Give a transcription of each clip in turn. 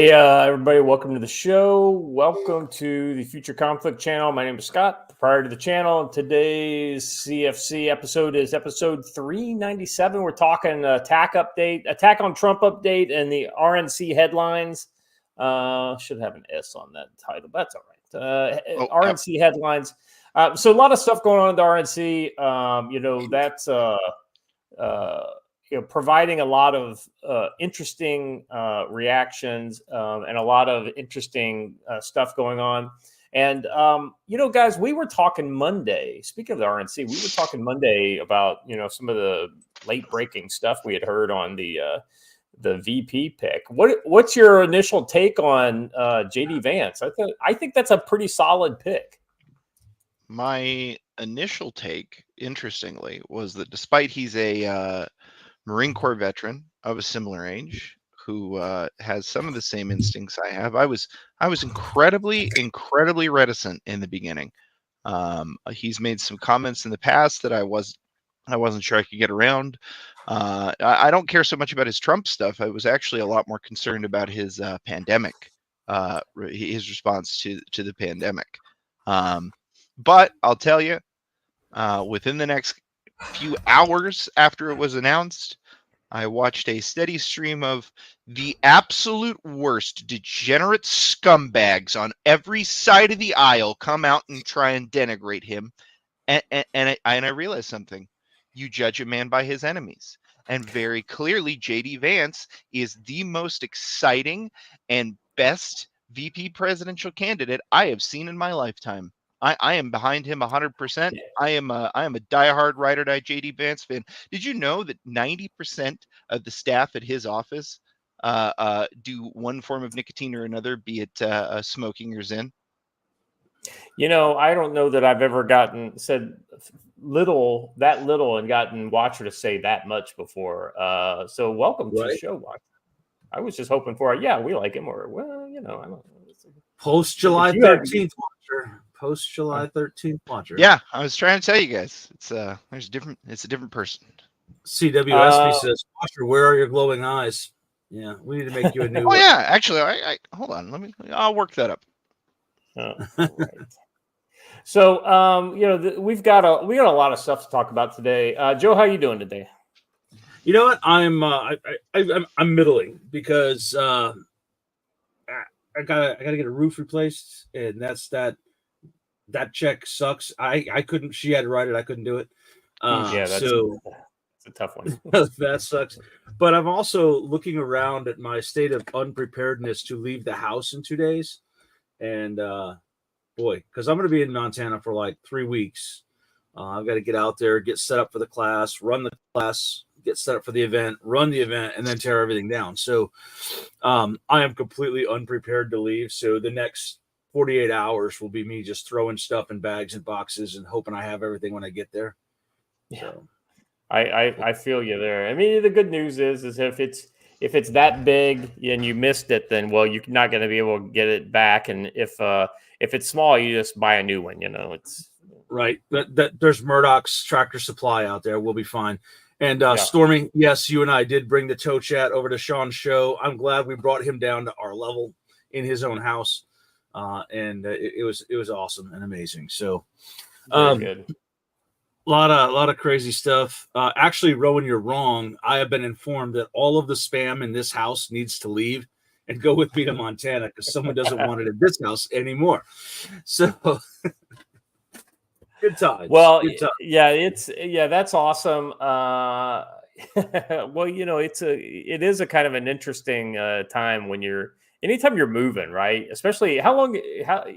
Hey, everybody, welcome to the show. Welcome to the Future Conflict channel. My name is Scott, proprietor to the channel. Today's CFC episode is episode 397. We're talking attack on Trump update, and the RNC headlines. Should have an S on that title. That's all right. RNC headlines. So a lot of stuff going on in the RNC. That's providing a lot of interesting reactions and a lot of interesting stuff going on. And, guys, we were talking Monday. Speaking of the RNC, we were talking Monday about, some of the late breaking stuff we had heard on the VP pick. What's your initial take on JD Vance? I think that's a pretty solid pick. My initial take, interestingly, was that despite he's a Marine Corps veteran of a similar age who has some of the same instincts I have, I was incredibly reticent in the beginning. He's made some comments in the past that I wasn't sure I could get around. I don't care so much about his Trump stuff. I was actually a lot more concerned about his pandemic, his response to the pandemic. But I'll tell you, within the next few hours after it was announced, I watched a steady stream of the absolute worst degenerate scumbags on every side of the aisle come out and try and denigrate him. And I realized something. You judge a man by his enemies. And very clearly, JD Vance is the most exciting and best VP presidential candidate I have seen in my lifetime. I am behind him 100%. I am a diehard ride or die JD Vance fan. Did you know that 90% of the staff at his office do one form of nicotine or another, be it smoking or Zyn? I don't know that I've ever said that little and gotten Watcher to say that much before. So welcome to the show, Watcher. I was just hoping for we like him, or I don't know. Post July 13th, Watcher. Post July 13th, Watcher. Yeah, I was trying to tell you guys. It's a different person. CWSB says, Watcher, where are your glowing eyes? Yeah, we need to make you a new. Actually, I hold on. I'll work that up. Right. So, we got a lot of stuff to talk about today. Joe, how you doing today? You know what? I'm middling because I gotta get a roof replaced, and that check sucks. I couldn't. She had to write it. I couldn't do it. That's a tough one. That sucks. But I'm also looking around at my state of unpreparedness to leave the house in 2 days, and because I'm going to be in Montana for like 3 weeks. I've got to get out there, get set up for the class, run the class, get set up for the event, run the event, and then tear everything down. So I am completely unprepared to leave. So the next 48 hours will be me just throwing stuff in bags and boxes and hoping I have everything when I get there. Yeah. So. I feel you there. I mean, the good news is if it's that big and you missed it, then you're not going to be able to get it back. And if it's small, you just buy a new one. It's right. There's Murdoch's Tractor Supply out there. We'll be fine. And Stormy, yes, you and I did bring the tow chat over to Sean's show. I'm glad we brought him down to our level in his own house, and it was awesome and amazing. So, good. A lot of crazy stuff. Actually, Rowan, you're wrong. I have been informed that all of the spam in this house needs to leave and go with me to Montana because someone doesn't want it in this house anymore. So good times. Well, good times. That's awesome. It is a kind of an interesting time when anytime you're moving, right? Especially how long have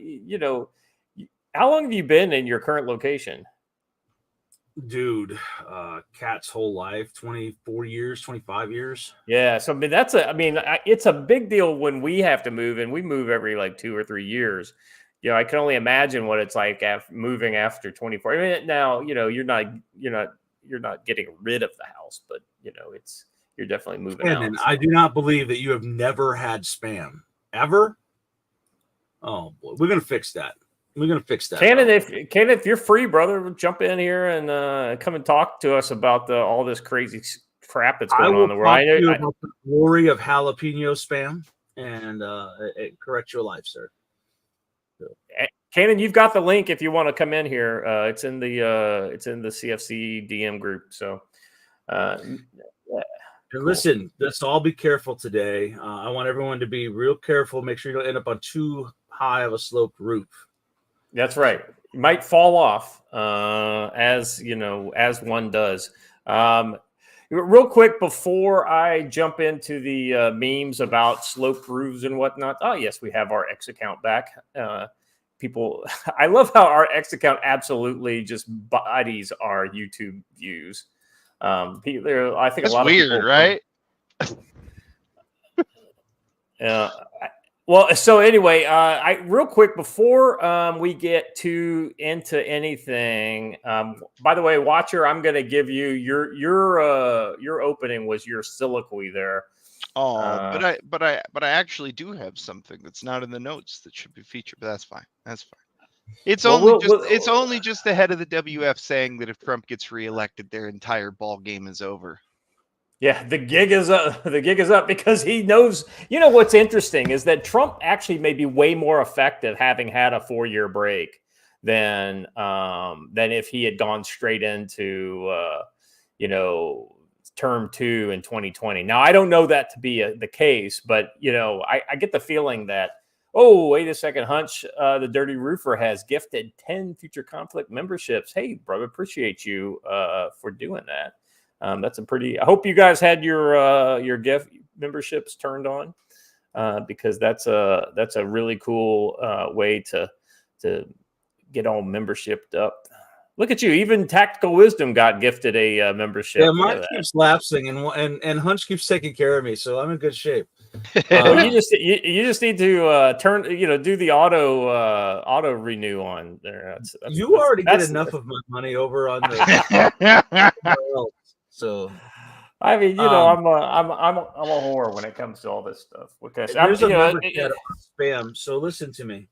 you been in your current location? Dude, Cat's whole life, 24 years, 25 years. Yeah. So, it's a big deal when we have to move, and we move every like 2 or 3 years. I can only imagine what it's like moving after 24. I mean, now, you're not getting rid of the house, but you're definitely moving out. I do not believe that you have never had spam ever. Oh boy, we're going to fix that. Kanan, if you're free, brother, jump in here and come and talk to us about all this crazy crap that's going on in the world. I will talk to you about the glory of jalapeno spam, and correct your life, sir. Kanan, you've got the link if you want to come in here. It's in the CFC DM group. So, and listen, let's all be careful today. I want everyone to be real careful. Make sure you don't end up on too high of a sloped roof. That's right. You might fall off, as one does. Real quick before I jump into the memes about sloped roofs and whatnot. Oh yes, we have our X account back. People, I love how our X account absolutely just bodies our YouTube views. I think That's a lot weird, of people, right? Well, so anyway, I real quick before we get into anything. By the way, Watcher, I'm going to give you your opening was your soliloquy there. Oh, but I actually do have something that's not in the notes that should be featured. But that's fine. That's fine. It's only just the head of the WF saying that if Trump gets reelected, their entire ball game is over. Yeah, the gig is up. The gig is up because he knows. You know what's interesting is that Trump actually may be way more effective having had a 4-year break than if he had gone straight into term 2 in 2020. Now I don't know that to be the case, but I get the feeling that wait a second, Hunch, the Dirty Roofer has gifted 10 Future Conflict memberships. Hey, brother, appreciate you for doing that. That's a pretty. I hope you guys had your gift memberships turned on because that's a really cool way to get all membershiped up. Look at you! Even Tactical Wisdom got gifted a membership. Yeah, mine keeps lapsing, and Hunch keeps taking care of me, so I'm in good shape. Well, you just need to do the auto renew on there. You already get enough of my money over on the. So, I mean, I'm a whore when it comes to all this stuff. Because there's a membership spam. So listen to me.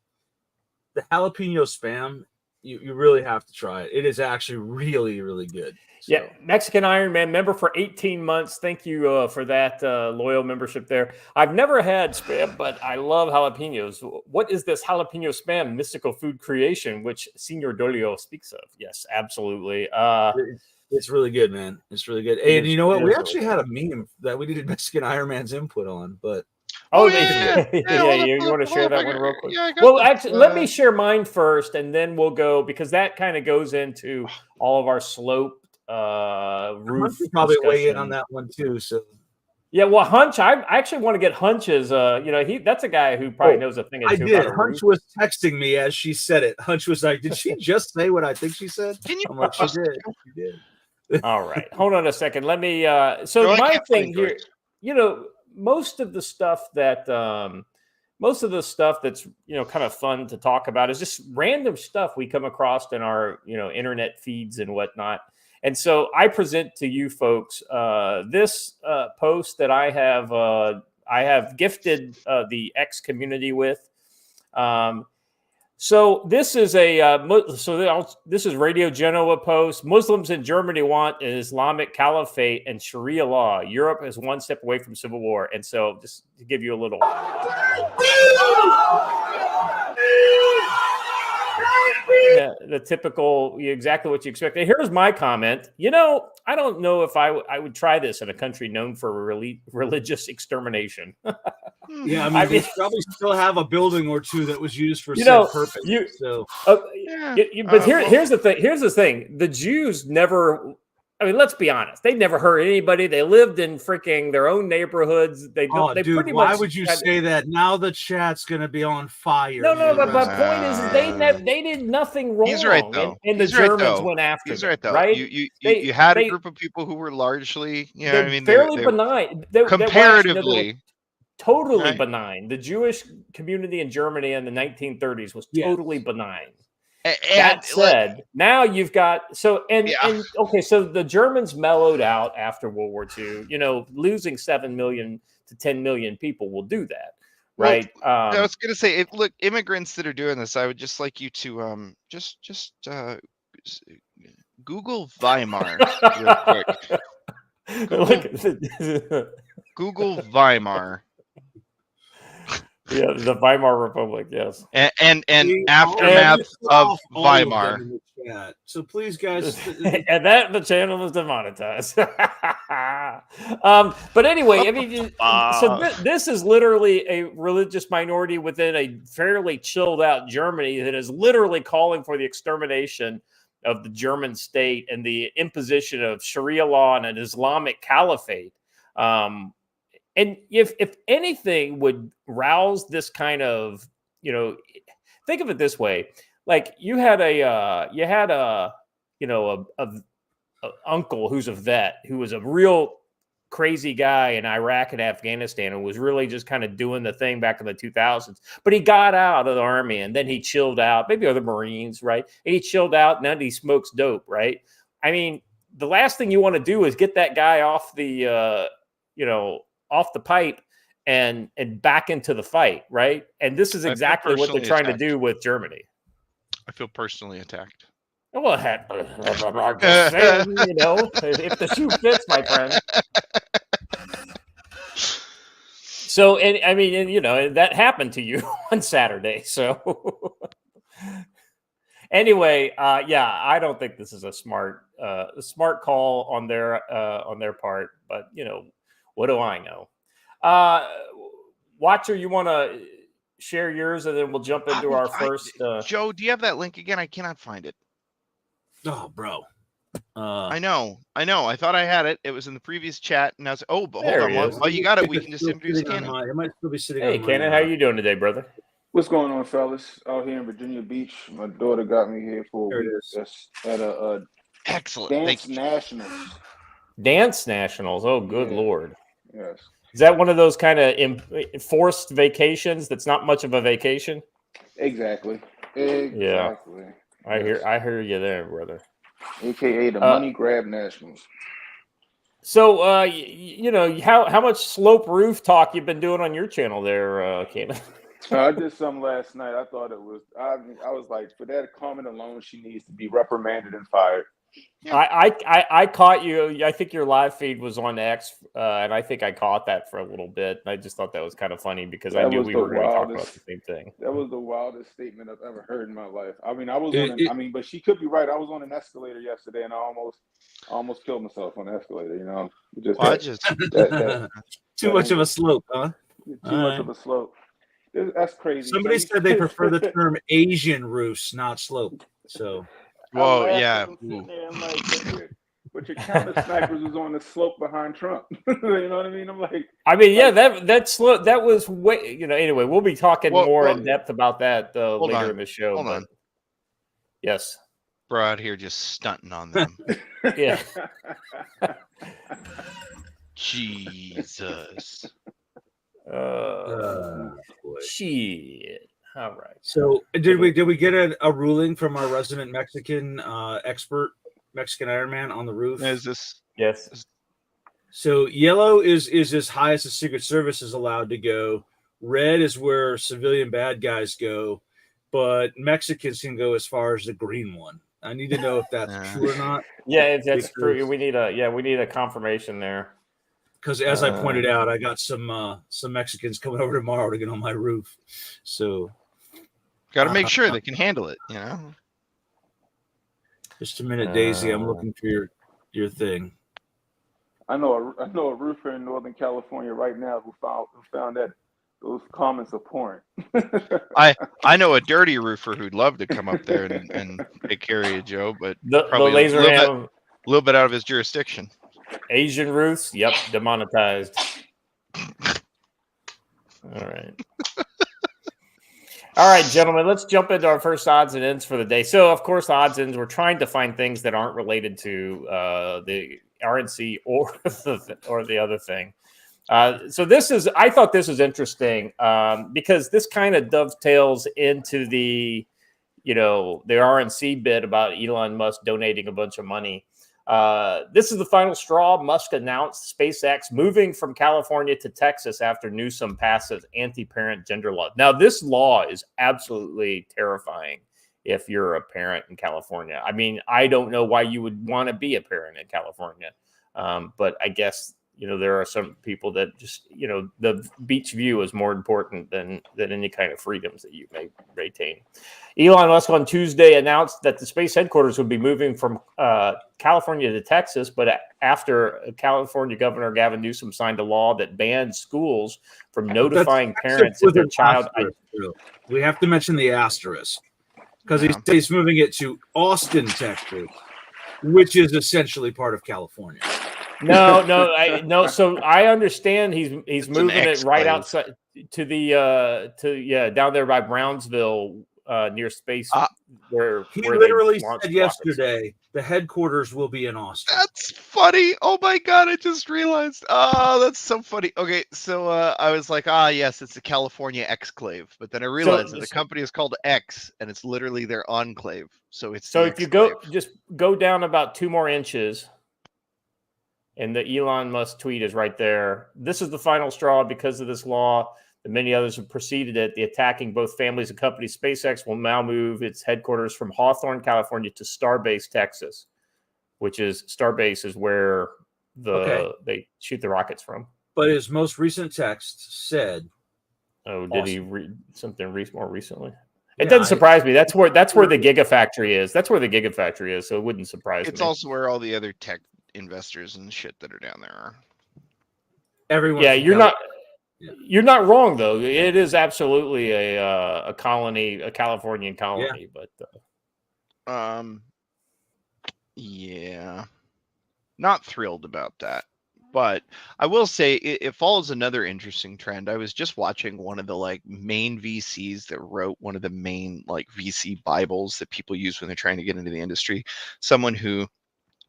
The jalapeno spam, you really have to try it. It is actually really, really good. So. Yeah, Mexican Iron Man member for 18 months. Thank you for that loyal membership there. I've never had spam, but I love jalapenos. What is this jalapeno spam mystical food creation, which Senor Dolio speaks of? Yes, absolutely. It's really good, man. It's really good. And you know what? We actually had a meme that we needed Mexican Iron Man's input on, but you want to share that one real quick? Yeah, well, actually, let me share mine first, and then we'll go because that kind of goes into all of our sloped roof. Probably weigh in on that one too. So. Yeah, well, Hunch, I actually want to get Hunch's. That's a guy who probably knows a thing or two. I did. Hunch was texting me as she said it. Hunch was like, "Did she just say what I think she said?" I'm like, "She did. She did." All right, hold on a second. Let me. So my thing here, most of the stuff that's kind of fun to talk about is just random stuff we come across in our internet feeds and whatnot. And so I present to you folks this post that I have gifted the X community with. So this is this is Radio Genova post. Muslims in Germany want an Islamic caliphate and Sharia law. Europe is one step away from civil war. And so just to give you a little. Yeah, the typical, exactly what you expect. And here's my comment. I don't know if I would try this in a country known for religious extermination. Yeah, I mean, they probably still have a building or two that was used for said purpose. But here's the thing. Here's the thing. The Jews never. I mean, let's be honest. They never hurt anybody. They lived in freaking their own neighborhoods. Why would you say that? Now the chat's going to be on fire. No. But my point is, they did nothing wrong. He's right though. And the Germans went after. He's right though. Right? You had a group of people who were largely, fairly benign. Comparatively. Totally benign. The Jewish community in Germany in the 1930s was totally benign. That said, now you've got so the Germans mellowed out after World War II. Losing 7 million to 10 million people will do that, right? I was going to say, look, immigrants that are doing this, I would just like you to just Google Weimar real quick. Google Weimar. Yeah, the Weimar Republic, yes. And We aftermath all of off all Weimar. them in the chat. So please, guys. And that the channel was demonetized. But anyway, I mean, so this is literally a religious minority within a fairly chilled out Germany that is literally calling for the extermination of the German state and the imposition of Sharia law and an Islamic caliphate. And if anything would rouse this kind of, think of it this way: like you had a uncle who's a vet who was a real crazy guy in Iraq and Afghanistan and was really just kind of doing the thing back in the 2000s. But he got out of the army and then he chilled out, maybe other Marines, right? And he chilled out and then he smokes dope, right? I mean, the last thing you want to do is get that guy off the, off the pipe and back into the fight, right? And this is exactly what they're trying to do with Germany. I feel personally attacked. Well, I'm just saying, if the shoe fits, my friend. So, and I mean, that happened to you on Saturday. So, anyway, I don't think this is a smart call on their part. But what do I know? Watcher, you want to share yours, and then we'll jump into our first. Joe, do you have that link again? I cannot find it. Oh, bro. I know. I thought I had it. It was in the previous chat, and I was but hold on. While you got it, we can just introduce Kanan. It might still be sitting. Hey, Kanan, how you doing today, brother? What's going on, fellas? Out here in Virginia Beach, my daughter got me here for a week. That's at a excellent dance nationals. Dance nationals. Oh, good Lord. Yes. Is that one of those kind of enforced vacations that's not much of a vacation? Exactly. Yeah. I hear you there, brother. AKA the money grab nationals. So, how much slope roof talk you've been doing on your channel there, Kanan? I did some last night. I thought it was. I was like, for that comment alone, she needs to be reprimanded and fired. Yeah. I caught you. I think your live feed was on X, and I think I caught that for a little bit. I just thought that was kind of funny because I knew we were going to talk about the same thing. That was the wildest statement I've ever heard in my life. I mean, but she could be right. I was on an escalator yesterday, and I almost killed myself on the escalator. Too much of a slope, huh? Too much of a slope. That's crazy. Somebody said they prefer the term Asian roofs, not slope. So. Whoa, yeah. But your counter snipers was on the slope behind Trump. You know what I mean? I'm like, that slope, that was way, anyway, we'll be talking more in depth about that later in the show. Hold on. Yes. Bro out here just stunting on them. Yeah. Jesus. Shit. All right. So did we get a ruling from our resident Mexican expert, Mexican Iron Man, on the roof? Is this? Yes. So yellow is as high as the Secret Service is allowed to go. Red is where civilian bad guys go, but Mexicans can go as far as the green one. I need to know if that's true or not. Yeah, that's true. We need a confirmation there. Because as I pointed out, I got some Mexicans coming over tomorrow to get on my roof. So got to make sure they can handle it, Just a minute, Daisy. I'm looking for your thing. I know a roofer in Northern California right now who found that those comments are porn. I know a dirty roofer who'd love to come up there and take care of you, Joe, but probably a little bit out of his jurisdiction. Asian roofs, yep, demonetized. All right. All right, gentlemen, let's jump into our first odds and ends for the day. So, of course, odds ends, we're trying to find things that aren't related to the RNC or the other thing. So I thought this was interesting because this kind of dovetails into the RNC bit about Elon Musk donating a bunch of money. This is the final straw. Musk announced SpaceX moving from California to Texas after Newsom passes anti-parent gender law. Now, this law is absolutely terrifying if you're a parent in California. I mean, I don't know why you would want to be a parent in California, but I guess there are some people that just, the beach view is more important than any kind of freedoms that you may retain. Elon Musk on Tuesday announced that the space headquarters would be moving from California to Texas, but after California Governor Gavin Newsom signed a law that bans schools from notifying parents if their child. We have to mention the asterisk because he's moving it to Austin, Texas, which is essentially part of California. No. So I understand he's moving it right outside to down there by Brownsville, near space, where literally said yesterday the headquarters will be in Austin. That's funny. Oh my god, I just realized. Oh, that's so funny. Okay, so I was like, yes, it's the California exclave, but then I realized that the company is called X, and it's literally their enclave. So it's if you go down about 2 more inches. And the Elon Musk tweet is right there. This is the final straw because of this law. And many others have preceded it. The attacking both families and companies. SpaceX will now move its headquarters from Hawthorne, California to Starbase, Texas, which is Starbase is where they shoot the rockets from. But his most recent text said, "Oh, did he read something more recently?" It doesn't surprise me. That's where the Gigafactory is. That's where the Gigafactory is. So it wouldn't surprise me. It's also where all the other tech investors and shit that are down there are. Everyone. Yeah, you're not wrong though. It is absolutely a colony, a Californian colony, but not thrilled about that. But I will say it follows another interesting trend. I was just watching one of the main VCs that wrote one of the main VC Bibles that people use when they're trying to get into the industry. Someone who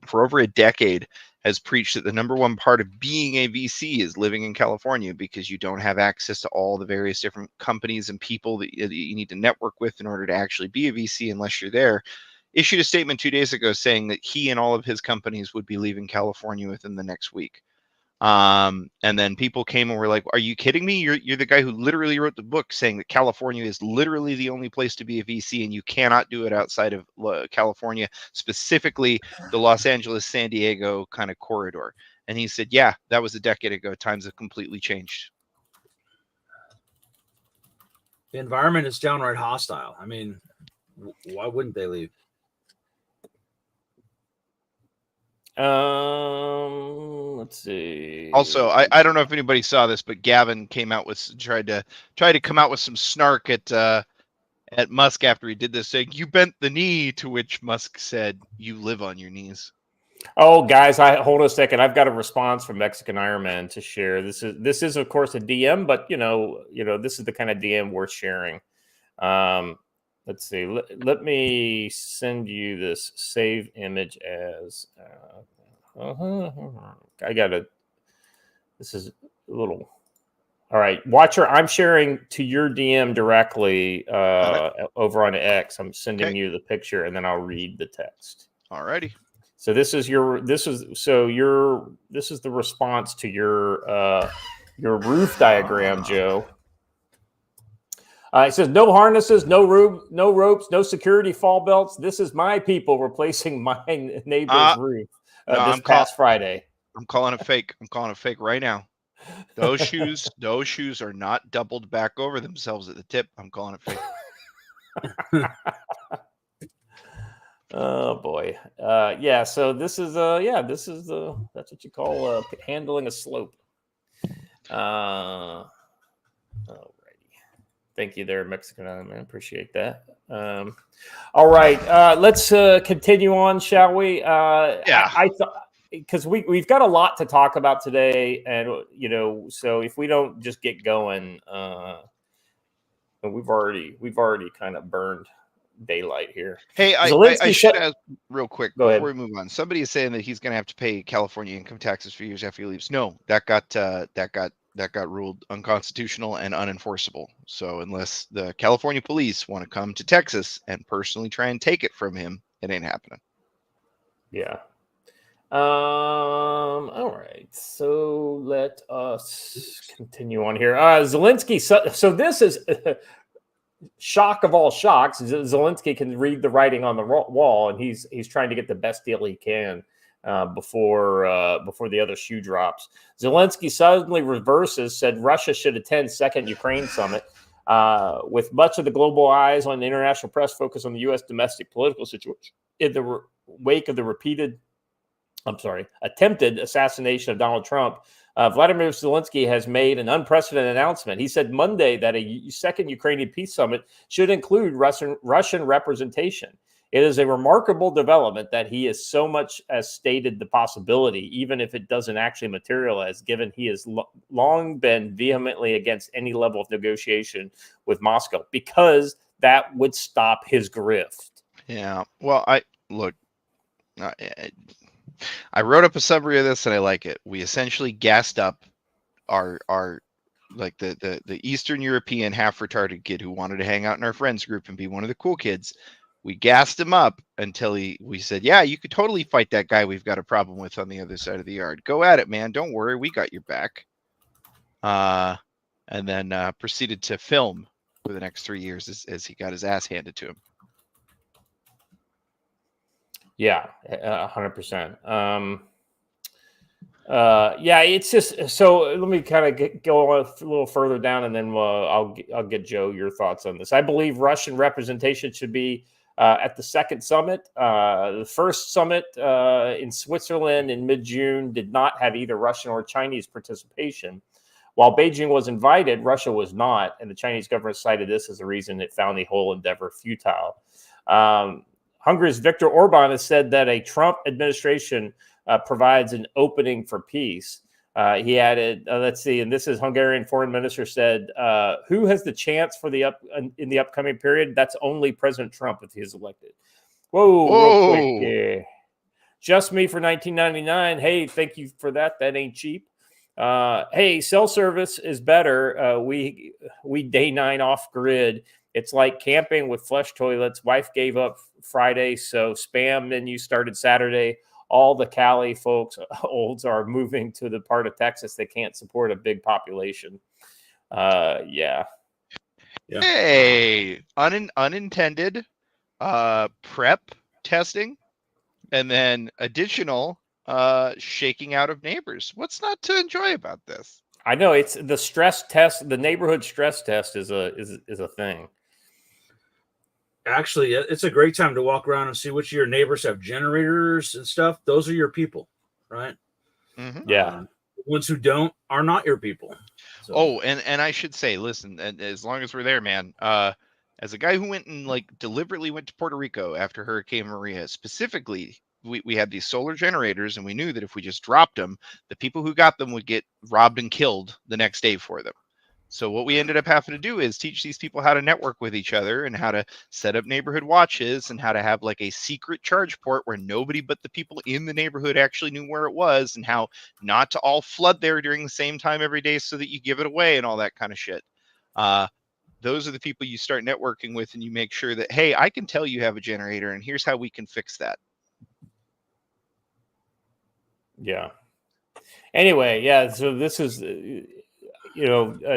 for over a decade has preached that the number one part of being a VC is living in California because you don't have access to all the various different companies and people that you need to network with in order to actually be a VC unless you're there. Issued a statement 2 days ago saying that he and all of his companies would be leaving California within the next week. And then people came and were like, "Are you kidding me? You're the guy who literally wrote the book saying that California is literally the only place to be a VC, and you cannot do it outside of California, specifically the Los Angeles, San Diego kind of corridor." And he said, "Yeah, that was a decade ago. Times have completely changed." The environment is downright hostile. I mean, why wouldn't they leave? Let's see. Also, I don't know if anybody saw this, but Gavin came out with tried to come out with some snark at Musk after he did this, saying, "You bent the knee," to which Musk said, "You live on your knees." Oh, guys, hold on a second. I've got a response from Mexican Iron Man to share. This is of course a DM, but this is the kind of DM worth sharing. Let's see. Let me send you this save image as. This is a little. All right, Watcher. I'm sharing to your DM directly over on X. I'm sending you the picture, and then I'll read the text. Alrighty. So this is the response to your roof diagram, Joe. It says, "No harnesses, no ropes, no security fall belts. This is my people replacing my neighbor's roof this past Friday." I'm calling it fake. I'm calling it fake right now. Those shoes are not doubled back over themselves at the tip. I'm calling it fake. Oh boy. Yeah. So this is that's what you call handling a slope. Alrighty. Thank you there, Mexican man. Appreciate that. All right. Let's continue on, shall we? I thought because we've got a lot to talk about today, and so if we don't just get going, we've already kind of burned daylight here. Hey, I should ask real quick before we move on. Somebody is saying that he's going to have to pay California income taxes for years after he leaves. No, that got ruled unconstitutional and unenforceable. So unless the California police want to come to Texas and personally try and take it from him, it ain't happening. Yeah. All right. So let us continue on here. Zelensky. So this is shock of all shocks. Zelensky can read the writing on the wall, and he's trying to get the best deal he can before the other shoe drops. Zelensky suddenly reverses, said Russia should attend second Ukraine summit. With much of the global eyes on the international press focused on the U.S. domestic political situation in the wake of the attempted assassination of Donald Trump, Vladimir Zinsky has made an unprecedented announcement. He said Monday that a second Ukrainian peace summit should include Russian representation. It is a remarkable development that he has so much as stated the possibility, even if it doesn't actually materialize, given he has long been vehemently against any level of negotiation with Moscow, because that would stop his grift. Yeah. Well, I wrote up a summary of this and I like it. We essentially gassed up our like the Eastern European half retarded kid who wanted to hang out in our friends group and be one of the cool kids. We gassed him up until we said, yeah, you could totally fight that guy we've got a problem with on the other side of the yard. Go at it, man. Don't worry. We got your back. And then proceeded to film for the next 3 years as he got his ass handed to him. Yeah, 100%. Yeah, it's just so. Let me kind of go a little further down, and then I'll get Joe your thoughts on this. I believe Russian representation should be at the second summit. The first summit in Switzerland in mid-June did not have either Russian or Chinese participation. While Beijing was invited, Russia was not, and the Chinese government cited this as the reason it found the whole endeavor futile. Hungary's Viktor Orban has said that a Trump administration provides an opening for peace. He added, let's see, and this is Hungarian foreign minister said, who has the chance for in the upcoming period? That's only President Trump if he is elected. Whoa. Real quick, yeah. Just me for $19.99. Hey, thank you for that. That ain't cheap. Hey, cell service is better. We day 9 off grid. It's like camping with flush toilets. Wife gave up Friday, so spam menu started Saturday. All the Cali folks, olds, are moving to the part of Texas that can't support a big population. Yeah. Hey, unintended prep testing, and then additional shaking out of neighbors. What's not to enjoy about this? I know it's the stress test. The neighborhood stress test is a thing. Actually, it's a great time to walk around and see which of your neighbors have generators and stuff. Those are your people, right? Mm-hmm. Yeah. The ones who don't are not your people. So. Oh, and I should say, listen, as long as we're there, man, as a guy who went and deliberately went to Puerto Rico after Hurricane Maria, specifically, we had these solar generators, and we knew that if we just dropped them, the people who got them would get robbed and killed the next day for them. So what we ended up having to do is teach these people how to network with each other and how to set up neighborhood watches and how to have a secret charge port where nobody but the people in the neighborhood actually knew where it was, and how not to all flood there during the same time every day so that you give it away and all that kind of shit. Those are the people you start networking with, and you make sure that, hey, I can tell you have a generator and here's how we can fix that. Yeah. Anyway, yeah, so this is...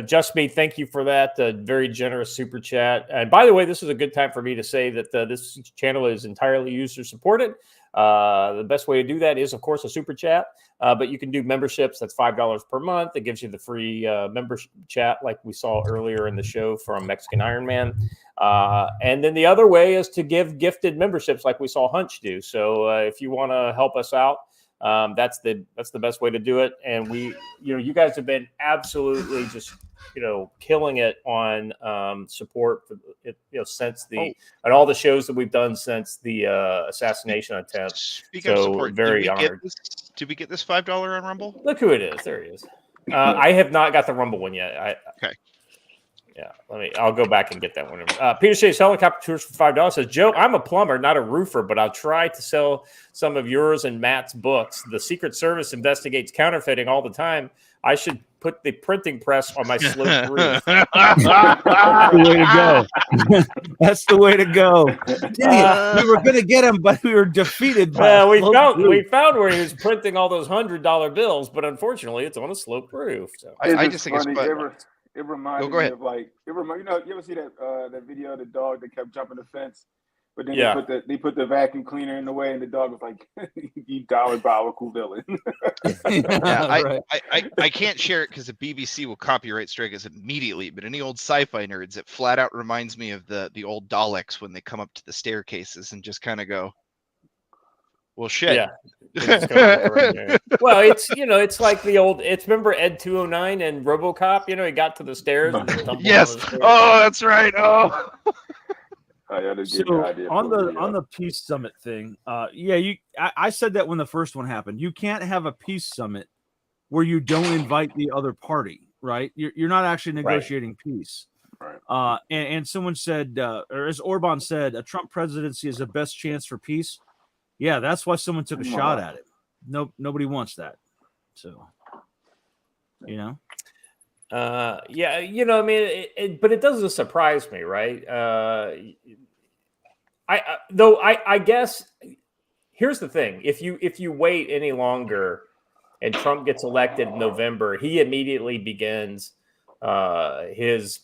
Just me, thank you for that very generous super chat. And by the way, this is a good time for me to say that this channel is entirely user supported. The best way to do that is, of course, a super chat. But you can do memberships. That's $5 per month. It gives you the free membership chat like we saw earlier in the show from Mexican Iron Man. And then the other way is to give gifted memberships like we saw Hunch do. So if you want to help us out, that's the best way to do it. And you guys have been absolutely just killing it on support for it, since and all the shows that we've done since the assassination attempt. Speaking of support, very honored. Did we get this $5 on Rumble? Look who it is. There he is. I have not got the Rumble one yet. Okay. Yeah, I'll go back and get that one. Peter Shays Helicopter Tours for $5 says, Joe, I'm a plumber, not a roofer, but I'll try to sell some of yours and Matt's books. The Secret Service investigates counterfeiting all the time. I should put the printing press on my sloped roof. That's the way to go. That's the way to go. Dang it. We were going to get him, but we were defeated. We found where he was printing all those $100 bills, but unfortunately, it's on a sloped roof. So I just think funny. it's It reminded me of you ever see that video of the dog that kept jumping the fence But then they put the vacuum cleaner in the way, and the dog was like, "You diabolical villain." I can't share it because the BBC will copyright strike us immediately. But any old sci-fi nerds, it flat out reminds me of the old Daleks when they come up to the staircases and just kind of go, "Well, shit." Yeah. Well, it's like the old. Remember Ed 209 and RoboCop. He got to the stairs. And yes. Oh, that's right. Oh. So on the peace summit thing, I said that when the first one happened. You can't have a peace summit where you don't invite the other party, right? You're not actually negotiating peace. Right. And someone said, or as Orban said, a Trump presidency is the best chance for peace. Yeah, that's why someone took a shot at it. Nobody wants that. So, but it doesn't surprise me, right? I guess here's the thing: if you wait any longer, and Trump gets elected in November, he immediately begins his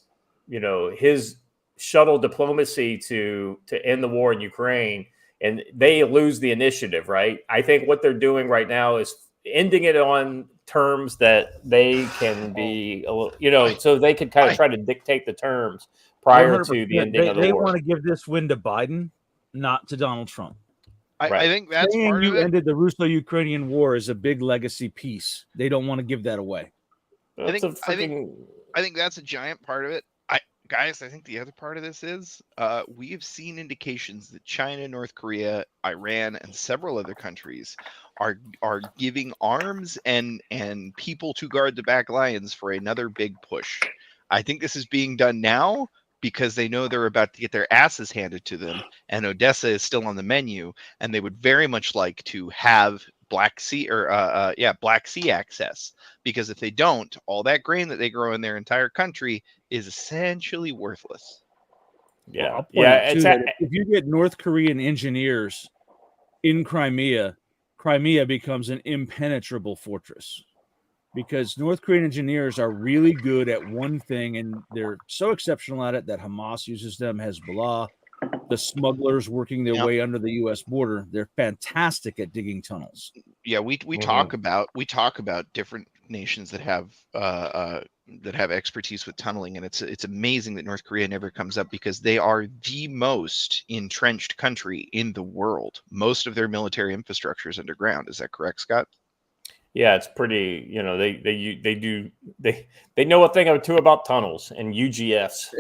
shuttle diplomacy to end the war in Ukraine, and they lose the initiative, right? I think what they're doing right now is ending it on terms that they can be, so they could kind of try to dictate the terms prior to the ending of the war. They want to give this win to Biden, not to Donald Trump. I think that's part of it. Ended the Russo-Ukrainian war is a big legacy piece. They don't want to give that away. I think that's a giant part of it. I think the other part of this is we have seen indications that China, North Korea, Iran, and several other countries are giving arms and people to guard the back lines for another big push. I think this is being done now because they know they're about to get their asses handed to them, and Odessa is still on the menu, and they would very much like to have Black Sea access, because if they don't, all that grain that they grow in their entire country is essentially worthless. Yeah, if you get North Korean engineers in Crimea becomes an impenetrable fortress, because North Korean engineers are really good at one thing, and they're so exceptional at it that Hamas uses them, Hezbollah, the smugglers working their way under the U.S. border. They're fantastic at digging tunnels. Yeah, we talk about different nations that have expertise with tunneling, and it's amazing that North Korea never comes up, because they are the most entrenched country in the world. Most of their military infrastructure is underground. Is that correct, Scott? Yeah, it's pretty. They know a thing or two about tunnels and UGFs.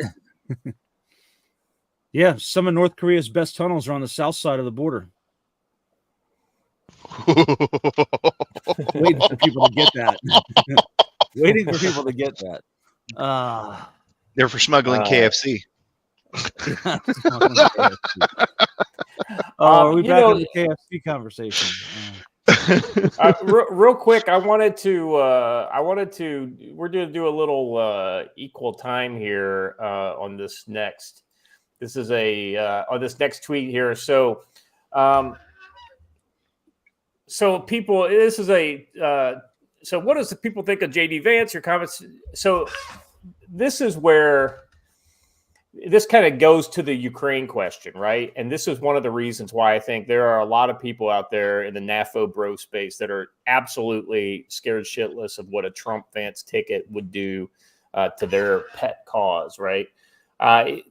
Yeah, some of North Korea's best tunnels are on the south side of the border. Waiting for people to get that. They're for smuggling KFC. Are we back in the KFC conversation? Real quick, we're going to do a little equal time here on this next. This is on this next tweet here. So people, this is so what does the people think of JD Vance? Your comments. So this is where this kind of goes to the Ukraine question, right? And this is one of the reasons why I think there are a lot of people out there in the NAFO bro space that are absolutely scared shitless of what a Trump Vance ticket would do to their pet cause, right?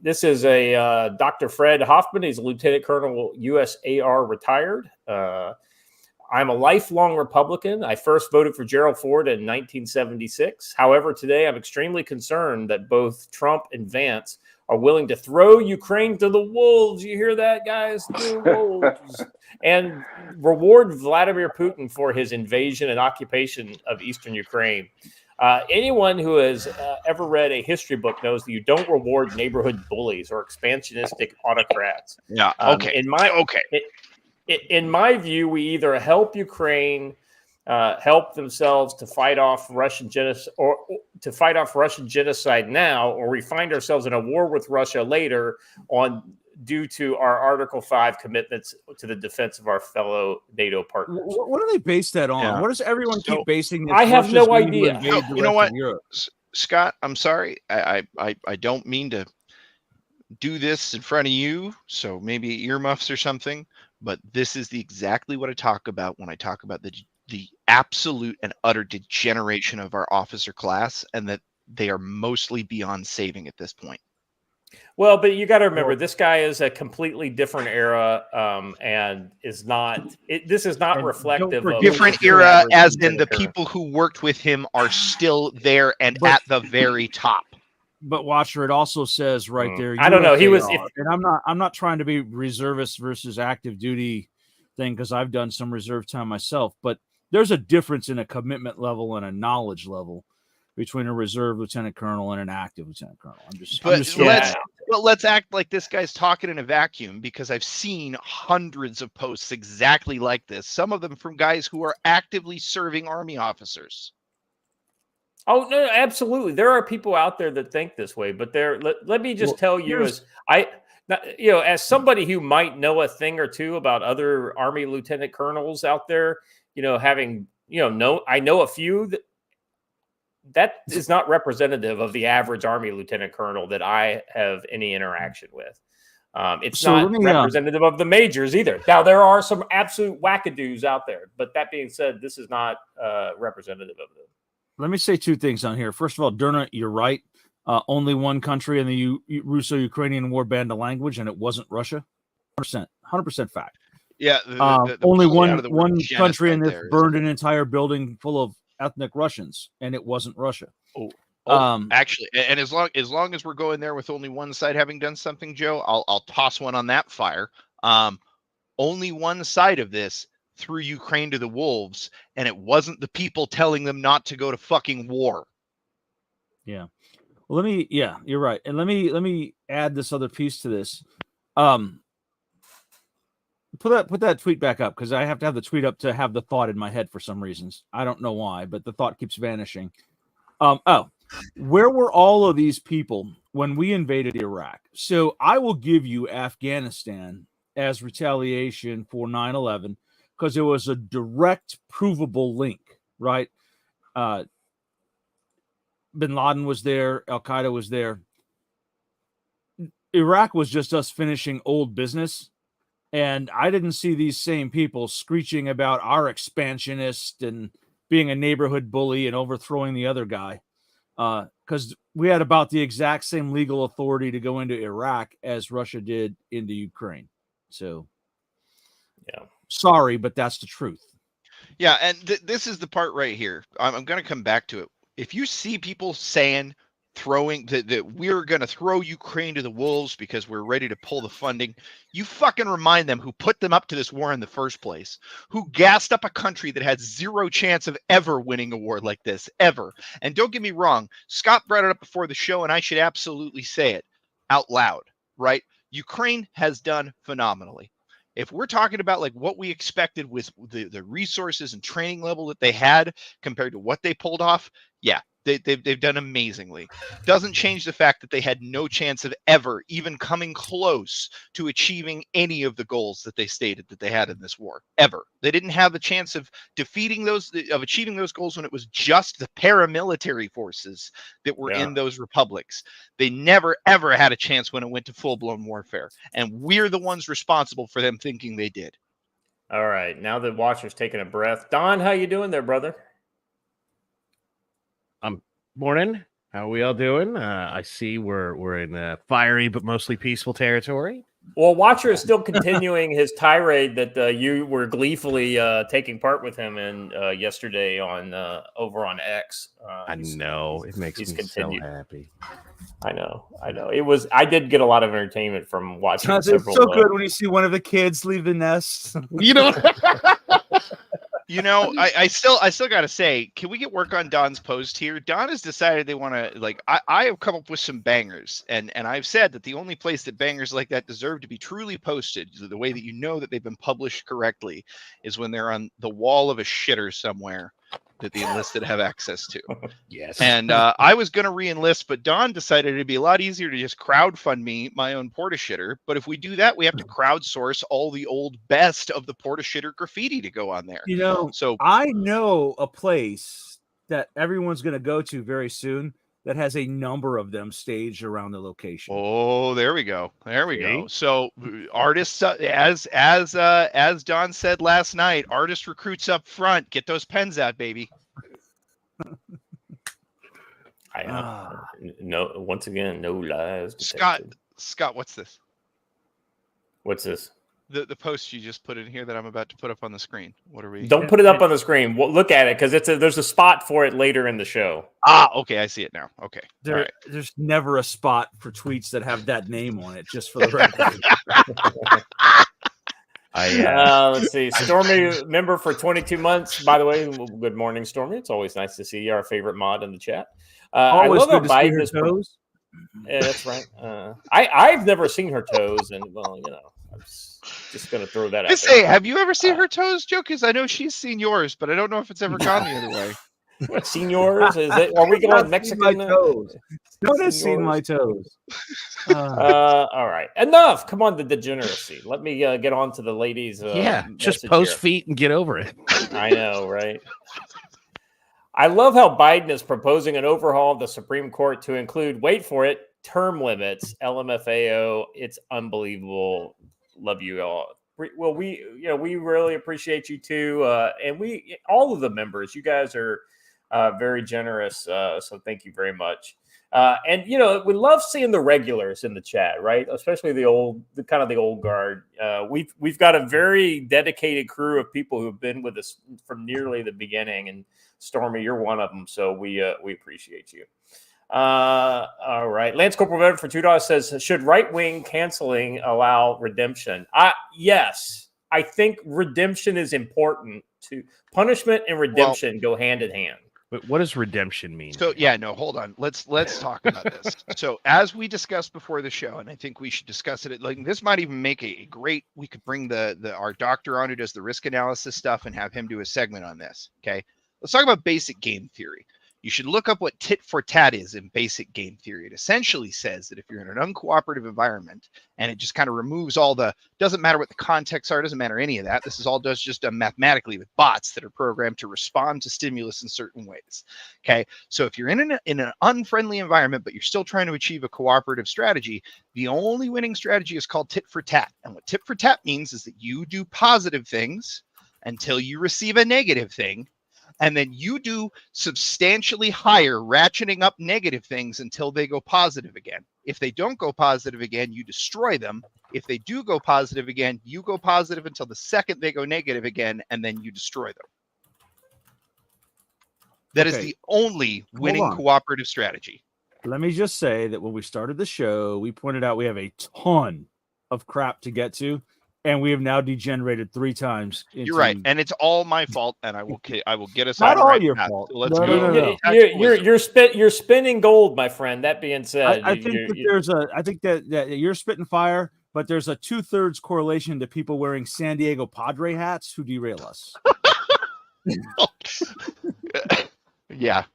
This is a Dr. Fred Hoffman. He's a lieutenant colonel, USAR retired. I'm a lifelong Republican. I first voted for Gerald Ford in 1976. However, today I'm extremely concerned that both Trump and Vance are willing to throw Ukraine to the wolves. You hear that, guys? The wolves. And reward Vladimir Putin for his invasion and occupation of eastern Ukraine. Anyone who has ever read a history book knows that you don't reward neighborhood bullies or expansionistic autocrats. Yeah. Okay. In my view, we either help Ukraine help themselves to fight off Russian genocide, or to fight off Russian genocide now, or we find ourselves in a war with Russia later due to our Article 5 commitments to the defense of our fellow NATO partners. What do they base that on? Yeah. What does everyone keep basing this? I have no idea. You know what, Scott? I'm sorry. I don't mean to do this in front of you, so maybe earmuffs or something, but this is exactly what I talk about when I talk about the absolute and utter degeneration of our officer class, and that they are mostly beyond saving at this point. Well, but you got to remember, this guy is a completely different era, and is not. This is not reflective of different your era, average as in the lieutenant colonel. people who worked with him are still there and But- at the very top. But Watcher, it also says right there. I don't know. He was, USAR, and I'm not trying to be reservist versus active duty thing, because I've done some reserve time myself. But there's a difference in a commitment level and a knowledge level between a reserve lieutenant colonel and an active lieutenant colonel. I'm just let's act like this guy's talking in a vacuum, because I've seen hundreds of posts exactly like this. Some of them from guys who are actively serving Army officers. Oh no, absolutely. There are people out there that think this way, but let me just tell you, as somebody who might know a thing or two about other Army lieutenant colonels out there, I know a few that is not representative of the average Army lieutenant colonel that I have any interaction with. It's not representative of the majors either. Now, there are some absolute wackadoos out there, but that being said, this is not representative of them. Let me say two things on here. First of all, Derna, you're right. Only one country in the Russo-Ukrainian war banned the language, and it wasn't Russia. 100% fact. Yeah. Only one country in this burned an entire building full of ethnic Russians, and it wasn't Russia. Actually, and as long as we're going there with only one side having done something, Joe, I'll toss one on that fire. Only one side of this threw Ukraine to the wolves, and it wasn't the people telling them not to go to fucking war. Yeah. Well, you're right. And let me add this other piece to this. Put that tweet back up, because I have to have the tweet up to have the thought in my head for some reasons. I don't know why, but the thought keeps vanishing. Where were all of these people when we invaded Iraq? So I will give you Afghanistan as retaliation for 9/11, because it was a direct, provable link, right? Bin Laden was there. Al-Qaeda was there. Iraq was just us finishing old business. And I didn't see these same people screeching about our expansionist and being a neighborhood bully and overthrowing the other guy. Because we had about the exact same legal authority to go into Iraq as Russia did into Ukraine. So, yeah. Sorry, but that's the truth. Yeah, and this is the part right here. I'm going to come back to it. If you see people saying, throwing that we're going to throw Ukraine to the wolves because we're ready to pull the funding, you fucking remind them who put them up to this war in the first place, who gassed up a country that had zero chance of ever winning a war like this, ever. And don't get me wrong, Scott brought it up before the show, and I should absolutely say it out loud, right? Ukraine has done phenomenally. If we're talking about like what we expected with the resources and training level that they had compared to what they pulled off, yeah, they've done amazingly. Doesn't change the fact that they had no chance of ever even coming close to achieving any of the goals that they stated that they had in this war, ever. They didn't have the chance of achieving those goals when it was just the paramilitary forces that were in those republics. They never, ever had a chance when it went to full-blown warfare. And we're the ones responsible for them thinking they did. All right. Now the Watcher's taking a breath. Don, how you doing there, brother? Morning. How are we all doing? I see we're in fiery but mostly peaceful territory. Well, Watcher is still continuing his tirade that you were gleefully taking part with him in yesterday on over on X. I know it makes me so happy. I know. It was. I did get a lot of entertainment from watching. It's so good when you see one of the kids leave the nest. You know. You know, I still got to say, can we get work on Don's post here? Don has decided they want to, like, I have come up with some bangers, and I've said that the only place that bangers like that deserve to be truly posted, the way that you know that they've been published correctly, is when they're on the wall of a shitter somewhere that the enlisted have access to. Yes. And I was going to re-enlist, but Don decided it'd be a lot easier to just crowdfund me my own porta-shitter. But if we do that, we have to crowdsource all the old best of the porta-shitter graffiti to go on there. You know, so I know a place that everyone's going to go to very soon that has a number of them staged around the location. Oh, there we go. There we go. See? So artists, as Don said last night, artist recruits up front. Get those pens out, baby. No, once again, no lies detected. Scott, what's this? What's this? The post you just put in here that I'm about to put up on the screen. What are we? Don't put it up on the screen. Look at it because there's a spot for it later in the show. Okay, I see it now. Okay, all right. There's never a spot for tweets that have that name on it. Just for the record. Let's see. Stormy, member for 22 months. By the way, good morning, Stormy. It's always nice to see you, our favorite mod in the chat. Always I love good how to see Biden her is. toes. Yeah, that's right. I've never seen her toes, and well, I'm just going to throw that out. I say, have you ever seen her toes, Joe? Because I know she's seen yours, but I don't know if it's ever gone the other way. What, seen yours? Are we going Mexican? My toes. Don't have seen my toes. All right, enough. Come on, the degeneracy. Let me get on to the ladies. Just post feet and get over it. I know, right? I love how Biden is proposing an overhaul of the Supreme Court to include, wait for it, term limits, LMFAO. It's unbelievable. Love you all. Well, we really appreciate you too, and all of the members. You guys are very generous, so thank you very much. And we love seeing the regulars in the chat, right? Especially the old guard. We've got a very dedicated crew of people who've been with us from nearly the beginning, and Stormy, you're one of them. So we appreciate you. All right. Lance Corporal Veteran for $2 says, should right-wing canceling allow redemption? Yes. I think redemption is important. Punishment and redemption go hand in hand. But what does redemption mean? So hold on. Let's talk about this. So as we discussed before the show, and I think we should discuss it. Like this might even make a great. We could bring our doctor on who does the risk analysis stuff and have him do a segment on this. Okay. Let's talk about basic game theory. You should look up what tit for tat is in basic game theory. It essentially says that if you're in an uncooperative environment and it just kind of removes doesn't matter what the contexts are, doesn't matter any of that. This is all just done mathematically with bots that are programmed to respond to stimulus in certain ways. Okay. So if you're in an unfriendly environment, but you're still trying to achieve a cooperative strategy, the only winning strategy is called tit for tat. And what tit for tat means is that you do positive things until you receive a negative thing. And then you do substantially higher ratcheting up negative things until they go positive again. If they don't go positive again, you destroy them. If they do go positive again, you go positive until the second they go negative again, and then you destroy them. That is the only winning cooperative strategy. Let me just say that when we started the show, we pointed out we have a ton of crap to get to. And we have now degenerated 3 times. You're right, and it's all my fault. And I will get us not out all right your path. fault. So let's go. No. You're spinning gold, my friend. That being said, I think that you're spitting fire, but there's a 2/3 correlation to people wearing San Diego Padre hats who derail us. Yeah.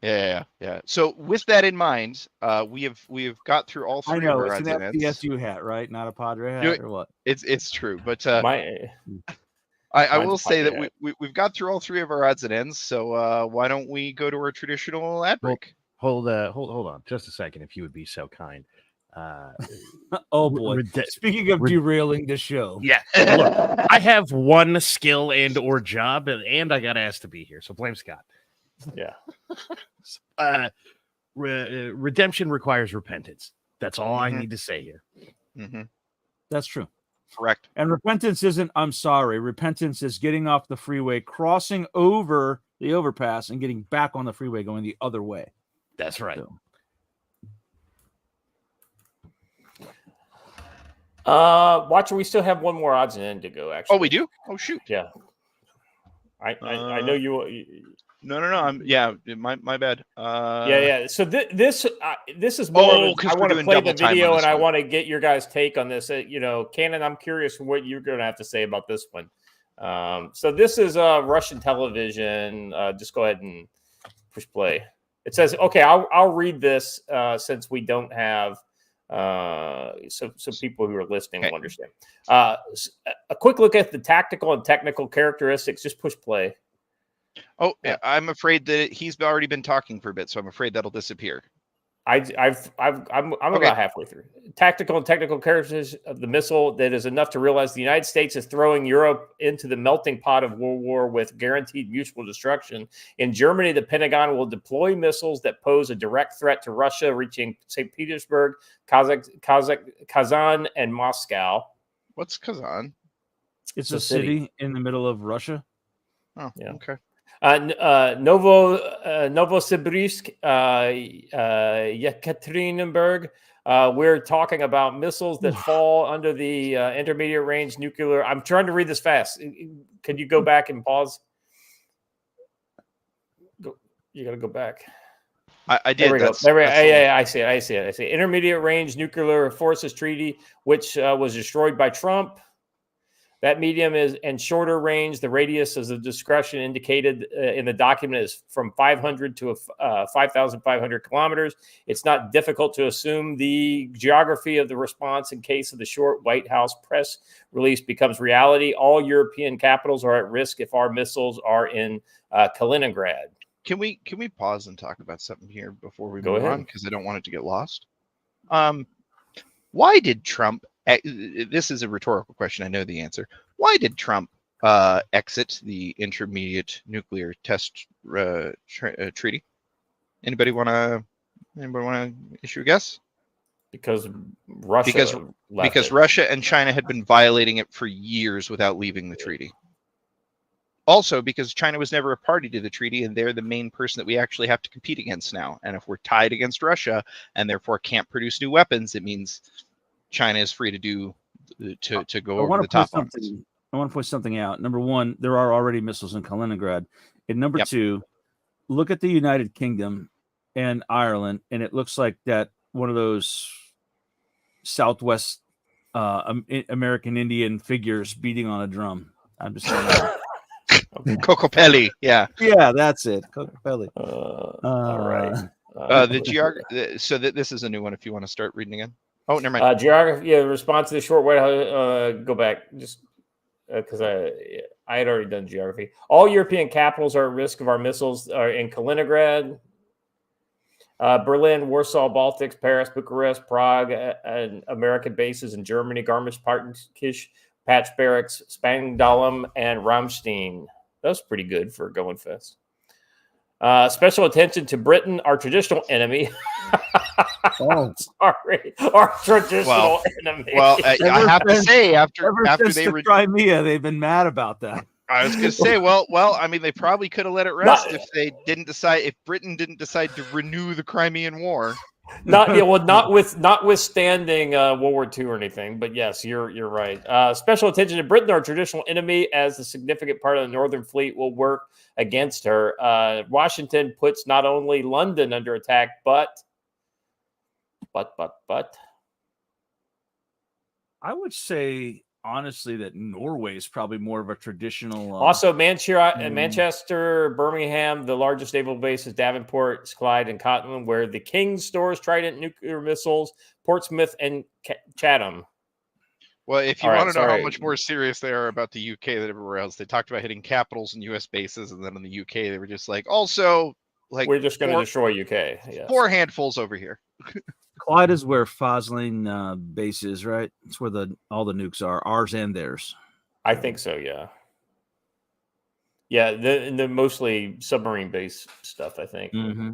So with that in mind, we have got through all 3 of our it's an FDSU hat, right? Not a Padre hat, or what? It's true, but I will say that we've got through all 3 of our odds and ends. So why don't we go to our traditional ad break? Hold on, just a second, if you would be so kind. Oh boy! Speaking of derailing the show, yeah. Look, I have one skill and/or job, and I got asked to be here, so blame Scott. Yeah. Redemption requires repentance. That's all I need to say here. Mm-hmm. That's true. Correct. And repentance isn't I'm sorry. Repentance is getting off the freeway, crossing over the overpass, and getting back on the freeway going the other way. That's right. Watcher, we still have one more odds and end to go, actually. Oh, we do? Oh, shoot. Yeah. I know you. No. My bad. Yeah. So this is more. I want to play the video, and I want to get your guys' take on this. Kanan, I'm curious what you're going to have to say about this one. So this is Russian television. Just go ahead and push play. It says, okay, I'll read this since we don't have so people who are listening will understand. A quick look at the tactical and technical characteristics. Just push play. Oh, yeah, I'm afraid that he's already been talking for a bit, so I'm afraid that'll disappear. I'm about halfway through. Tactical and technical characteristics of the missile that is enough to realize the United States is throwing Europe into the melting pot of World War with guaranteed mutual destruction. In Germany, the Pentagon will deploy missiles that pose a direct threat to Russia, reaching St. Petersburg, Kazan, and Moscow. What's Kazan? It's a city in the middle of Russia. Oh, yeah. Okay. Novosibirsk, Yekaterinburg. We're talking about missiles that fall under the intermediate range nuclear. I'm trying to read this fast. Can you go back and pause? You got to go back. I did. There we go. Yeah, I see it. Intermediate range nuclear forces treaty, which was destroyed by Trump. That medium is and shorter range. The radius of the discretion indicated in the document is from 500 to 5,500 kilometers. It's not difficult to assume the geography of the response in case of the short White House press release becomes reality. All European capitals are at risk if our missiles are in Kaliningrad. Can we pause and talk about something here before we Go move ahead. on? Because I don't want it to get lost. Why did Trump? This is a rhetorical question. I know the answer. Why did Trump exit the intermediate nuclear test treaty? Anybody want to issue a guess? Because Russia because Russia and China had been violating it for years without leaving the treaty. Also, because China was never a party to the treaty, and they're the main person that we actually have to compete against now. And if we're tied against Russia and therefore can't produce new weapons, it means China is free to go over the top on us. I want to point something out. Number one, there are already missiles in Kaliningrad. And number two, look at the United Kingdom and Ireland, and it looks like that one of those Southwest American Indian figures beating on a drum. I'm just saying that. Kokopelli, yeah. Yeah, that's it. Kokopelli. All right. The geography. So this is a new one. If you want to start reading again. Oh, never mind. Geography. Yeah, response to the short White House. Go back, just because I had already done geography. All European capitals are at risk of our missiles in Kaliningrad, Berlin, Warsaw, Baltics, Paris, Bucharest, Prague, and American bases in Germany, Garmisch-Partenkirchen, Patch Barracks, Spangdahlem, and Ramstein. That's pretty good for going fast. Special attention to Britain, our traditional enemy. Oh, sorry, our traditional enemy. Well, I have to say, after they Crimea, they've been mad about that. I was going to say, well, I mean, they probably could have let it rest if Britain didn't decide to renew the Crimean War. Notwithstanding World War II or anything, but yes, you're right. Special attention to Britain, our traditional enemy, as a significant part of the Northern Fleet will work against her. Washington puts not only London under attack, but I would say honestly that Norway is probably more of a traditional. Also, Manchester, Birmingham, the largest naval bases, Davenport, Clyde, and Cottonwood, where the King stores Trident nuclear missiles, Portsmouth, and Chatham. Well, if you want to know how much more serious they are about the UK than everywhere else, they talked about hitting capitals and US bases, and then in the UK, they were just like, also, like, we're just going to destroy UK. Yes. 4 handfuls over here. Clyde is where Fosling base is, right? It's where all the nukes are, ours and theirs. I think so, yeah. Yeah, the mostly submarine base stuff, I think. Mm-hmm.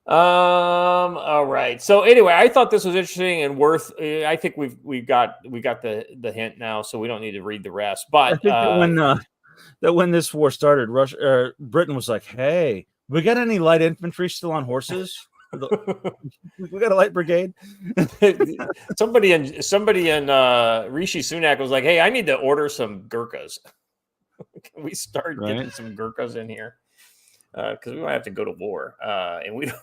All right. So anyway, I thought this was interesting and worth. I think we got the hint now, so we don't need to read the rest. But I think that when this war started, Britain was like, "Hey, we got any light infantry still on horses? We got a light brigade." somebody in Rishi Sunak was like, "Hey, I need to order some Gurkhas. Can we start getting some Gurkhas in here? Because we might have to go to war, and we don't."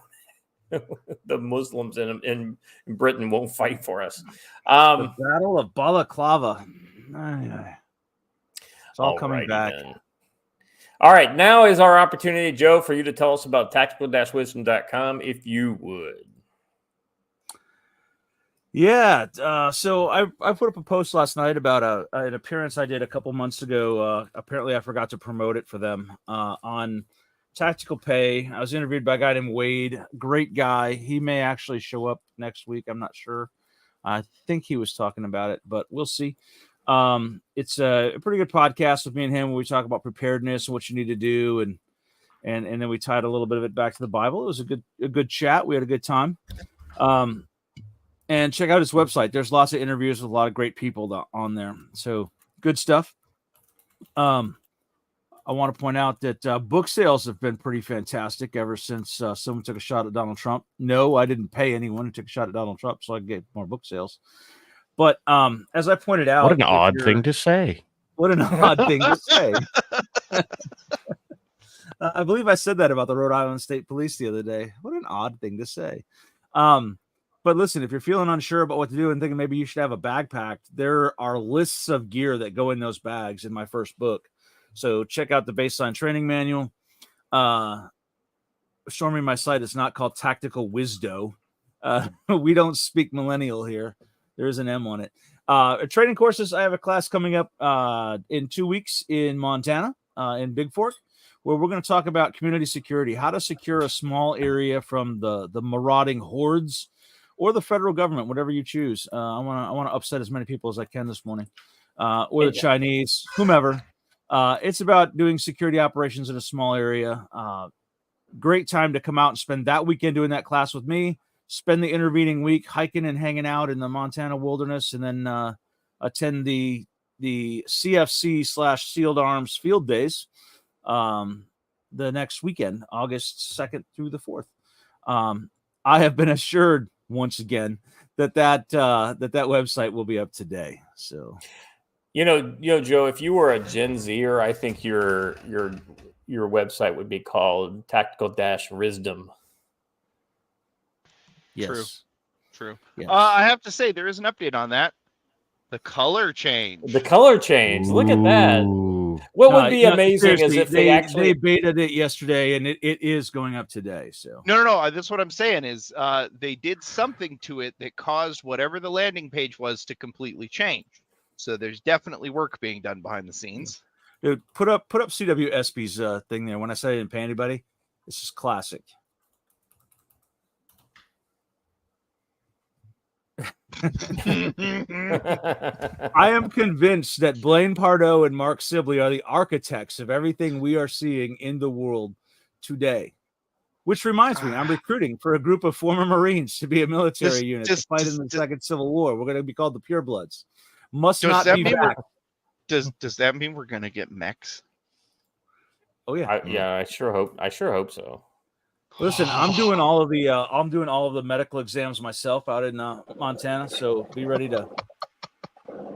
The Muslims in Britain won't fight for us. The Battle of Balaclava. It's all coming back. Then. All right, now is our opportunity, Joe, for you to tell us about tactical-wisdom.com, if you would. Yeah, so I put up a post last night about an appearance I did a couple months ago. Apparently, I forgot to promote it for them on Tactical Pay. I was interviewed by a guy named Wade. Great guy. He may actually show up next week. I'm not sure. I think he was talking about it, but we'll see. It's a pretty good podcast with me and him where we talk about preparedness and what you need to do, and then we tied a little bit of it back to the Bible. It was a good chat. We had a good time. And check out his website. There's lots of interviews with a lot of great people on there. So good stuff. I want to point out that book sales have been pretty fantastic ever since someone took a shot at Donald Trump. No, I didn't pay anyone who took a shot at Donald Trump, so I get more book sales. But as I pointed out, what an odd thing to say. What an odd thing to say. I believe I said that about the Rhode Island State Police the other day. What an odd thing to say. But listen, if you're feeling unsure about what to do and thinking maybe you should have a bag packed, there are lists of gear that go in those bags in my first book. So check out the baseline training manual. Stormy, my site is not called Tactical Wisdo. We don't speak millennial here. There is an M on it. Training courses. I have a class coming up in 2 weeks in Montana, in Big Fork, where we're going to talk about community security, how to secure a small area from the marauding hordes or the federal government, whatever you choose. I want to upset as many people as I can this morning, or the Chinese, whomever. It's about doing security operations in a small area. Great time to come out and spend that weekend doing that class with me. Spend the intervening week hiking and hanging out in the Montana wilderness, and then attend the CFC/Sealed Arms Field Days the next weekend, August 2nd through the 4th. I have been assured once again that website will be up today. So. You know, Joe, if you were a Gen Zer, I think your website would be called Tactical-Wisdom. Yes. True. Yes. I have to say there is an update on that. The color change. The color change. Look at that. Ooh. What would be amazing is if they actually betaed it yesterday, and it is going up today. So no. That's what I'm saying is they did something to it that caused whatever the landing page was to completely change. So there's definitely work being done behind the scenes. Dude, put up CWSP's thing there. When I say I didn't pay anybody, this is classic. I am convinced that Blaine Pardoe and Mark Sibley are the architects of everything we are seeing in the world today. Which reminds me, I'm recruiting for a group of former Marines to be a military unit to fight in the Second Civil War. We're going to be called the Purebloods. Must not be back. Does that mean we're going to get mechs? Oh yeah, I sure hope so. Listen, I'm doing all of the medical exams myself out in Montana, so be ready to.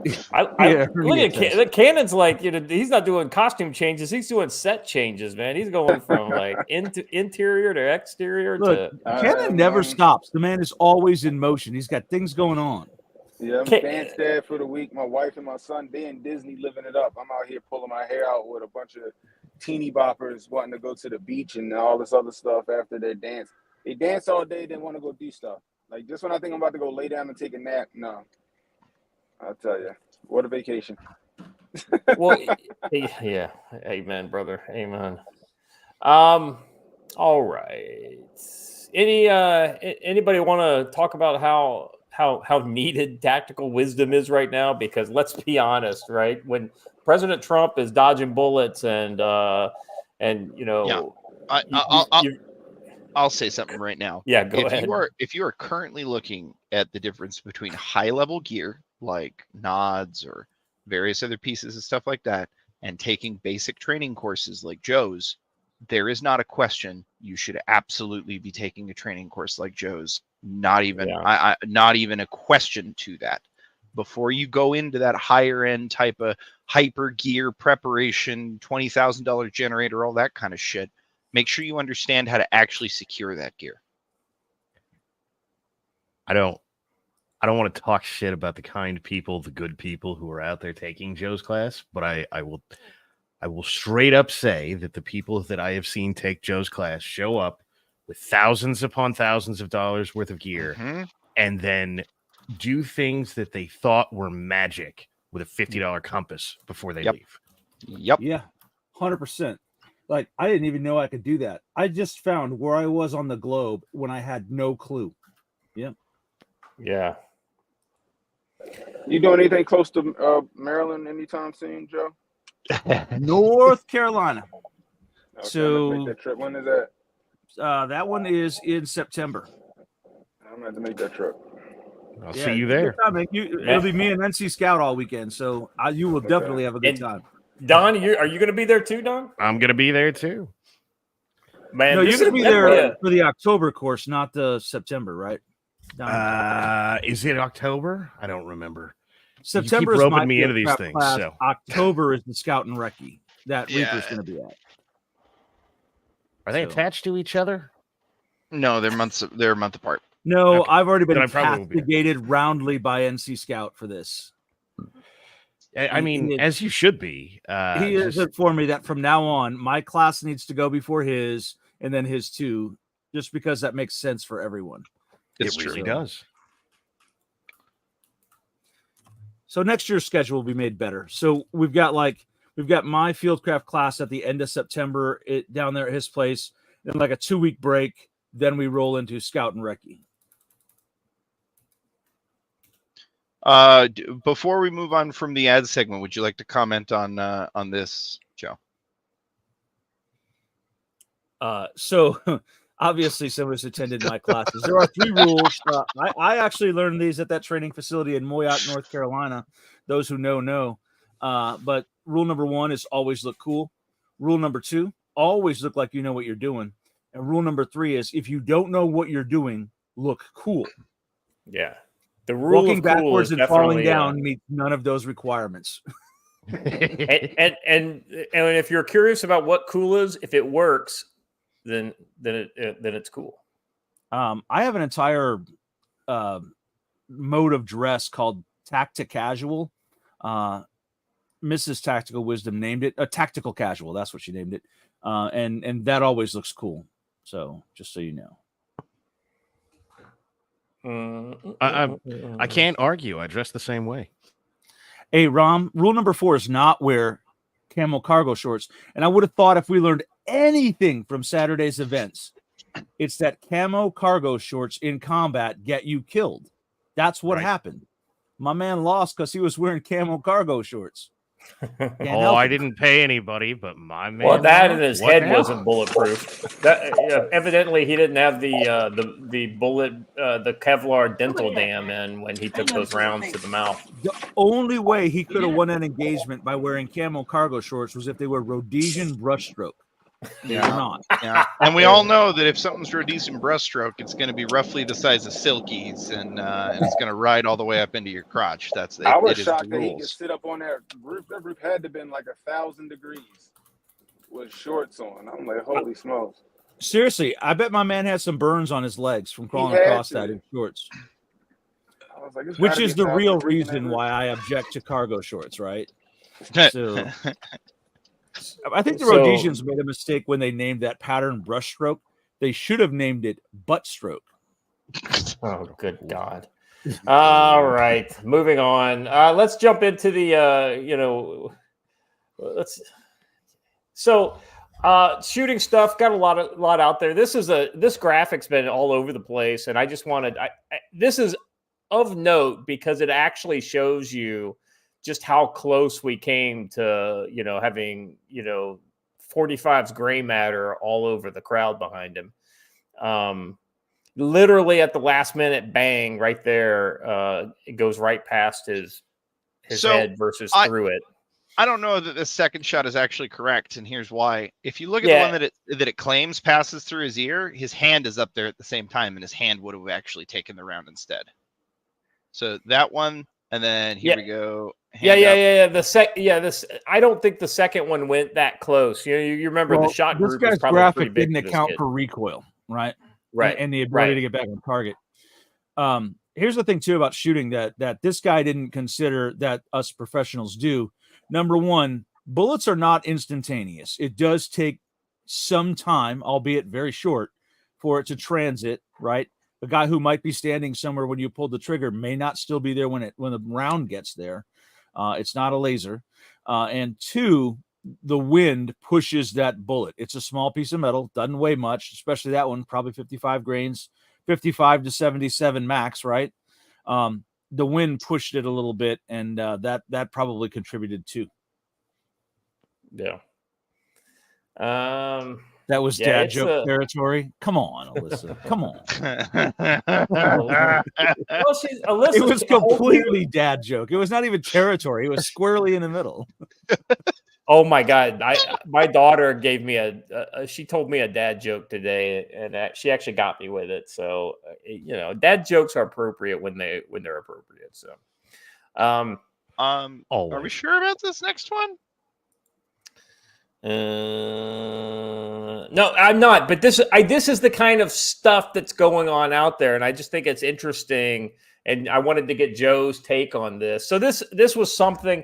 Look at Kanan's like, he's not doing costume changes; he's doing set changes, man. He's going from like interior to exterior. Look, Kanan never stops. The man is always in motion. He's got things going on. Yeah, I'm Vance dad for the week. My wife and my son, they in Disney living it up. I'm out here pulling my hair out with a bunch of teeny boppers wanting to go to the beach and all this other stuff after their dance. They dance all day, then want to go do stuff. Like just when I think I'm about to go lay down and take a nap, no. I'll tell you, what a vacation. Well, yeah. Amen, brother. Amen. All right. Anybody want to talk about how needed tactical wisdom is right now? Because let's be honest, right? When President Trump is dodging bullets and I'll say something right now. Yeah, go ahead. If you are currently looking at the difference between high level gear like nods or various other pieces of stuff like that, and taking basic training courses like Joe's, there is not a question you should absolutely be taking a training course like Joe's. Not even a question to that. Before you go into that higher end type of hyper gear preparation, $20,000 generator, all that kind of shit, make sure you understand how to actually secure that gear. I don't want to talk shit about the kind people, the good people who are out there taking Joe's class, but I will straight up say that the people that I have seen take Joe's class show up with thousands upon thousands of dollars worth of gear and then do things that they thought were magic with a $50 compass before they leave. Yep. Yeah, 100%. Like, I didn't even know I could do that. I just found where I was on the globe when I had no clue. Yeah. Yeah. You doing anything close to Maryland anytime soon, Joe? North Carolina. Okay, So- I'm gonna make that trip. When is that? That one is in September. I'm gonna have to make that trip. I'll see you there. Good time, man. It'll be me and NC Scout all weekend, so you will definitely have a good And- time. Don, are you going to be there too, Don? I'm gonna be there too. Man, No, this you're going to is be there definitely for the October course, not the September, right? Is it October? I don't remember. September keep is roping my me field into these prep things, class. so. October is the Scout and Recce that Yeah. Reaper's going to be at. Are they So- attached to each other? No, they're months. They're a month apart. No, Okay. I've already been Then I probably will be there. castigated roundly by NC Scout for this. I mean, He- as you should be. He has informed me that from now on, my class needs to go before his, and then his too, just because that makes sense for everyone. It's it really true. does. So next year's schedule will be made better. So we've got my fieldcraft class at the end of September down there at his place, then like a 2-week break. Then we roll into Scout and Recce. Before we move on from the ad segment, would you like to comment on this, Joe? So obviously somebody's attended my classes. There are 3 rules. I actually learned these at that training facility in Moyock, North Carolina. Those who know. But rule number 1 is always look cool. Rule number 2, always look like you know what you're doing. And rule number 3 is if you don't know what you're doing, look cool. Yeah. The rule Walking of cool backwards is and falling definitely, down meets none of those requirements. and if you're curious about what cool is, if it works, then it's cool. I have an entire mode of dress called tacticasual. Mrs. Tactical Wisdom named it a tactical casual. That's what she named it. And that always looks cool. So just so you know. I can't argue. I dress the same way. Hey, Rom, rule number 4 is not wear camel cargo shorts. And I would have thought if we learned anything from Saturday's events, it's that camo cargo shorts in combat get you killed. That's what Right. happened. My man lost because he was wearing camo cargo shorts. Can't Oh, help I it. didn't pay anybody, but my man. Well, that and his what head now? wasn't bulletproof. That evidently he didn't have the bullet the Kevlar dental dam in when he took those rounds to the mouth. The only way he could have won an engagement by wearing camo cargo shorts was if they were Rhodesian brushstroke. They're not. Yeah, and we all know that if something's Rhodesian brushstroke, it's going to be roughly the size of Silky's, and it's going to ride all the way up into your crotch. I was it is shocked the that he could rules. sit up on that roof. That roof had to have been like 1,000 degrees with shorts on. I'm like, holy smokes. Seriously, I bet my man had some burns on his legs from crawling had across to. that in shorts. I was like, it's Which gotta is be the 1,000 real degrees in that reason roof. why I object to cargo shorts, right? So I think the So- Rhodesians made a mistake when they named that pattern brushstroke. They should have named it butt stroke. Oh, good God. All right, moving on. Let's jump into the shooting stuff. Got a lot out there. This graphic's been all over the place, and I just wanted. This is of note because it actually shows you just how close we came to having 45's gray matter all over the crowd behind him. Literally at the last minute, bang, right there. It goes right past his So, head versus through it. I don't know that the second shot is actually correct, and here's why. If you look at Yeah. the one that it claims passes through his ear, his hand is up there at the same time, and his hand would have actually taken the round instead. So that one, and then here we go. Yeah. This I don't think the second one went that close. You remember the shot This group was guy's probably graphic pretty big. didn't for this account kid. for recoil, right? Right. And the ability Right. to get back on target. Here's the thing too about shooting that this guy didn't consider that us professionals do. Number one, bullets are not instantaneous. It does take some time, albeit very short, for it to transit, right? The guy who might be standing somewhere when you pull the trigger may not still be there when the round gets there. It's not a laser. And two, the wind pushes that bullet. It's a small piece of metal, doesn't weigh much, especially that one, probably 55 grains, 55 to 77 max, right? The wind pushed it a little bit, and that probably contributed too. Yeah. That was Yeah, dad joke territory. Come on, Alyssa. Come on. Alyssa, It was completely dad joke. It was not even territory. It was squarely in the middle. Oh my God! My daughter gave me she told me a dad joke today, and she actually got me with it. So dad jokes are appropriate when they're appropriate. So, are we sure about this next one? No, I'm not. But this is the kind of stuff that's going on out there, and I just think it's interesting. And I wanted to get Joe's take on this. So this was something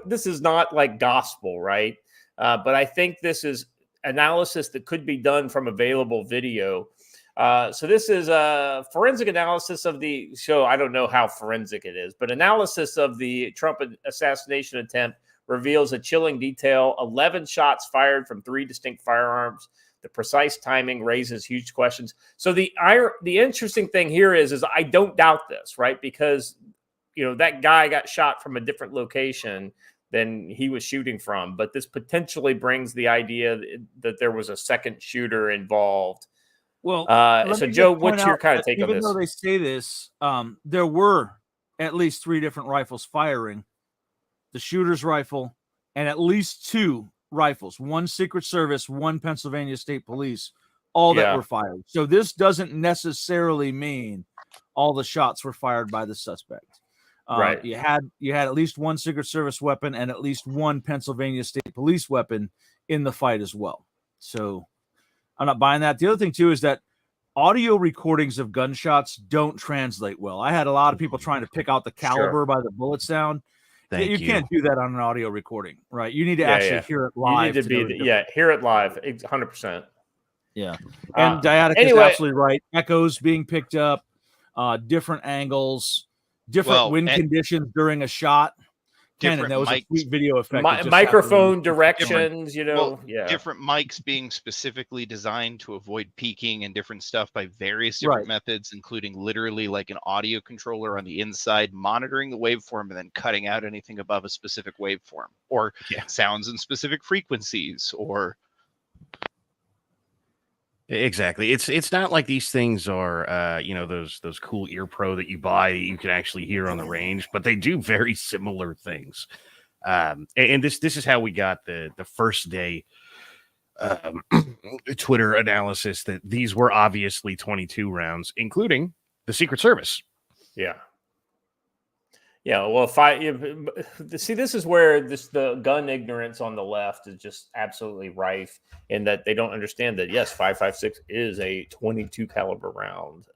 this is not like gospel, right? But I think this is analysis that could be done from available video. So this is a forensic analysis of the show. I don't know how forensic it is, but analysis of the Trump assassination attempt reveals a chilling detail: 11 shots fired from 3 distinct firearms. The precise timing raises huge questions. So the interesting thing here is I don't doubt this, right? Because that guy got shot from a different location than he was shooting from, but this potentially brings the idea that there was a second shooter involved. Well, so Joe, what's your kind of take on this? Even though they say this, there were at least 3 different rifles firing: the shooter's rifle and at least 2 rifles, 1 Secret Service, 1 Pennsylvania State Police, all that were fired. So this doesn't necessarily mean all the shots were fired by the suspect. Right. You had at least 1 Secret Service weapon and at least 1 Pennsylvania State Police weapon in the fight as well. So I'm not buying that. The other thing too is that audio recordings of gunshots don't translate well. I had a lot of people trying to pick out the caliber by the bullet sound. You can't do that on an audio recording, right? You need to actually hear it live. You need to hear it live, 100%. Yeah, and Diatic is absolutely right. Echoes being picked up, different angles, different wind conditions during a shot. Kanan, that was a sweet video effect. Microphone directions, different mics being specifically designed to avoid peaking and different stuff by various different methods, including literally like an audio controller on the inside, monitoring the waveform and then cutting out anything above a specific waveform, or sounds in specific frequencies, or exactly. It's not like these things are those cool ear pro that you buy that you can actually hear on the range, but they do very similar things. And this is how we got the first day Twitter analysis that these were obviously 22 rounds, including the Secret Service. Yeah. Yeah, well, see, this is where the gun ignorance on the left is just absolutely rife, in that they don't understand that, yes, 5.56 is a 22 caliber round.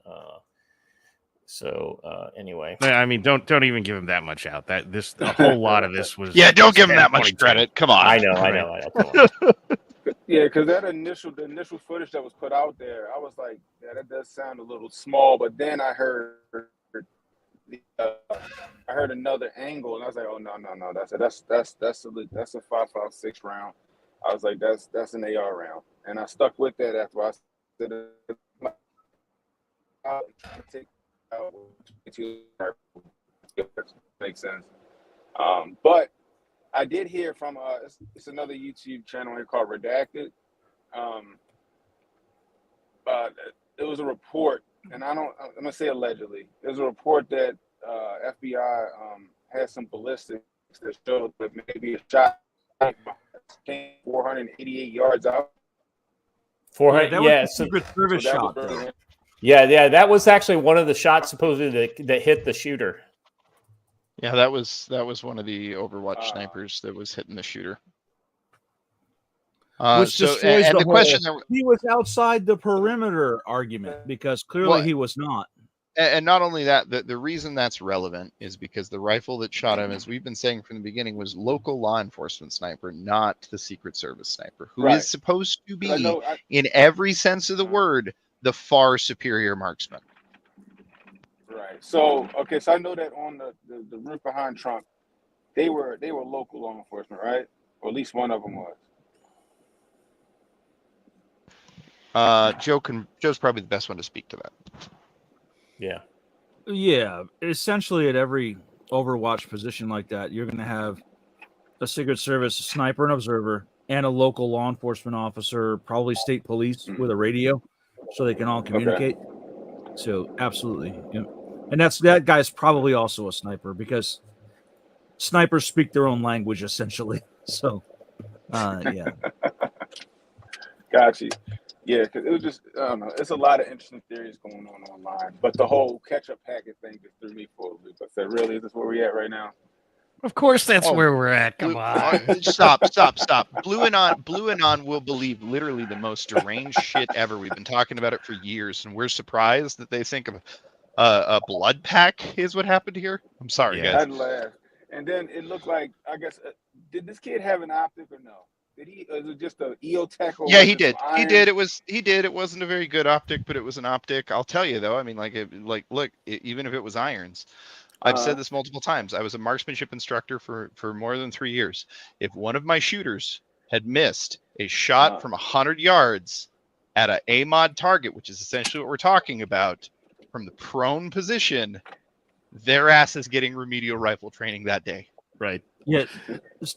Anyway, I mean, don't even give him that much out. A whole lot of this was don't give him that much credit. Come on, I know. Yeah, because the initial footage that was put out there, I was like, yeah, that does sound a little small. But then I heard another angle, and I was like, oh no, that's a 5.56 round. I was like, that's an AR round, and I stuck with that after I said makes sense. But I did hear from it's another YouTube channel here called Redacted. It was a report, and I'm gonna say allegedly. There's a report that FBI had some ballistics that showed that maybe a shot came 488 yards out. 400, that was a Secret Service shot. That was actually one of the shots supposedly that hit the shooter. Yeah, that was one of the Overwatch snipers that was hitting the shooter. Which destroys the question. He was outside the perimeter argument, because clearly he was not. And not only that, the reason that's relevant is because the rifle that shot him, as we've been saying from the beginning, was local law enforcement sniper, not the Secret Service sniper, who is supposed to be, in every sense of the word, the far superior marksman. Right. So I know that on the roof behind Trump, they were local law enforcement, right? or at least one of them was. Joe's probably the best one to speak to that. Yeah. Yeah, essentially at every Overwatch position like that, you're going to have a Secret Service sniper and observer and a local law enforcement officer, probably state police with a radio, so they can all communicate. So absolutely, yeah. And that guy's probably also a sniper because snipers speak their own language essentially. So, yeah. Got you. Yeah, because it was just, I don't know. It's a lot of interesting theories going on online. But the whole ketchup packet thing just threw me for a loop. I said, really? Is this where we at right now? Of course, that's where we're at. Come on. Stop. Blue Anon will believe literally the most deranged shit ever. We've been talking about it for years, and we're surprised that they think of a blood pack is what happened here. I'm sorry, guys. I'd laugh. And then it looked like, I guess, did this kid have an optic or no? Did he? Was it just a EOTech? Yeah, he did. He did. It wasn't a very good optic, but it was an optic. I'll tell you though. I mean, look, even if it was irons, I've said this multiple times. I was a marksmanship instructor for more than 3 years. If one of my shooters had missed a shot from 100 yards at a AMOD target, which is essentially what we're talking about, from the prone position, their ass is getting remedial rifle training that day. Right. Yeah,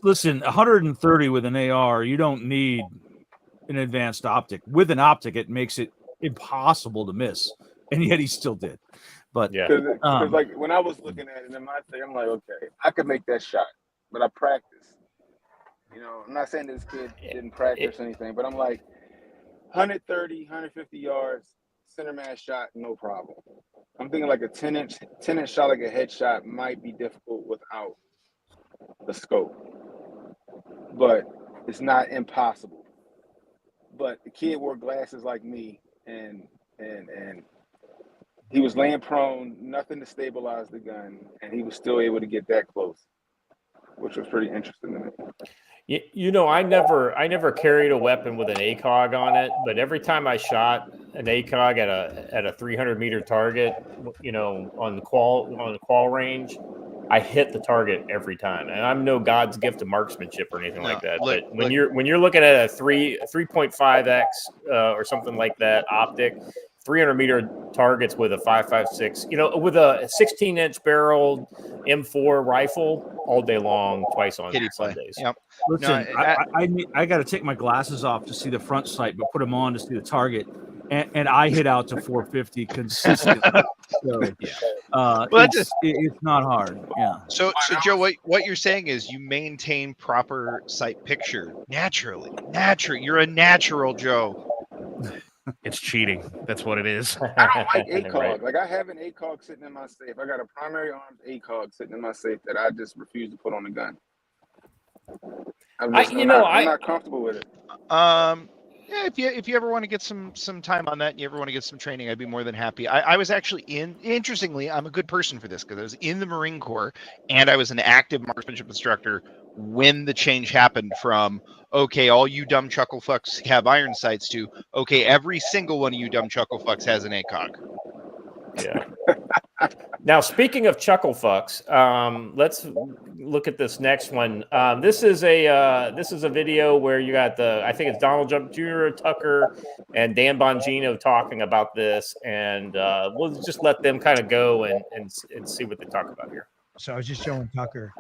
listen, 130 with an AR, you don't need an advanced optic. With an optic, it makes it impossible to miss, and yet he still did. But yeah, because like when I was looking at it in my thing, I'm like, okay, I could make that shot, but I practice. You know, I'm not saying this kid didn't practice anything, but I'm like, 130, 150 yards, center mass shot, no problem. I'm thinking like a 10-inch shot, like a headshot, might be difficult without the scope, but it's not impossible. But the kid wore glasses like me, and he was laying prone, nothing to stabilize the gun, and he was still able to get that close, which was pretty interesting to me. You know, I never carried a weapon with an ACOG on it, but every time I shot an ACOG at a 300-meter target, you know, on the qual range, I hit the target every time, and I'm no God's gift of marksmanship or anything like that. But when you're looking at a 3.5x or something like that optic, 300-meter targets with a 5.56, you know, with a 16-inch barreled M4 rifle all day long, twice on Sundays. Yep. Listen, I got to take my glasses off to see the front sight, but put them on to see the target, and I hit out to 450 consistently. So, it's not hard. Yeah. So Joe, what you're saying is you maintain proper sight picture naturally. You're a natural, Joe. It's cheating. That's what it is. I don't like ACOG. Right. Like I have an ACOG sitting in my safe. I got a primary arms ACOG sitting in my safe that I just refuse to put on the gun. I'm not comfortable with it. Yeah, if you ever want to get some time on that and you ever want to get some training, I'd be more than happy. I was actually interestingly, I'm a good person for this because I was in the Marine Corps and I was an active marksmanship instructor when the change happened from, okay, all you dumb chuckle fucks have iron sights to, okay, every single one of you dumb chuckle fucks has an ACOG. Yeah. Now, speaking of chuckle fucks, let's look at this next one. This is a video where you got I think it's Donald Trump Jr., Tucker, and Dan Bongino talking about this, and we'll just let them kind of go and see what they talk about here. So I was just showing Tucker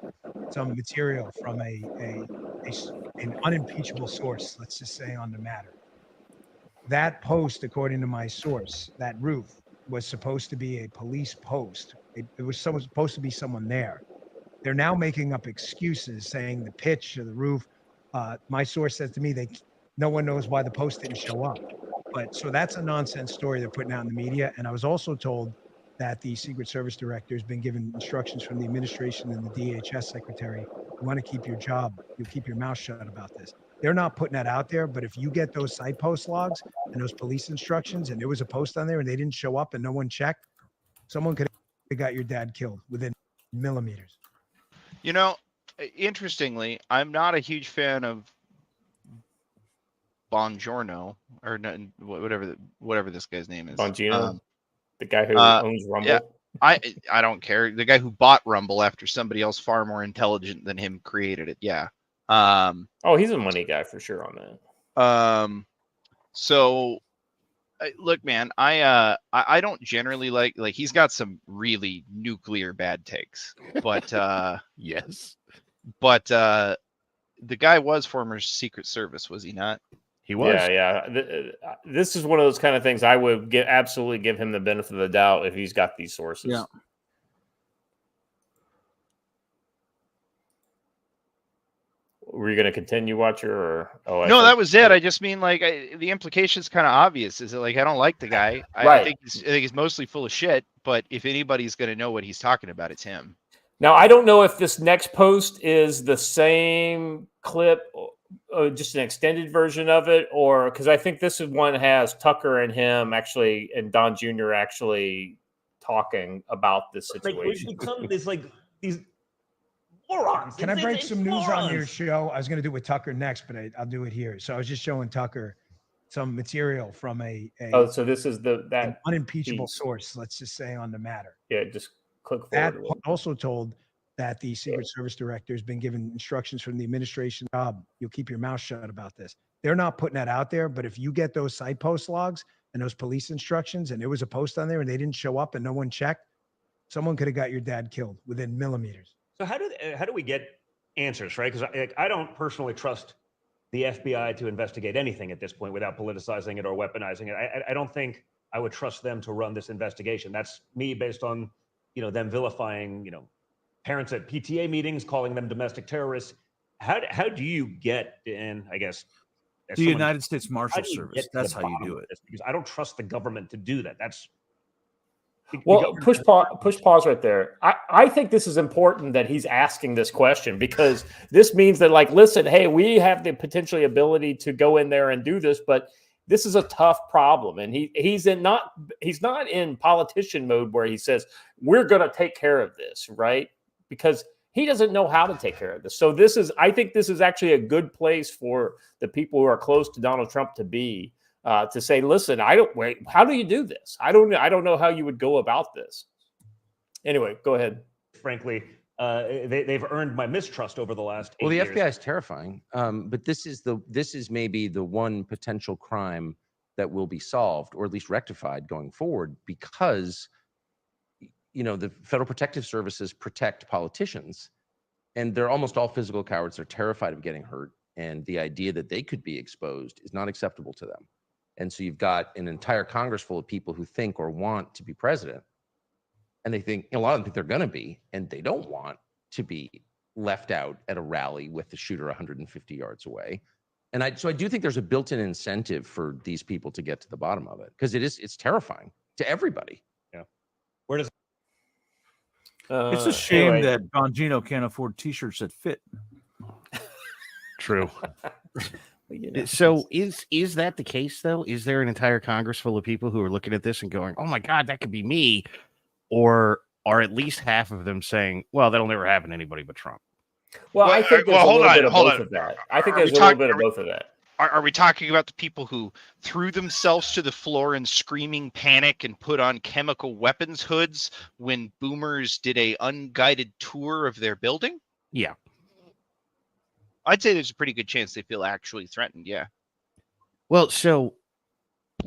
some material from an unimpeachable source, let's just say, on the matter. That post, according to my source, that roof was supposed to be a police post. It was supposed to be someone there. They're now making up excuses saying the pitch of the roof. My source says to me, no one knows why the post didn't show up. But so that's a nonsense story they're putting out in the media. And I was also told that the Secret Service director has been given instructions from the administration and the DHS secretary. You want to keep your job, you keep your mouth shut about this. They're not putting that out there, but if you get those site post logs and those police instructions and there was a post on there and they didn't show up and no one checked, someone could have got your dad killed within millimeters. You know, interestingly, I'm not a huge fan of Bongiorno or whatever this guy's name is. Bongino, the guy who owns Rumble. Yeah, I don't care. The guy who bought Rumble after somebody else far more intelligent than him created it. Yeah. Oh, he's a money guy for sure on that. So look, man, I don't generally like he's got some really nuclear bad takes, but Yes, but the guy was former Secret Service, was he not? he was. Yeah. This is one of those kind of things I would absolutely give him the benefit of the doubt if he's got these sources. Yeah. Were you going to continue, Watcher? Or No, that was it. I just mean the implication is kind of obvious. Is that I don't like the guy. I Right. think he's mostly full of shit. But if anybody's going to know what he's talking about, it's him. Now, I don't know if this next post is the same clip, just an extended version of it, or because I think this one has Tucker and him actually, and Don Jr. actually talking about this situation. It's like these morons. Can I break some news on your show? I was going to do it with Tucker next, but I'll do it here. So I was just showing Tucker some material from So this is an unimpeachable piece. source, let's just say, on the matter. Yeah, just click forward. That a little. also told that the Secret Service director has been given instructions from the administration. You'll keep your mouth shut about this. They're not putting that out there, but if you get those site post logs and those police instructions, and there was a post on there and they didn't show up and no one checked, someone could have got your dad killed within millimeters. So how do we get answers, right? Because I don't personally trust the FBI to investigate anything at this point without politicizing it or weaponizing it. I don't think I would trust them to run this investigation. That's me based on them vilifying parents at PTA meetings, calling them domestic terrorists. How do you get in? I guess The United States Marshal how do you Service. get to That's the how you bottom do of it. this? Because I don't trust the government to do that. That's Well, push pause right there. I think this is important that he's asking this question, because this means that, listen, hey, we have the potentially ability to go in there and do this, but this is a tough problem. And he's not in politician mode where he says, we're going to take care of this, right? Because he doesn't know how to take care of this. So I think this is actually a good place for the people who are close to Donald Trump to be, to say, listen, how do you do this? I don't know how you would go about this. Anyway, go ahead. frankly, they've earned my mistrust over the last 8 Well, the years. FBI is terrifying, but this is maybe the one potential crime that will be solved, or at least rectified going forward, because the Federal Protective Services protect politicians, and they're almost all physical cowards. They're terrified of getting hurt, and the idea that they could be exposed is not acceptable to them. And so you've got an entire Congress full of people who think or want to be president, and they think, a lot of them think they're going to be, and they don't want to be left out at a rally with the shooter 150 yards away. And so I do think there's a built-in incentive for these people to get to the bottom of it, because it's terrifying to everybody. Yeah. Where does It's a shame that Bongino can't afford T-shirts that fit. True. So is that the case, though? Is there an entire Congress full of people who are looking at this and going, oh, my God, that could be me? Or are at least half of them saying, well, that'll never happen to anybody but Trump? Well, I think there's a little bit of both on. of that. I think there's a little bit of both of that. Are we talking about the people who threw themselves to the floor in screaming panic and put on chemical weapons hoods when boomers did a unguided tour of their building? Yeah. I'd say there's a pretty good chance they feel actually threatened. Yeah. Well, so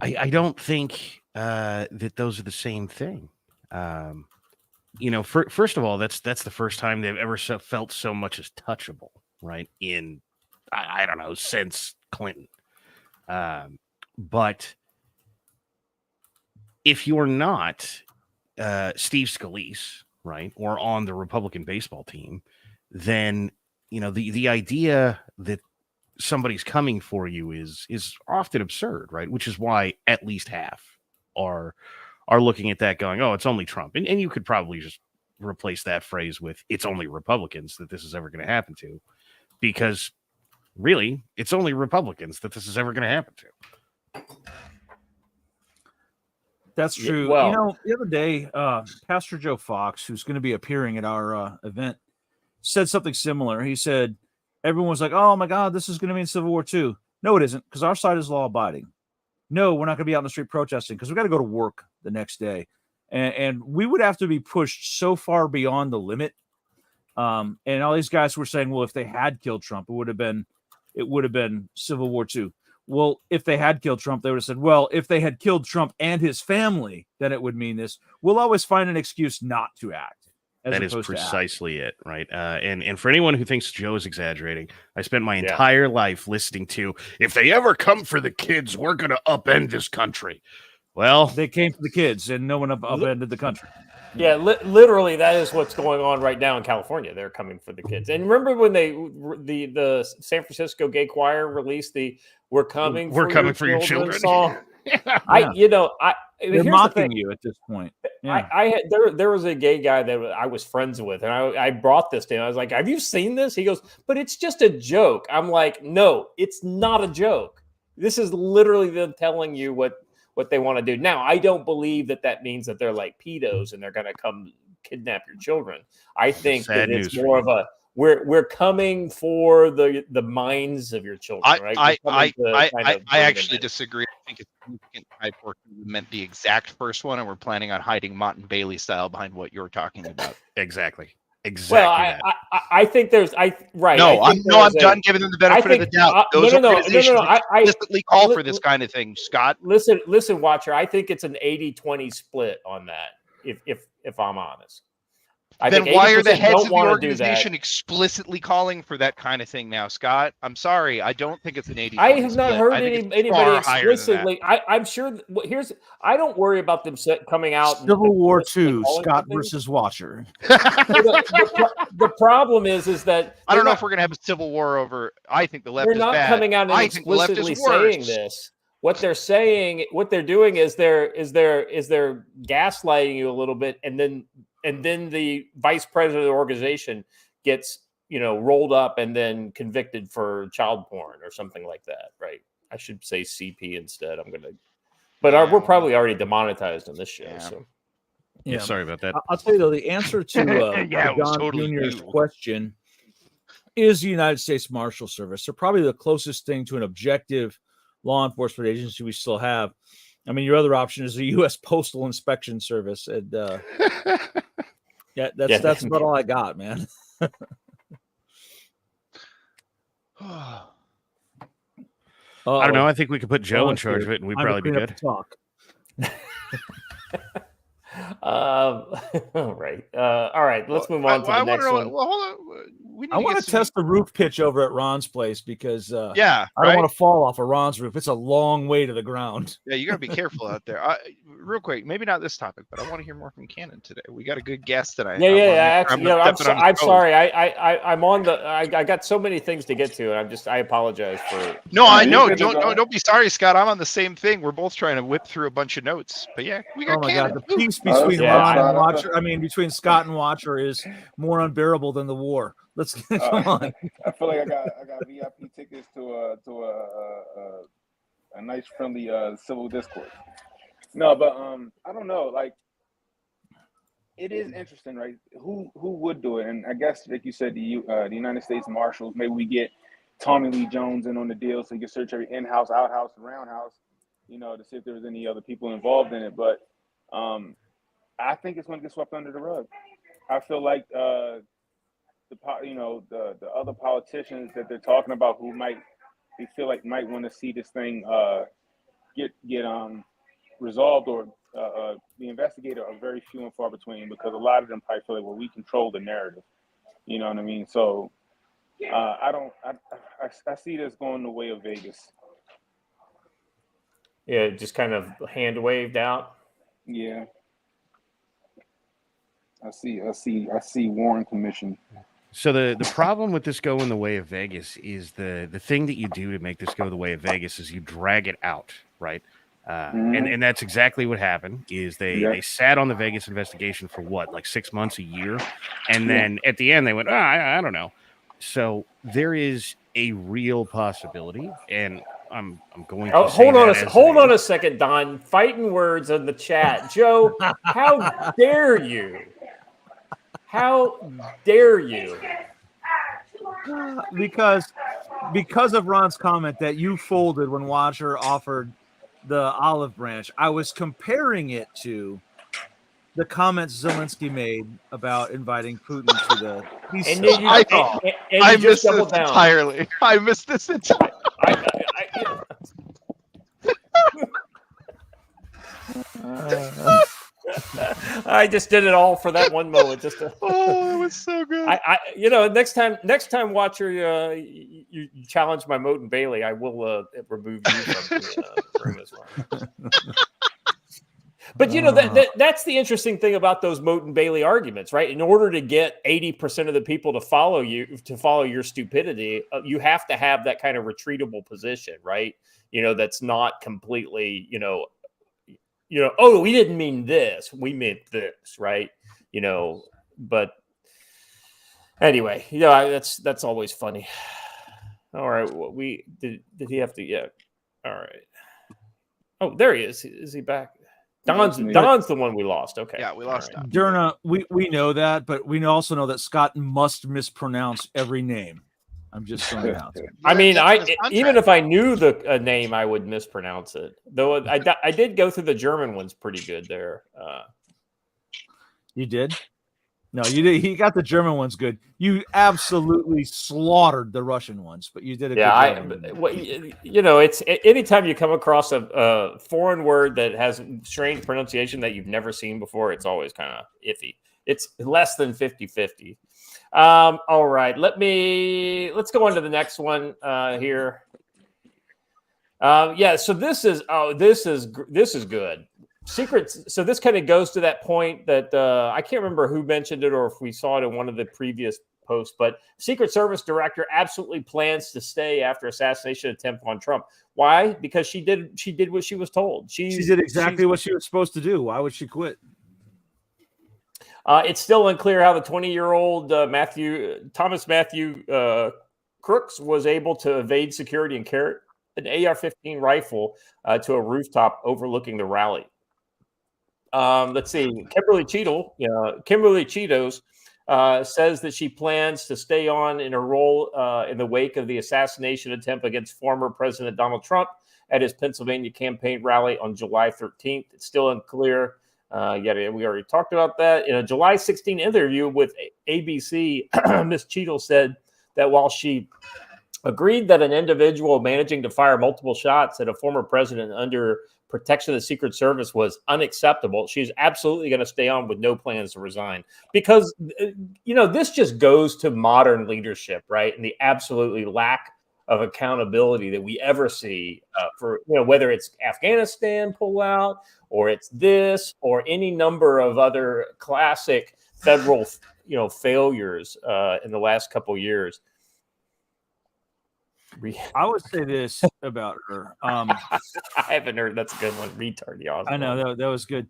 I don't think that those are the same thing. First of all, that's the first time they've ever felt so much as touchable, right? In, I don't know, since Clinton. But if you're not Steve Scalise, right, or on the Republican baseball team, then the idea that somebody's coming for you is often absurd, right? Which is why at least half are looking at that going, oh, it's only Trump. And you could probably just replace that phrase with, it's only Republicans that this is ever going to happen to, because really it's only Republicans that this is ever going to happen to. That's true. Well, the other day, Pastor Joe Fox, who's going to be appearing at our event, said something similar. He said, everyone was like, oh my God, this is going to mean Civil War II. No, it isn't, because our side is law abiding. No, we're not going to be out in the street protesting because we got to go to work the next day. And we would have to be pushed so far beyond the limit And all these guys were saying, well, if they had killed Trump, it would have been Civil War II. Well, if they had killed Trump, they would have said, well, if they had killed Trump and his family, then it would mean this. We'll always find an excuse not to act. That is precisely it, right? And for anyone who thinks Joe is exaggerating, I spent my entire life listening to, if they ever come for the kids, we're going to upend this country. Well, they came for the kids, and no one upended the country. Yeah, literally, that is what's going on right now in California. They're coming for the kids. And remember when the San Francisco Gay Choir released the "We're coming for your children" song? They're mocking you at this point. Yeah. There was a gay guy that I was friends with, and I brought this to him. I was like, "Have you seen this?" He goes, "But it's just a joke." I'm like, "No, it's not a joke. This is literally them telling you what they want to do." Now, I don't believe that means that they're like pedos and they're going to come kidnap your children. I think that it's more of a we're coming for the minds of your children, right? I actually disagree. I think it's significant type work meant the exact first one, and we're planning on hiding Mott and Bailey style behind what you're talking about. Exactly. Well, I think there's right. No, I'm done giving them the benefit of the doubt. Those organizations explicitly call for this kind of thing, Scott. Listen, Watcher. I think it's an 80-20 split on that. If I'm honest. Then why are the heads of the organization explicitly calling for that kind of thing now, Scott? I'm sorry. I don't think it's an 80-20 I have not heard anybody explicitly. I'm sure. I don't worry about them coming out. Civil War II, Scott versus Watcher. The problem is that I don't know if we're going to have a civil war over. I think the left is bad. They're not coming out and explicitly saying this. What they're saying, what they're doing is they're gaslighting you a little bit, and then the vice president of the organization gets, rolled up and then convicted for child porn or something like that, right? I should say CP instead. We're probably already demonetized on this show. Yeah. So, yeah, sorry about that. I'll tell you though, the answer to Don Jr.'s question is the United States Marshal Service. They're probably the closest thing to an objective law enforcement agency we still have. I mean, your other option is the U.S. Postal Inspection Service, and that's about all I got, man. I don't know. I think we could put Joe in charge of it, and we'd probably be good. Talk. All right. Let's move on to the next one. Well, hold on. I want to test the roof pitch over at Ron's place because I don't want to fall off of Ron's roof. It's a long way to the ground. Yeah, you got to be careful out there. Real quick, maybe not this topic, but I want to hear more from Kanan today. We got a good guest tonight. I'm sorry. I'm on the. I got so many things to get to, and I apologize for. No, I know. Don't be sorry, Scott. I'm on the same thing. We're both trying to whip through a bunch of notes, but yeah, we got Kanan. God, the peace between Ron and Watcher. I mean, between Scott and Watcher is more unbearable than the war. Let's come on. I feel like I got VIP tickets to a nice friendly civil discourse. No, but I don't know. Like, it is interesting, right? Who would do it? And I guess, like you said, the United States Marshals. Maybe we get Tommy Lee Jones in on the deal, so you can search every in-house, out-house, and roundhouse, to see if there was any other people involved in it. But I think it's going to get swept under the rug. I feel like the other politicians that they're talking about who might want to see this thing get resolved or be investigated are very few and far between, because a lot of them probably feel like, well, we control the narrative. You know what I mean? So I see this going the way of Vegas. Yeah, just kind of hand waved out. Yeah. I see Warren Commission. So the problem with this going the way of Vegas is the thing that you do to make this go the way of Vegas is you drag it out, right? And that's exactly what happened. Is they sat on the Vegas investigation for like 6 months, a year, and then at the end they went, I don't know. So there is a real possibility, and I'm going to hold on a second, Don. Fighting words in the chat, Joe. How dare you? How dare you? Because of Ron's comment that you folded when Watcher offered the olive branch, I was comparing it to the comments Zelensky made about inviting Putin to the peace And summit. you, I you just missed this doubled down. entirely. I missed this entirely. I just did it all for that one moment. Just to, Oh, it was so good. next time, Watcher, you challenge my Moat and Bailey, I will remove you from the room as well. But that's the interesting thing about those Moat and Bailey arguments, right? In order to get 80% of the people to follow your stupidity, you have to have that kind of retreatable position, right? That's not completely, oh, we didn't mean this, we meant this, right? But anyway, that's always funny. All right, did he have to? Yeah. All right. Oh, there he is. Is he back? Don's the one we lost. Okay. Yeah, we lost Don. Durna, we know that, but we also know that Scott must mispronounce every name. I'm just throwing it out. I mean, even if I knew the name, I would mispronounce it. Though I did go through the German ones pretty good there. You did? No, you did. He got the German ones good. You absolutely slaughtered the Russian ones, but you did a good job. It's anytime you come across a foreign word that has strange pronunciation that you've never seen before, it's always kind of iffy. It's less than 50-50. All right, let's go on to the next one here. So this is good. Secrets. So this kind of goes to that point that I can't remember who mentioned it or if we saw it in one of the previous posts, but Secret Service director absolutely plans to stay after assassination attempt on Trump. Why? Because she did what she was told. She did exactly what she was supposed to do. Why would she quit? It's still unclear how the 20-year-old Thomas Matthew Crooks was able to evade security and carry an AR-15 rifle to a rooftop overlooking the rally. Let's see. Kimberly Cheetos says that she plans to stay on in her role in the wake of the assassination attempt against former President Donald Trump at his Pennsylvania campaign rally on July 13th. It's still unclear. We already talked about that. In a July 16 interview with ABC, Ms. Cheetos said that while she agreed that an individual managing to fire multiple shots at a former president under protection of the Secret Service was unacceptable, she's absolutely going to stay on with no plans to resign. Because, this just goes to modern leadership, right? And the absolutely lack of accountability that we ever see for, whether it's Afghanistan pullout or it's this or any number of other classic federal, failures in the last couple of years. I would say this about her. I haven't heard. That's a good one. Retard. Yeah, I know that was good.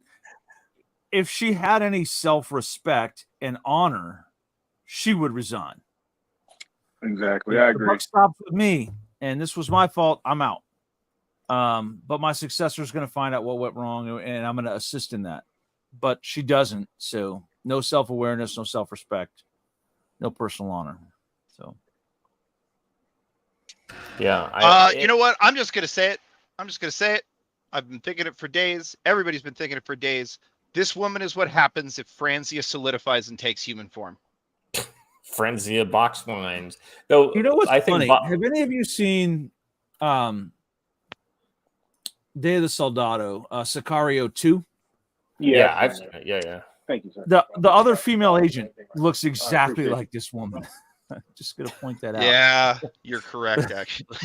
If she had any self-respect and honor, she would resign. Exactly. I agree. The buck stops with me, and this was my fault. I'm out. But my successor is going to find out what went wrong, and I'm going to assist in that. But she doesn't. So no self-awareness, no self-respect, no personal honor. So. Yeah. You know what? I'm just going to say it. I've been thinking it for days. Everybody's been thinking it for days. This woman is what happens if Franzia solidifies and takes human form. Franzia box wines. Though, what's funny? Have any of you seen Day of the Soldado, Sicario 2? Yeah, I've seen it. Yeah. Thank you, sir. The other female agent looks exactly like this woman. Just gonna point that out. Yeah, you're correct, actually.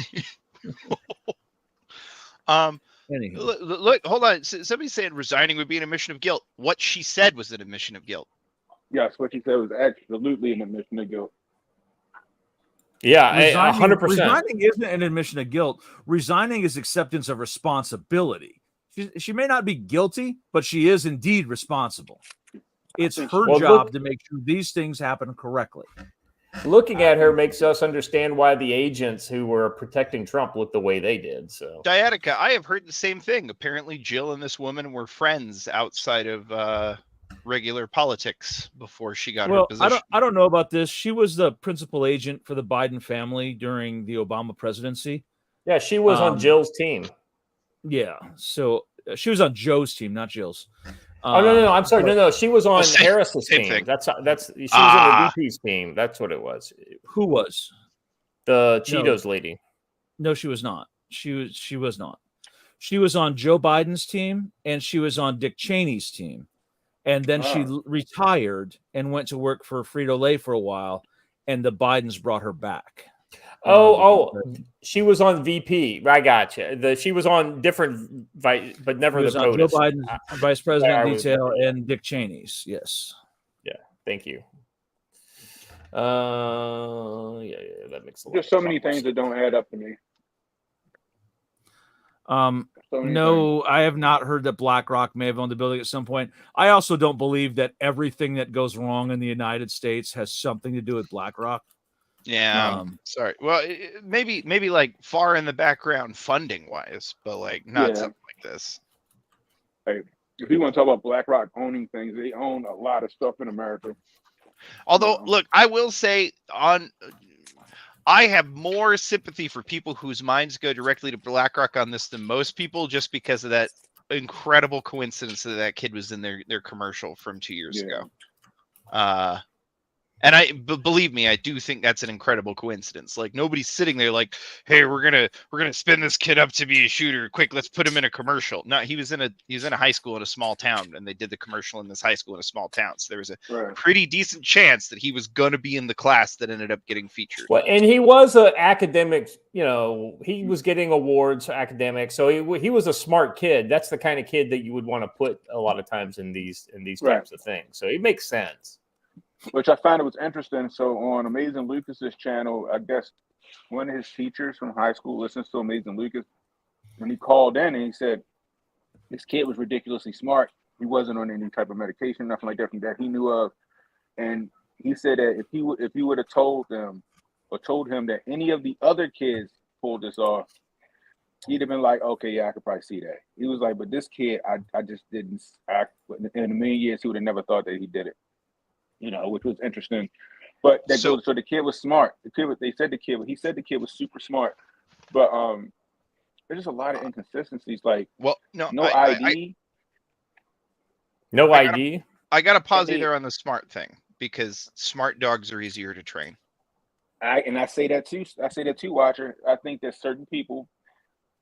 Look, hold on. Somebody said resigning would be an admission of guilt. What she said was an admission of guilt. Yes, what she said was absolutely an admission of guilt. Yeah, 100%. Resigning isn't an admission of guilt. Resigning is acceptance of responsibility. She may not be guilty, but she is indeed responsible. It's her job to make sure these things happen correctly. Looking at her makes us understand why the agents who were protecting Trump looked the way they did. So, Diatica, I have heard the same thing. Apparently, Jill and this woman were friends outside of regular politics before she got her position. I don't know about this. She was the principal agent for the Biden family during the Obama presidency. Yeah, she was on Jill's team. Yeah, so she was on Joe's team, not Jill's. Oh no, I'm sorry. No, she was on Harris's same team. thing. That's she was on the VP's team. That's what it was. Who was The Cheetos lady? No, she was not. She was not. She was on Joe Biden's team, and she was on Dick Cheney's team, and then she retired and went to work for Frito-Lay for a while, and the Bidens brought her back. She was on VP. I got you. She was on different, but never the POTUS. Joe Biden's vice president detail and Dick Cheney's. Yes. Yeah. Thank you. Yeah, that makes a lot. There's so many things that don't add up to me. No, I have not heard that BlackRock may have owned the building at some point. I also don't believe that everything that goes wrong in the United States has something to do with BlackRock. Yeah, sorry. Well, maybe like far in the background funding wise, but like not something like this. Hey, if you want to talk about BlackRock owning things, they own a lot of stuff in America. Although, look, I will say I have more sympathy for people whose minds go directly to BlackRock on this than most people, just because of that incredible coincidence that kid was in their commercial from 2 years ago. And believe me, I do think that's an incredible coincidence. Like, nobody's sitting there like, hey, we're gonna spin this kid up to be a shooter. Quick, let's put him in a commercial. No, he was in a high school in a small town, and they did the commercial in this high school in a small town. So there was a pretty decent chance that he was gonna be in the class that ended up getting featured. Well, and he was an academic. You know, he was getting awards for academics, so he was a smart kid. That's the kind of kid that you would want to put a lot of times in these types of things. So it makes sense. Which I found it was interesting. So on Amazing Lucas's channel, I guess one of his teachers from high school listens to Amazing Lucas. When he called in and he said this kid was ridiculously smart. He wasn't on any type of medication, nothing like that from that he knew of. And he said that if he would have told them or told him that any of the other kids pulled this off, he'd have been like, okay, yeah, I could probably see that. He was like, but this kid, I just didn't. In a million years, he would have never thought that he did it. You know, which was interesting. But so the kid was smart. He said the kid was super smart. But there's just a lot of inconsistencies. Like, no ID. No ID. I gotta pause you there on the smart thing, because smart dogs are easier to train. I say that too, Watcher. I think that certain people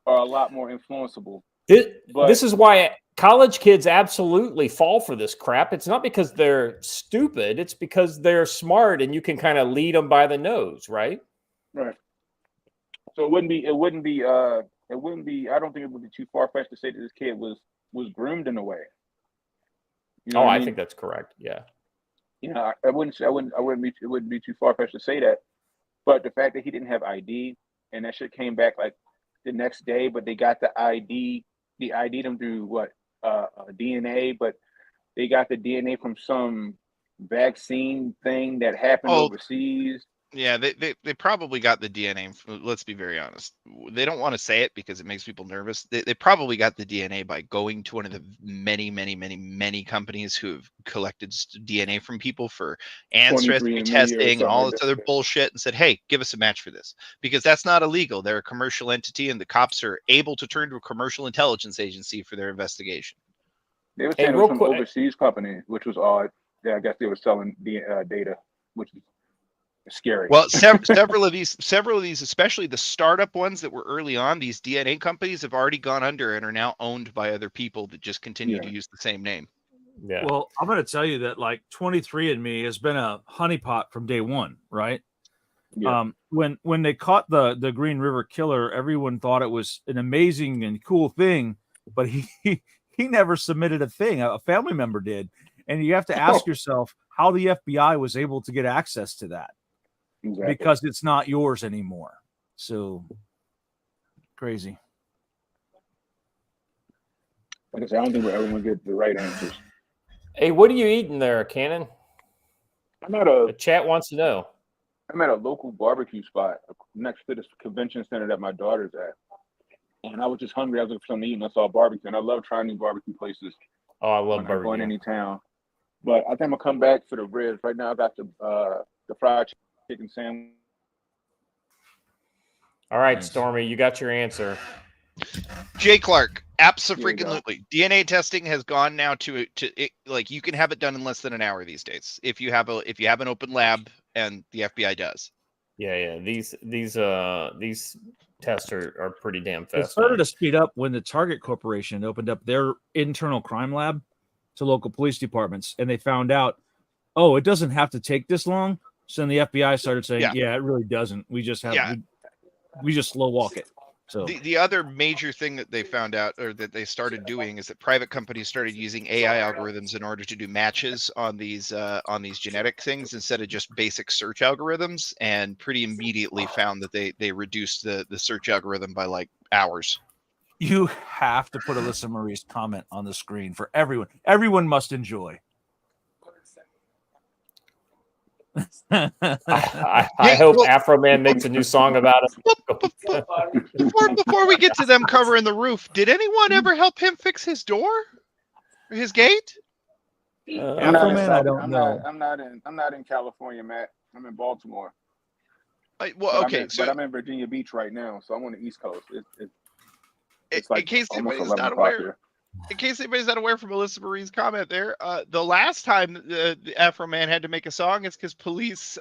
are a lot more influenceable. This is why college kids absolutely fall for this crap. It's not because they're stupid. It's because they're smart, and you can kind of lead them by the nose, right? Right. So it wouldn't be. I don't think it would be too far fetched to say that this kid was groomed in a way. You know I think that's correct. Yeah. You know, it wouldn't be too far fetched to say that. But the fact that he didn't have ID and that shit came back like the next day, but they got the ID. They ID'd him through DNA, but they got the DNA from some vaccine thing that happened overseas. Yeah, they probably got the DNA. Let's be very honest. They don't want to say it because it makes people nervous. They probably got the DNA by going to one of the many companies who have collected DNA from people for ancestry testing and all this other bullshit, and said, hey, give us a match for this. Because that's not illegal. They're a commercial entity, and the cops are able to turn to a commercial intelligence agency for their investigation. They were saying it was some overseas company, which was odd. Yeah, I guess they were selling data, which is scary. Well, several of these, especially the startup ones that were early on, these DNA companies have already gone under and are now owned by other people that just continue to use the same name. Yeah. Well, I'm going to tell you that like 23andMe has been a honeypot from day one, right? Yeah. When they caught the Green River Killer, everyone thought it was an amazing and cool thing, but he never submitted a thing. A family member did, and you have to ask yourself how the FBI was able to get access to that. Exactly. Because it's not yours anymore. So crazy. Like I said, I don't think everyone gets the right answers. Hey, what are you eating there, Kanan? The chat wants to know. I'm at a local barbecue spot next to this convention center that my daughter's at. And I was just hungry. I was looking for something to eat, and I saw barbecue. And I love trying new barbecue places. Oh, I love barbecue. I go in any town. But I think I'm going to come back for the ribs. Right now, I got the fried chicken sandwich. All right, Stormy, you got your answer. Jay Clark, Absolutely. DNA testing has gone now to it, like you can have it done in less than an hour these days if you have an open lab, and the FBI does. Yeah. These tests are pretty damn It fast. started to speed up when the Target Corporation opened up their internal crime lab to local police departments, and they found out, oh, it doesn't have to take this long. So then the FBI started saying, yeah, it really doesn't. We just have we just slow walk it. So the other major thing that they found out, or that they started doing, is that private companies started using AI algorithms in order to do matches on these genetic things instead of just basic search algorithms, and pretty immediately found that they reduced the search algorithm by like hours. you have to put Alyssa Marie's comment on the screen for everyone. Everyone must enjoy. I hope Afro Man makes a new song about it. Before we get to them covering the roof, did anyone ever help him fix his door or his gate? Afro Man, I don't know. I'm not in California, Matt. I'm in Baltimore. So I'm in Virginia Beach right now, so I'm on the East Coast. It's in case anybody's not aware. In case anybody's not aware from Alyssa Marie's comment there, the last time the Afro Man had to make a song, it's because police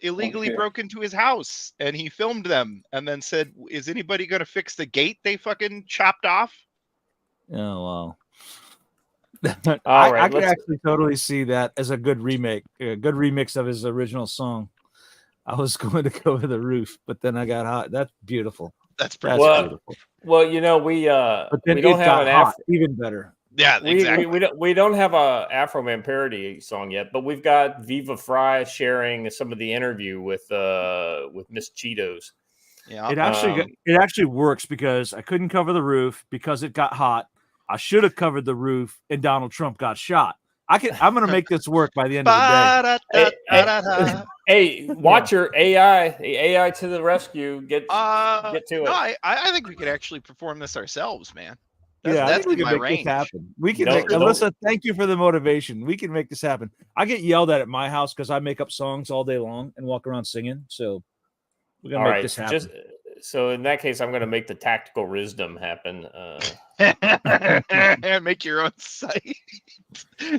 illegally broke into his house, and he filmed them and then said, "Is anybody going to fix the gate they fucking chopped off?" Oh, wow. I could actually totally see that as a good remake, a good remix of his original song. I was going to go to the roof, but then I got hot. That's beautiful. That's pretty beautiful. Well, you know, we don't have an even better. Yeah, exactly. We don't have a Afro Man parody song yet, but we've got Viva Fry sharing some of the interview with Miss Cheetos. Yeah, it actually works because I couldn't cover the roof because it got hot. I should have covered the roof, and Donald Trump got shot. I'm going to make this work by the end of the day. Hey, watch your AI, the AI to the rescue. Get to it. I think we could actually perform this ourselves, man. That's we can make this happen. We can Alyssa, thank you for the motivation. We can make this happen. I get yelled at my house because I make up songs all day long and walk around singing. So we're going to make this happen. So in that case, I'm going to make the tactical wisdom happen. Make your own site.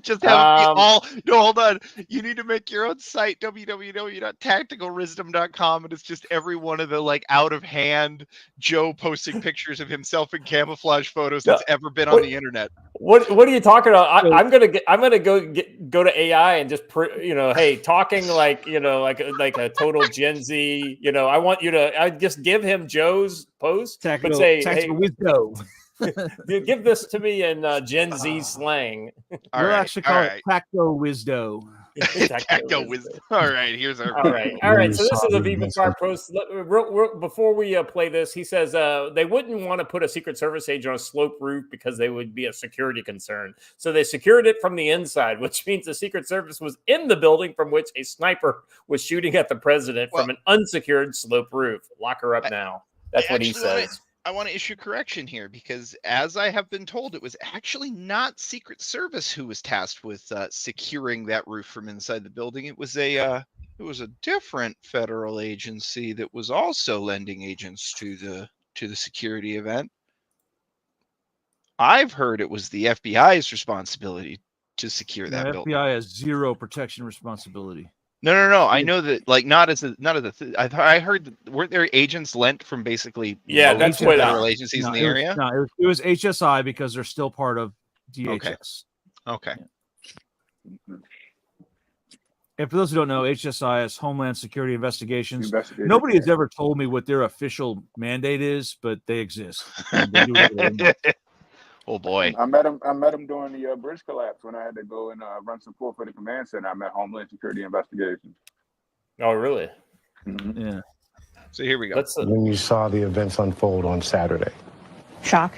Just have hold on. You need to make your own site, www.tacticalwisdom.com, and it's just every one of the like out of hand Joe posting pictures of himself in camouflage photos that's ever been on the internet. What are you talking about? I'm gonna go to AI and just hey, talking like a total Gen Z. I want you to just give him Joe's post, but say, hey, wisdom. Give this to me in Gen Z slang. We'll actually call it Tacto Wisdo. Tacto Wisdom. All right, here's our. All right. So this is a Viva Fire post. Before we play this, he says they wouldn't want to put a Secret Service agent on a slope roof because they would be a security concern. So they secured it from the inside, which means the Secret Service was in the building from which a sniper was shooting at the president from an unsecured slope roof. Lock her up now. That's what he says. I want to issue correction here because, as I have been told, it was actually not Secret Service who was tasked with securing that roof from inside the building. It was a different federal agency that was also lending agents to the security event. I've heard it was the FBI's responsibility to secure that building. FBI has zero protection responsibility. No. I know that, like, not as a I heard that, weren't there agents lent from basically that's what federal agencies in the area? No, it was HSI because they're still part of DHS. Okay. And for those who don't know, HSI is Homeland Security Investigations. Nobody has ever told me what their official mandate is, but they exist. They do Oh boy! I met him during the bridge collapse when I had to go and run support for the command center. I met Homeland Security Investigations. Oh, really? Mm-hmm. Yeah. So here we go. When you saw the events unfold on Saturday, shock,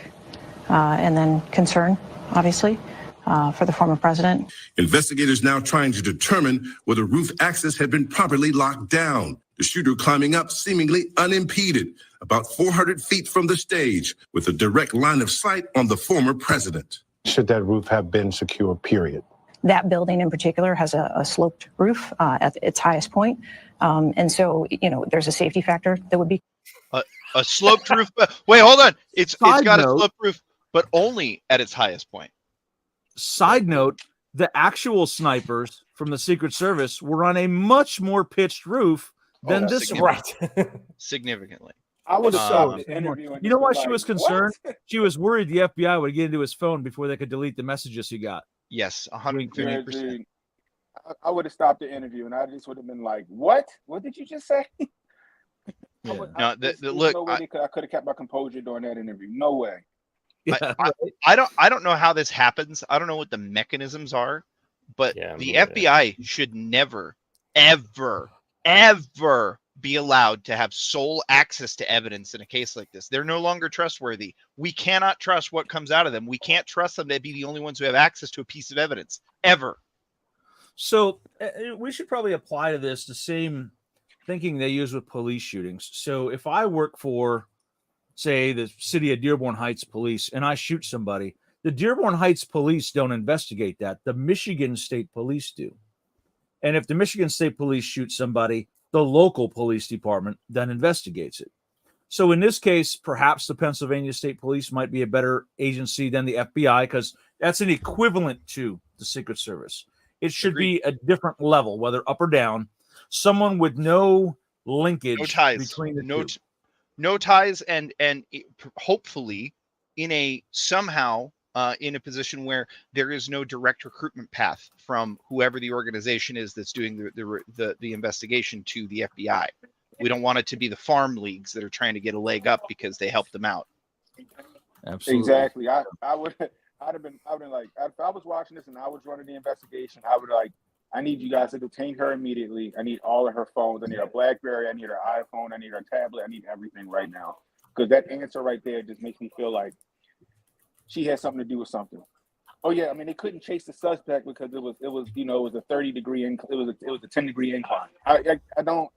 and then concern, obviously, for the former president. Investigators now trying to determine whether roof access had been properly locked down. The shooter climbing up seemingly unimpeded, about 400 feet from the stage, with a direct line of sight on the former president. Should that roof have been secure, period? That building in particular has a sloped roof at its highest point. And so, there's a safety factor that would be. A sloped roof. Wait, hold on. It's got a sloped roof. but only at its highest point. Side note, the actual snipers from the Secret Service were on a much more pitched roof than this one. Significantly. I would have stopped the You interview. And know just why been she like, was "What?" concerned? She was worried the FBI would get into his phone before they could delete the messages he got. Yes, Yeah, 150%. dude. I would have stopped the interview, and I just would have been like, "What? What did you just say?" No, There's look, no way I could have kept my composure during that interview. No way. I don't know how this happens. I don't know what the mechanisms are, but the FBI should never, ever, ever be allowed to have sole access to evidence in a case like this. They're no longer trustworthy. We cannot trust what comes out of them. We can't trust them to be the only ones who have access to a piece of evidence ever. So we should probably apply to this the same thinking they use with police shootings. So if I work for, say, the city of Dearborn Heights Police and I shoot somebody, the Dearborn Heights Police don't investigate that. The Michigan State Police do. And if the Michigan State Police shoot somebody, the local police department then investigates it. So in this case, perhaps the Pennsylvania State Police might be a better agency than the FBI because that's an equivalent to the Secret Service. It should be a different level, whether up or down. Someone with no linkage between the two. No ties, and hopefully in a in a position where there is no direct recruitment path from whoever the organization is that's doing the investigation to the FBI. We don't want it to be the farm leagues that are trying to get a leg up because they helped them out. Absolutely. Exactly. I would have been like, if I was watching this and I was running the investigation, I would like, I need you guys to detain her immediately. I need all of her phones. I need her BlackBerry. I need her iPhone. I need her tablet. I need everything right now. Because that answer right there just makes me feel like she had something to do with something. Oh yeah, I mean they couldn't chase the suspect because it was a 30-degree it was a 10-degree incline. I don't.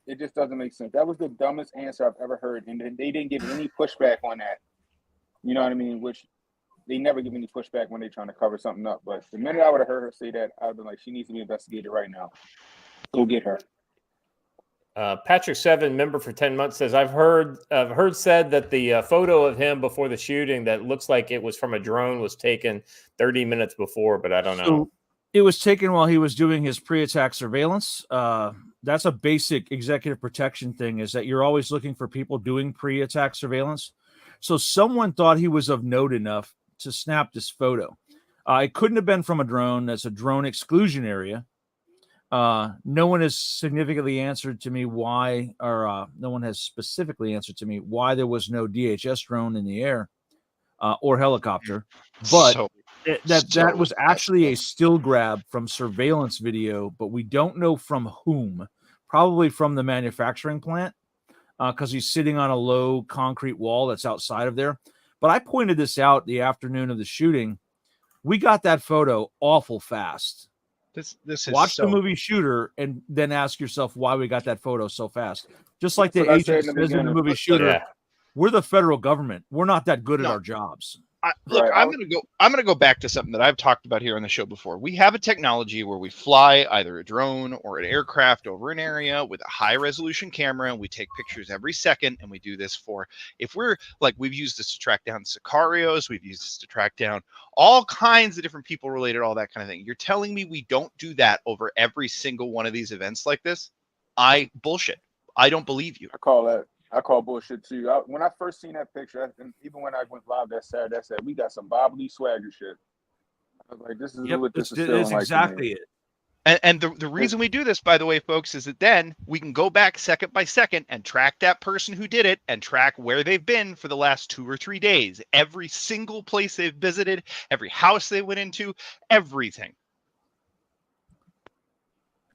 It just doesn't make sense. That was the dumbest answer I've ever heard, and they didn't give any pushback on that. You know what I mean? Which they never give any pushback when they're trying to cover something up. But the minute I would have heard her say that, I'd have been like, she needs to be investigated right now. Go get her. Patrick 7, member for 10 months, says, I've heard said that the photo of him before the shooting that looks like it was from a drone was taken 30 minutes before, but I don't know. So it was taken while he was doing his pre-attack surveillance. That's a basic executive protection thing, is that you're always looking for people doing pre-attack surveillance. So someone thought he was of note enough to snap this photo. It couldn't have been from a drone. That's a drone exclusion area. No one has significantly answered to me why, or no one has specifically answered to me why there was no DHS drone in the air or helicopter. But that was actually a still grab from surveillance video, but we don't know from whom. Probably from the manufacturing plant, because he's sitting on a low concrete wall that's outside of there. But I pointed this out the afternoon of the shooting. We got that photo awful fast. This is Watch the movie Shooter and then ask yourself why we got that photo so fast. Just like That's the what I said agent in the says in the beginning. movie Shooter, Yeah. we're the federal government. We're not that good at our jobs. I'm gonna go back to something that I've talked about here on the show before. We have a technology where we fly either a drone or an aircraft over an area with a high resolution camera, and we take pictures every second. And we do this for, if we're like, we've used this to track down Sicarios, we've used this to track down all kinds of different people related, all that kind of thing. You're telling me we don't do that over every single one of these events like this? Bullshit. I don't believe you. I call bullshit too. When I first seen that picture, and even when I went live that Saturday, I said, we got some Bobbly swagger shit. I was like, this is what this is feeling like. That's exactly it. And the reason we do this, by the way, folks, is that then we can go back second by second and track that person who did it and track where they've been for the last 2 or 3 days. Every single place they've visited, every house they went into, everything.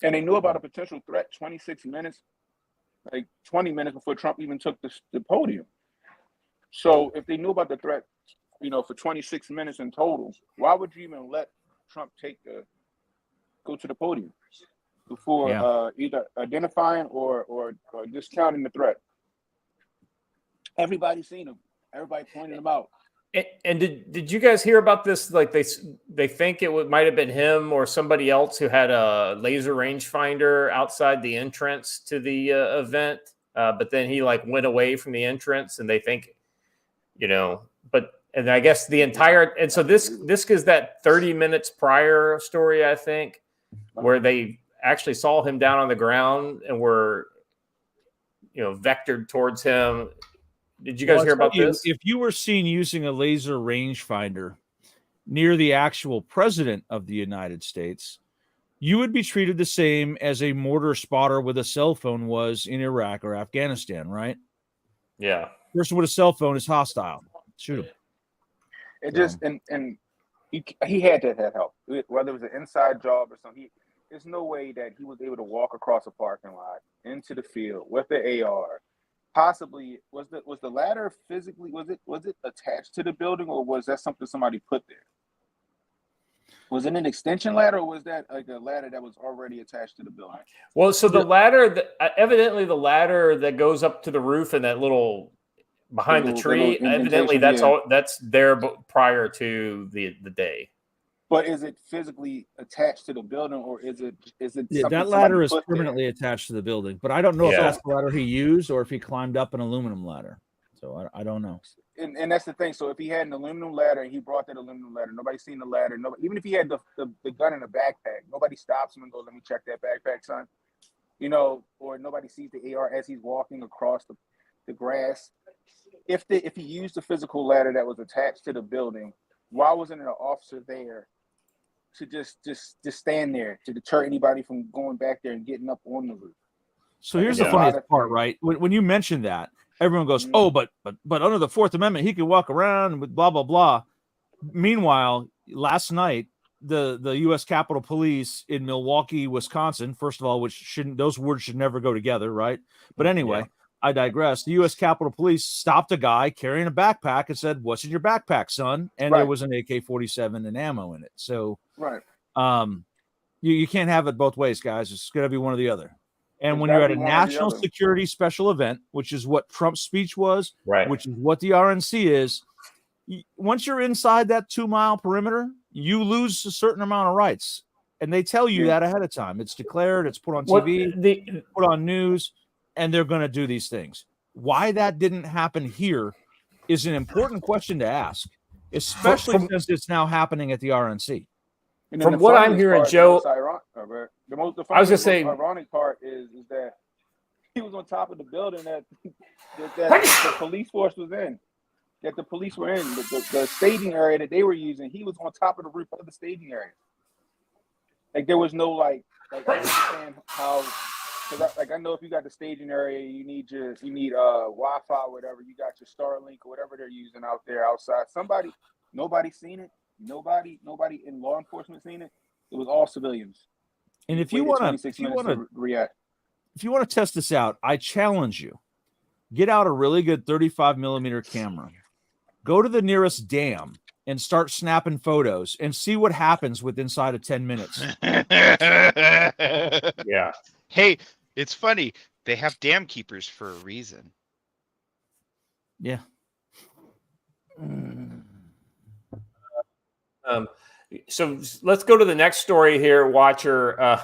And they knew about a potential threat 26 minutes. Like 20 minutes before Trump even took the podium. So if they knew about the threat, for 26 minutes in total, why would you even let Trump go to the podium before either identifying or discounting the threat? Everybody's seen him. Everybody pointed him out. And did you guys hear about this? Like they think it might have been him or somebody else who had a laser rangefinder outside the entrance to the event, but then he went away from the entrance, and they think, but and I guess the entire and so this is that 30 minutes prior story, I think, where they actually saw him down on the ground and were vectored towards him. Did you guys hear about this? If you were seen using a laser rangefinder near the actual president of the United States, you would be treated the same as a mortar spotter with a cell phone was in Iraq or Afghanistan, right? Yeah. Person with a cell phone is hostile. Shoot him. It just and he had to have help, whether it was an inside job or something. There's no way that he was able to walk across a parking lot into the field with the AR. Possibly was the ladder physically was it attached to the building, or was that something somebody put there? Was it an extension ladder, or was that like a ladder that was already attached to the building? Well, so the ladder, evidently the ladder that goes up to the roof and that little behind the tree, evidently that's there prior to the day. But is it physically attached to the building, or is it? Yeah, that ladder is permanently attached to the building, but I don't know if that's the ladder he used or if he climbed up an aluminum ladder. So I don't know. And that's the thing. So if he had an aluminum ladder and he brought that aluminum ladder, nobody's seen the ladder. Nobody, even if he had the gun in a backpack, nobody stops him and goes, "Let me check that backpack, son." Or nobody sees the AR as he's walking across the grass. If he used the physical ladder that was attached to the building, why wasn't there an officer there to just stand there to deter anybody from going back there and getting up on the roof? So here's the funniest part, right? When you mention that, everyone goes, "Oh, but under the Fourth Amendment, he could walk around with blah blah blah." Meanwhile, last night, the U.S. Capitol Police in Milwaukee, Wisconsin, first of all, those words should never go together, right? But anyway, I digress. The U.S. Capitol Police stopped a guy carrying a backpack and said, "What's in your backpack, son?" And there was an AK-47 and ammo in it. So, you can't have it both ways, guys. It's going to be one or the other. And when you're at a national security special event, which is what Trump's speech was, which is what the RNC is, once you're inside that 2-mile perimeter, you lose a certain amount of rights. And they tell you that ahead of time. It's declared, it's put on TV, put on news, and they're going to do these things. Why that didn't happen here is an important question to ask, especially since it's now happening at the RNC. From what I'm hearing, Joe, the ironic part is that he was on top of the building that the police force was in, that the police were in, the staging area that they were using. He was on top of the roof of the staging area. Like there was no like I understand how. Like I know if you got the staging area, you need Wi-Fi or whatever. You got your Starlink or whatever they're using out there outside. Nobody seen it. Nobody in law enforcement seen it. It was all civilians. And if you want to test this out, I challenge you: get out a really good 35 millimeter camera, go to the nearest dam, and start snapping photos, and see what happens inside of 10 minutes. Yeah. Hey, it's funny. They have dam keepers for a reason. Yeah. So let's go to the next story here, Watcher.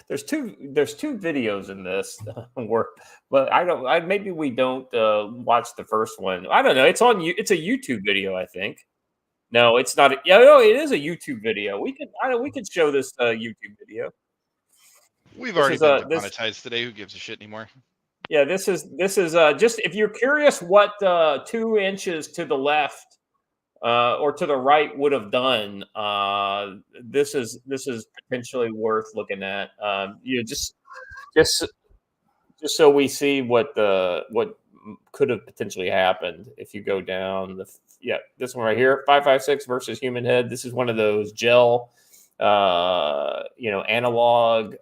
There's two videos in this, but maybe we don't watch the first one. I don't know. It's a YouTube video, I think. No, it's not. It is a YouTube video. We could show this YouTube video. We've already been demonetized today. Who gives a shit anymore? Yeah, this is just if you're curious what 2 inches to the left or to the right would have done. This is potentially worth looking at. Just so we see what could have potentially happened if you go down this one right here, 5.56 versus human head. This is one of those gel. Analog.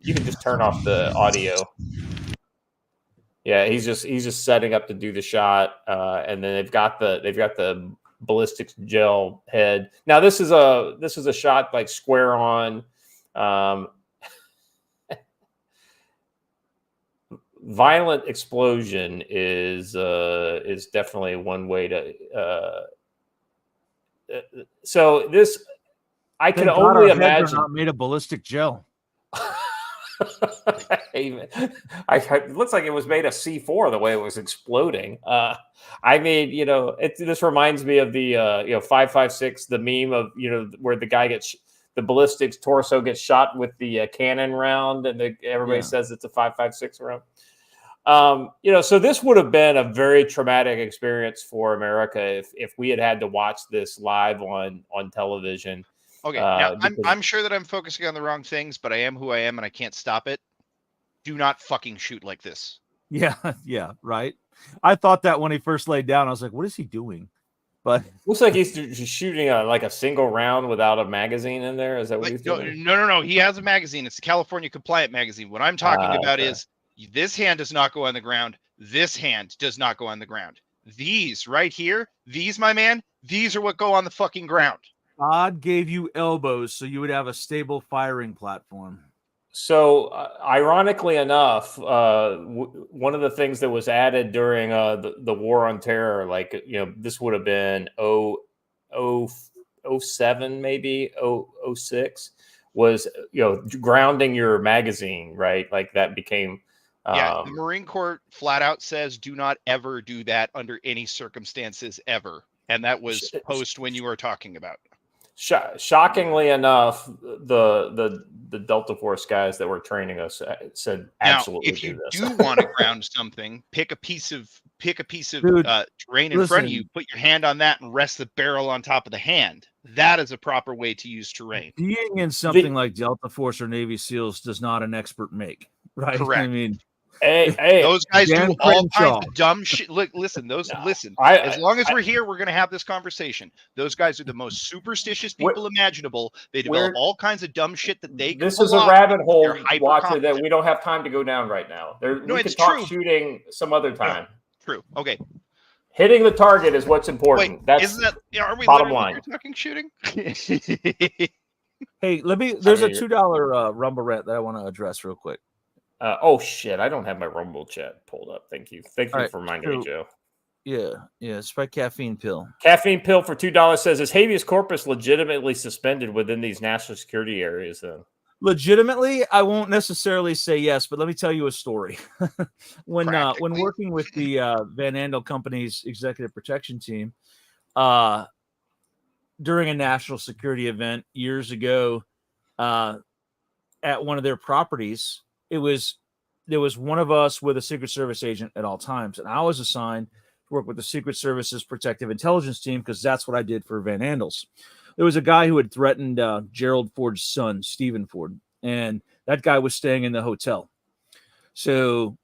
You can just turn off the audio. Yeah, he's just setting up to do the shot, and then they've got the ballistics gel head. Now this is a shot like square on. Violent explosion is definitely one way to. So this. I can only imagine not made of ballistic gel. It looks like it was made of C4 the way it was exploding. I mean, this reminds me of the 5.56, the meme of where the guy gets the ballistics torso gets shot with the Kanan round, and everybody says it's a 5.56 round. So this would have been a very traumatic experience for America if we had to watch this live on television. Okay, now I'm sure that I'm focusing on the wrong things, but I am who I am, and I can't stop it. Do not fucking shoot like this. Yeah, yeah, right. I thought that when he first laid down, I was like, "What is he doing?" But looks like he's just shooting like a single round without a magazine in there. Is that what he's doing? No. He has a magazine. It's a California compliant magazine. What I'm talking about is this hand does not go on the ground. This hand does not go on the ground. These right here, these, my man, these are what go on the fucking ground. God gave you elbows so you would have a stable firing platform. So, ironically enough, one of the things that was added during the War on Terror, this would have been 07, maybe 06, was grounding your magazine, right? Like that became. The Marine Corps flat out says do not ever do that under any circumstances ever, and that was post when you were talking about. Shockingly enough, the Delta Force guys that were training us said absolutely. Now, if you do want to ground something, pick a piece of terrain in front of you, put your hand on that, and rest the barrel on top of the hand. That is a proper way to use terrain. Being in something like Delta Force or Navy SEALs does not an expert make, right? Correct. I mean. Hey, those guys do all kinds of dumb shit. Look, listen. As long as we're here, we're going to have this conversation. Those guys are the most superstitious people imaginable. They develop all kinds of dumb shit that they. This is a rabbit hole, Watcher, that we don't have time to go down right now. We can talk shooting some other time. True. Okay. Hitting the target is what's important. Wait, that's are we bottom line. Talking shooting. Hey, there's a $2 Rumble rant that I want to address real quick. Oh shit! I don't have my Rumble chat pulled up. Thank you for reminding me, Joe. Yeah, it's by Caffeine Pill. Caffeine Pill for $2 says, "Is habeas corpus legitimately suspended within these national security areas?" Then legitimately, I won't necessarily say yes, but let me tell you a story. when working with the Van Andel Company's executive protection team, during a national security event years ago, at one of their properties. There was one of us with a Secret Service agent at all times, and I was assigned to work with the Secret Service's protective intelligence team because that's what I did for Van Andels. There was a guy who had threatened Gerald Ford's son, Stephen Ford, and that guy was staying in the hotel. So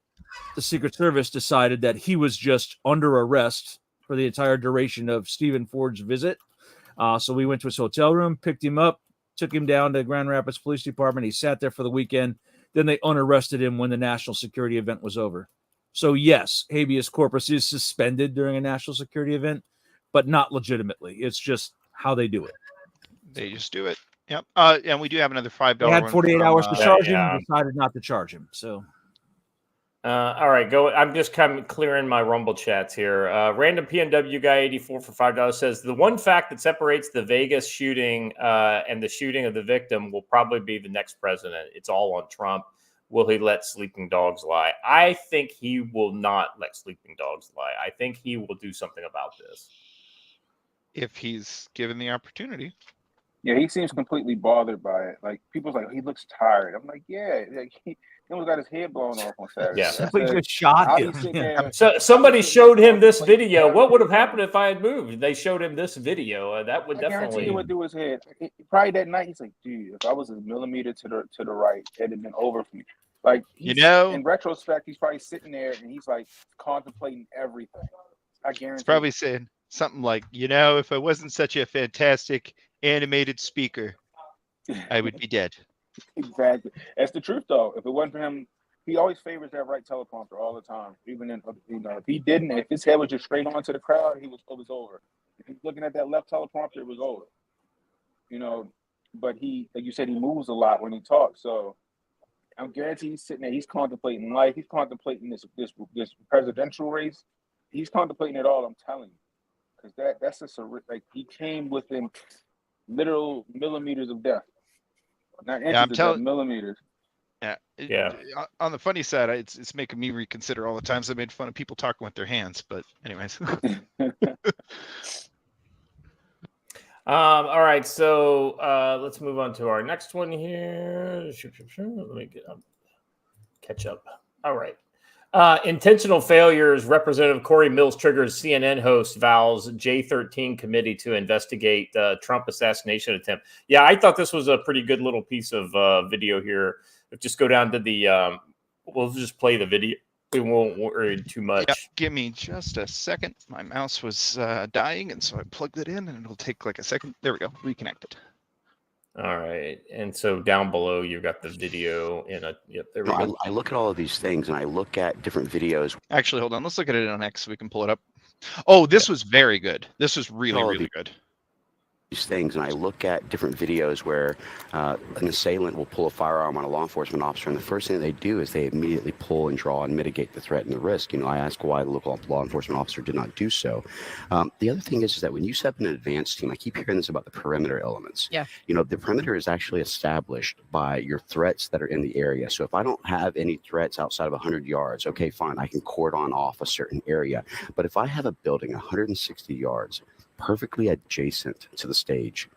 the Secret Service decided that he was just under arrest for the entire duration of Stephen Ford's visit. So we went to his hotel room, picked him up, took him down to Grand Rapids Police Department. He sat there for the weekend. Then they unarrested him when the national security event was over. So yes, habeas corpus is suspended during a national security event, but not legitimately. It's just how they do it. They just do it. Yep. And we do have another $5. They had 48 hours to charge him. Decided not to charge him. So. All right, go. I'm just kind of clearing my Rumble chats here. Random PNW guy 84 for $5 says the one fact that separates the Vegas shooting and the shooting of the victim will probably be the next president. It's all on Trump. Will he let sleeping dogs lie? I think he will not let sleeping dogs lie. I think he will do something about this if he's given the opportunity. Yeah, he seems completely bothered by it. Like people's like, he looks tired. I'm like, yeah, like he almost got his head blown off on Saturday. Yeah, somebody just shot him. So somebody showed him this video. What would have happened if I had moved? They showed him this video. That would definitely. He would do his head. Probably that night, he's like, dude, if I was a millimeter to the right, it'd have been over for me. Like in retrospect, he's probably sitting there and he's like contemplating everything. I guarantee. He's probably saying something like, if I wasn't such a fantastic animated speaker, I would be dead. Exactly. That's the truth, though. If it wasn't for him, he always favors that right teleprompter all the time. Even in, if he didn't, if his head was just straight on to the crowd, it was over. If he's looking at that left teleprompter, it was over. But he, like you said, he moves a lot when he talks. So I'm guaranteed he's sitting there. He's contemplating life. He's contemplating this presidential race. He's contemplating it all. I'm telling you, because that's just like he came within literal millimeters of death. Not inches, millimeters. Yeah, Yeah. On the funny side, it's making me reconsider all the times I made fun of people talking with their hands. But anyways. All right, so let's move on to our next one here. Let me catch up. All right. Intentional failures. Representative Corey Mills triggers CNN host vows J13 committee to investigate Trump assassination attempt. Yeah, I thought this was a pretty good little piece of video here. Just go down to the. We'll just play the video. We won't worry too much. Yeah, give me just a second. My mouse was dying, and so I plugged it in, and it'll take like a second. There we go. Reconnected. All right, and so down below you got the video in a. Yep, there we go. I look at all of these things, and I look at different videos. Actually, hold on. Let's look at it on X so we can pull it up. Oh, this was very good. This was really good. These things, and I look at different videos where an assailant will pull a firearm on a law enforcement officer, and the first thing they do is they immediately pull and draw and mitigate the threat and the risk. I ask why the local law enforcement officer did not do so. The other thing is that when you set up an advanced team, I keep hearing this about the perimeter elements. Yeah. The perimeter is actually established by your threats that are in the area. So if I don't have any threats outside of 100 yards, okay, fine, I can cordon off a certain area. But if I have a building 160 yards, perfectly adjacent to the stage,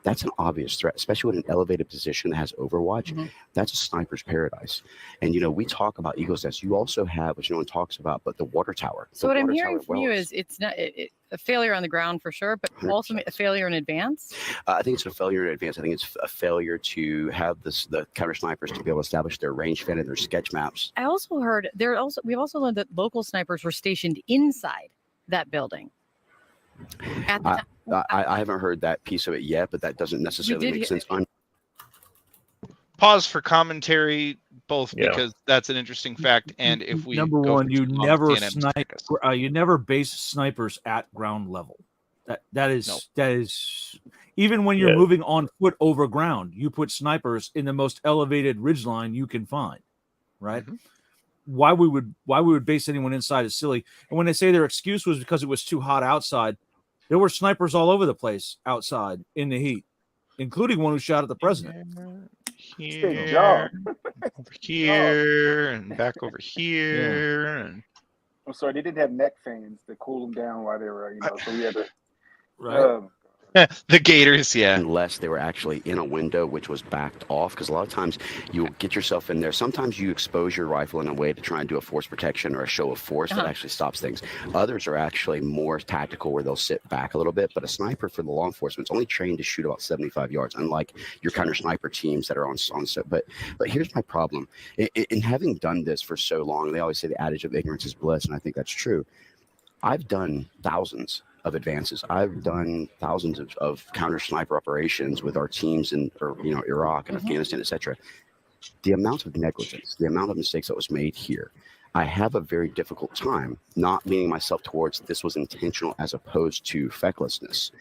that's an obvious threat, especially with an elevated position that has overwatch. Mm-hmm. That's a sniper's paradise. And we talk about Eagle's Nest. You also have, which no one talks about, but the water tower. So what I'm hearing from you is it's not a failure on the ground for sure, but 100%. Also a failure in advance. I think it's a failure in advance. I think it's a failure to have the counter snipers to be able to establish their range fin and their sketch maps. I also heard we've also learned that local snipers were stationed inside that building. I haven't heard that piece of it yet, but that doesn't necessarily make sense. Pause for commentary, both because that's an interesting fact, and if we number one, you never snipe. You never base snipers at ground level. That is even when you're moving on foot over ground, you put snipers in the most elevated ridgeline you can find, right? Mm-hmm. Why we would base anyone inside is silly. And when they say their excuse was because it was too hot outside, there were snipers all over the place outside in the heat, including one who shot at the president. Here, over here, and back over here. Yeah. And I'm sorry, they didn't have neck fans to cool them down while they were, so we had to. Right. The Gators, yeah. Unless they were actually in a window which was backed off, because a lot of times you'll get yourself in there. Sometimes you expose your rifle in a way to try and do a force protection or a show of force that actually stops things. Others are actually more tactical where they'll sit back a little bit. But a sniper for the law enforcement is only trained to shoot about 75 yards, unlike your counter sniper teams that are on so. But here's my problem. In having done this for so long, they always say the adage of ignorance is bliss, and I think that's true. I've done thousands of advances. I've done thousands of counter sniper operations with our teams in Iraq and Afghanistan, etc. The amount of negligence, the amount of mistakes that was made here, I have a very difficult time not leaning myself towards this was intentional as opposed to fecklessness.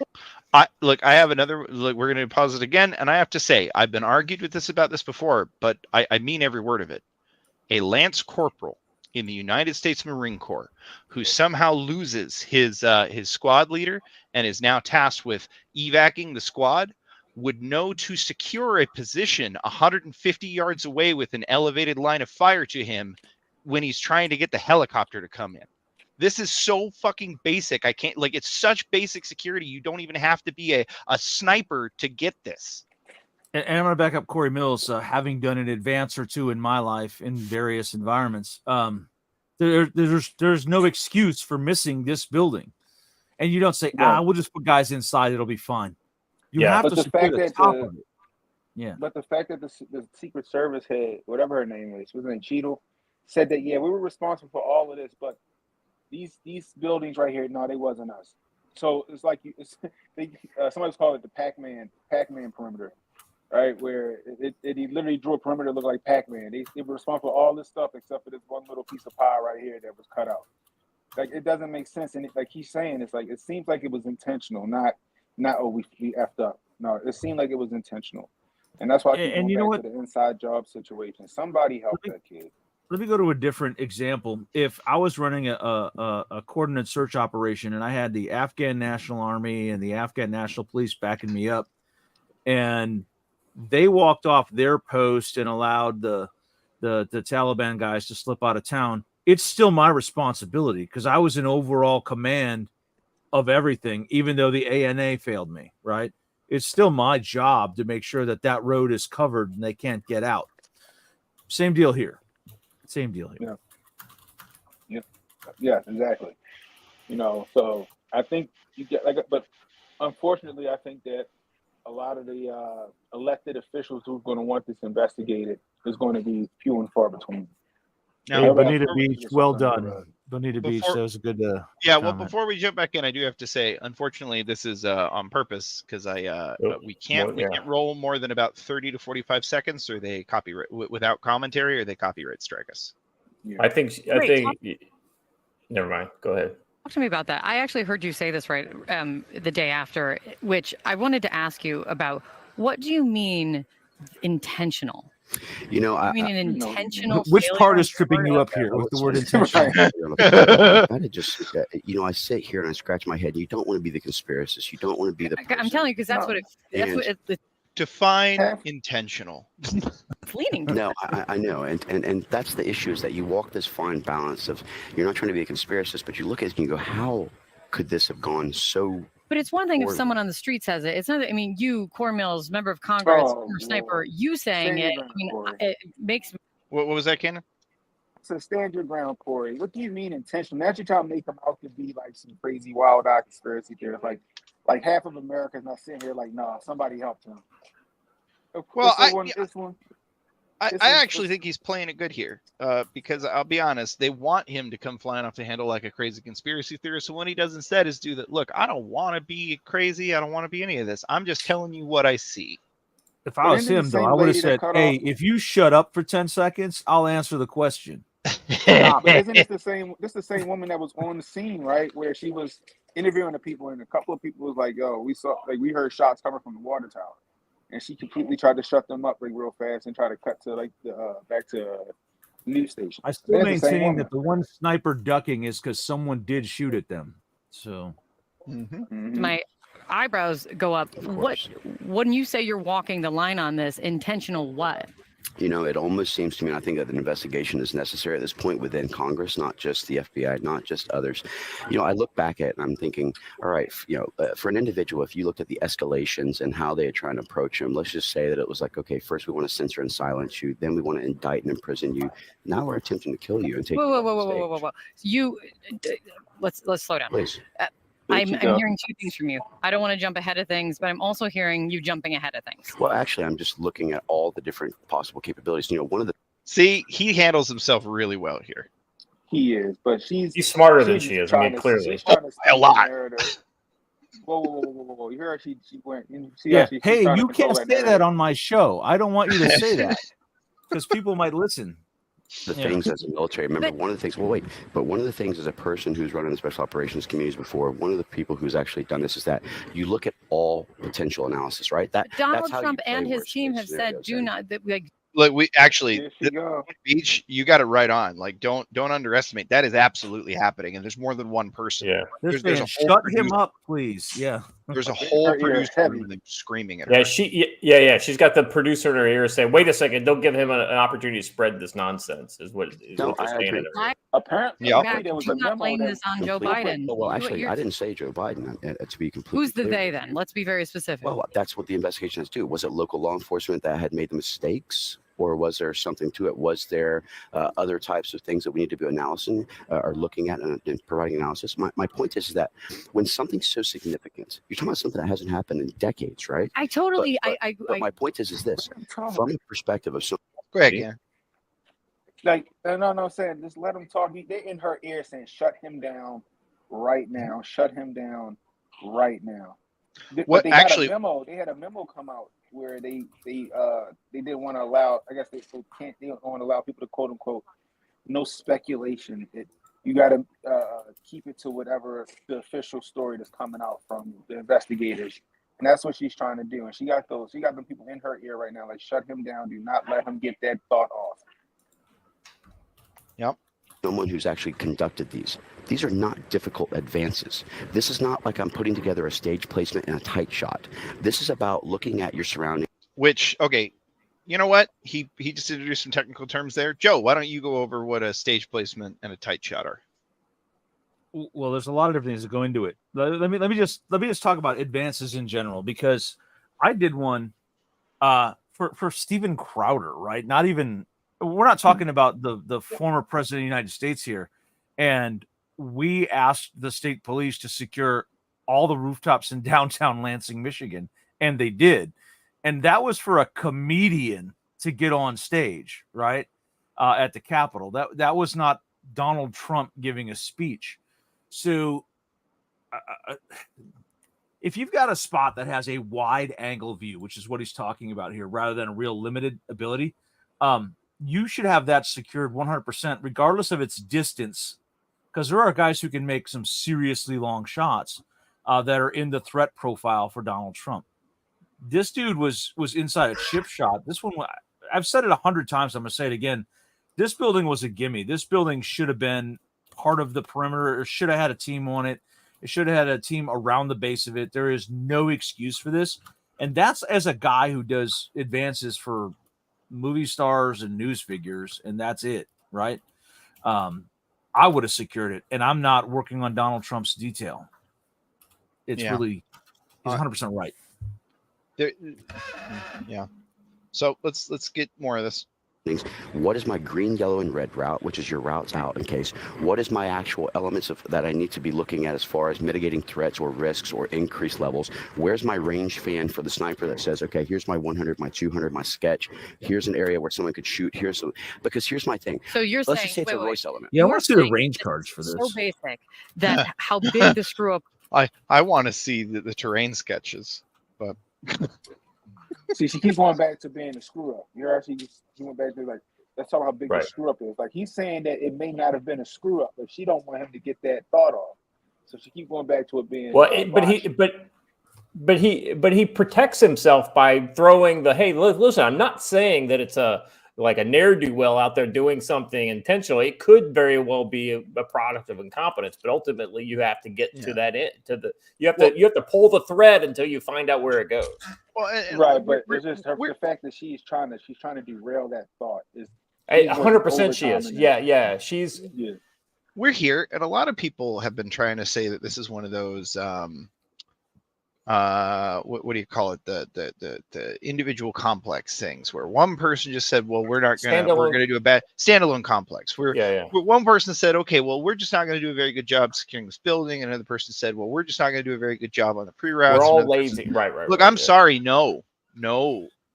I have another. We're going to pause it again, and I have to say I've been argued with about this before, but I mean every word of it. A lance corporal in the United States Marine Corps who somehow loses his squad leader and is now tasked with evacing the squad would know to secure a position 150 yards away with an elevated line of fire to him when he's trying to get the helicopter to come in. This is so fucking basic. I can't, it's such basic security. You don't even have to be a sniper to get this. And I'm going to back up Corey Mills, having done an advance or two in my life in various environments. There's no excuse for missing this building. And you don't say, we'll just put guys inside. It'll be fine. You have to secure the top of it. Yeah. But the fact that the Secret Service head, whatever her name is, wasn't it Cheadle, said that, we were responsible for all of this, but these buildings right here, no, they wasn't us. So it's like somebody's called it the Pac-Man perimeter. Right, where it literally drew a perimeter that looked like Pac-Man. They were responsible for all this stuff except for this one little piece of pie right here that was cut out. It doesn't make sense. And he's saying, it seems like it was intentional, not we effed up. No, it seemed like it was intentional, and that's why I keep going back to the inside job situation. Somebody help that kid. Let me go to a different example. If I was running a coordinate search operation and I had the Afghan National Army and the Afghan National Police backing me up, and they walked off their post and allowed the the Taliban guys to slip out of town, it's still my responsibility because I was in overall command of everything, even though the ANA failed me, right? It's still my job to make sure that that road is covered and they can't get out. Same deal here. Same deal here. Yeah, exactly. So I think you get but unfortunately, I think that a lot of the elected officials who are going to want this investigated is going to be few and far between. Hey, Bonita Beach, well done. Bonita Beach, that was a good well, before we jump back in, I do have to say, unfortunately, this is on purpose because we can't roll more than about 30 to 45 seconds, or they copyright without commentary, or they copyright strike us. I think never mind. Go ahead. Talk to me about that. I actually heard you say this right the day after, which I wanted to ask you about. What do you mean intentional? I mean an intentional. Which part is tripping you up here with the word intentional? I sit here and I scratch my head. You don't want to be the conspiracist. You don't want to be the. I'm telling you because that's what it. Define intentional. It's leaning. No, I know, and that's the issue, is that you walk this fine balance of you're not trying to be a conspiracist, but you look at it and you go, how could this have gone so? But it's one thing if someone on the street says it. It's not. I mean, you, Cornmills, member of Congress, former sniper, you saying it. I mean, it makes. What was that, Kanan? So stand your ground, Corey. What do you mean intentional? Now you're trying to make them out to be like some crazy, wild-eyed conspiracy theorists. Like half of America is not sitting here like, nah, somebody helped him. Well, I actually think he's playing it good here because I'll be honest, they want him to come flying off the handle like a crazy conspiracy theorist. So what he does instead is do that. Look, I don't want to be crazy. I don't want to be any of this. I'm just telling you what I see. If I was him, though, I would have said, hey, if you shut up for 10 seconds, I'll answer the question. But isn't this the same? This the same woman that was on the scene, right? Where she was interviewing the people, and a couple of people was like, "Yo, we heard shots coming from the water tower," and she completely tried to shut them up real fast and try to cut to back to news station. I still maintain that the one sniper ducking is because someone did shoot at them. So my eyebrows go up. When you say you're walking the line on this, intentional what? It almost seems to me, and I think that an investigation is necessary at this point within Congress, not just the FBI, not just others. I look back at it and I'm thinking, all right, for an individual, if you looked at the escalations and how they are trying to approach him, let's just say that it was like, okay, first we want to censor and silence you, then we want to indict and imprison you. Now we're attempting to kill you and take. Whoa. Let's slow down. Please. I'm hearing two things from you. I don't want to jump ahead of things, but I'm also hearing you jumping ahead of things. Well, actually, I'm just looking at all the different possible capabilities. He handles himself really well here. He is, but he's smarter than she is. I mean, clearly. A lot. Whoa. You heard she went. Hey, you can't say that on my show. I don't want you to say that because people might listen. Things as a military member, one of the things as a person who's run in the special operations communities before, one of the people who's actually done this is that you look at all potential analysis, right? Donald Trump and his team have said, do not, Look, we actually, Beach, you got it right on. Like, don't underestimate. That is absolutely happening, and there's more than one person. Yeah, there's a whole shut him up, please. Yeah, there's a whole producer room screaming at her. Yeah, she's got the producer in her ear saying, "Wait a second, don't give him an opportunity to spread this nonsense." Is what they're saying. Apparently, there was a memo blame this on Joe Biden. Well, actually, I didn't say Joe Biden. To be completely who's the clear. they then? Let's be very specific. Well, that's what the investigation has to do. Was it local law enforcement that had made the mistakes? Or was there something to it? Was there other types of things that we need to be analyzing or looking at and providing analysis? My point is that when something's so significant, you're talking about something that hasn't happened in decades, right? I totally. But my point is this: from the perspective of so. Go ahead, yeah. Like no, saying just let him talk. They're in her ear saying, "Shut him down right now. Shut him down right now." What they actually? Had a memo come out where they didn't want to allow. I guess they don't want to allow people to quote unquote no speculation. You got to keep it to whatever the official story that's coming out from the investigators, and that's what she's trying to do. And she got them people in her ear right now, like shut him down. Do not let him get that thought off. Yep. Someone who's actually conducted these. These are not difficult advances. This is not like I'm putting together a stage placement and a tight shot. This is about looking at your surroundings. Which, okay, you know what? He just introduced some technical terms there. Joe, why don't you go over what a stage placement and a tight shot are? Well, there's a lot of different things that go into it. Let me just talk about advances in general, because I did one for Steven Crowder, right? We're not talking about the former president of the United States here. And we asked the state police to secure all the rooftops in downtown Lansing, Michigan, and they did. And that was for a comedian to get on stage, right, at the Capitol. That was not Donald Trump giving a speech. So if you've got a spot that has a wide angle view, which is what he's talking about here, rather than a real limited ability, you should have that secured 100%, regardless of its distance, because there are guys who can make some seriously long shots that are in the threat profile for Donald Trump. This dude was inside a chip shot. This one, I've said it 100 times. I'm going to say it again. This building was a gimme. This building should have been part of the perimeter, or should have had a team on it. It should have had a team around the base of it. There is no excuse for this. And that's as a guy who does advances for movie stars and news figures, and that's it, right? I would have secured it, and I'm not working on Donald Trump's detail. It's really, he's 100% right. Yeah. So let's get more of this. What is my green, yellow, and red route, which is your routes out in case? What is my actual elements that I need to be looking at as far as mitigating threats or risks or increased levels? Where's my range fan for the sniper that says, okay, here's my 100, my 200, my sketch. Here's an area where someone could shoot. Because here's my thing. So you're Let's saying, just say it's a Royce element. Yeah, I want to see the range cards for this. So basic that how big the screw up. I want to see the terrain sketches, but See, she keeps going back to being a screw up. She went back to like, that's how big the screw up is. Like, he's saying that it may not have been a screw up, but she don't want him to get that thought off. So she keeps going back to it being. Well, but he protects himself by throwing the, hey, listen, I'm not saying that it's like a ne'er-do-well out there doing something intentionally. It could very well be a product of incompetence, but ultimately you have to get to that end. You have to pull the thread until you find out where it goes. Well, right, but it's just the fact that she's trying to derail that thought is 100%. She is. Yeah. We're here, and a lot of people have been trying to say that this is one of those what do you call it, the individual complex things where one person just said, well, we're going to do a bad standalone complex where one person said, okay, well, we're just not going to do a very good job securing this building, and another person said, well, we're just not going to do a very good job on the pre-routes. We're all lazy. Right. Look, I'm sorry, no,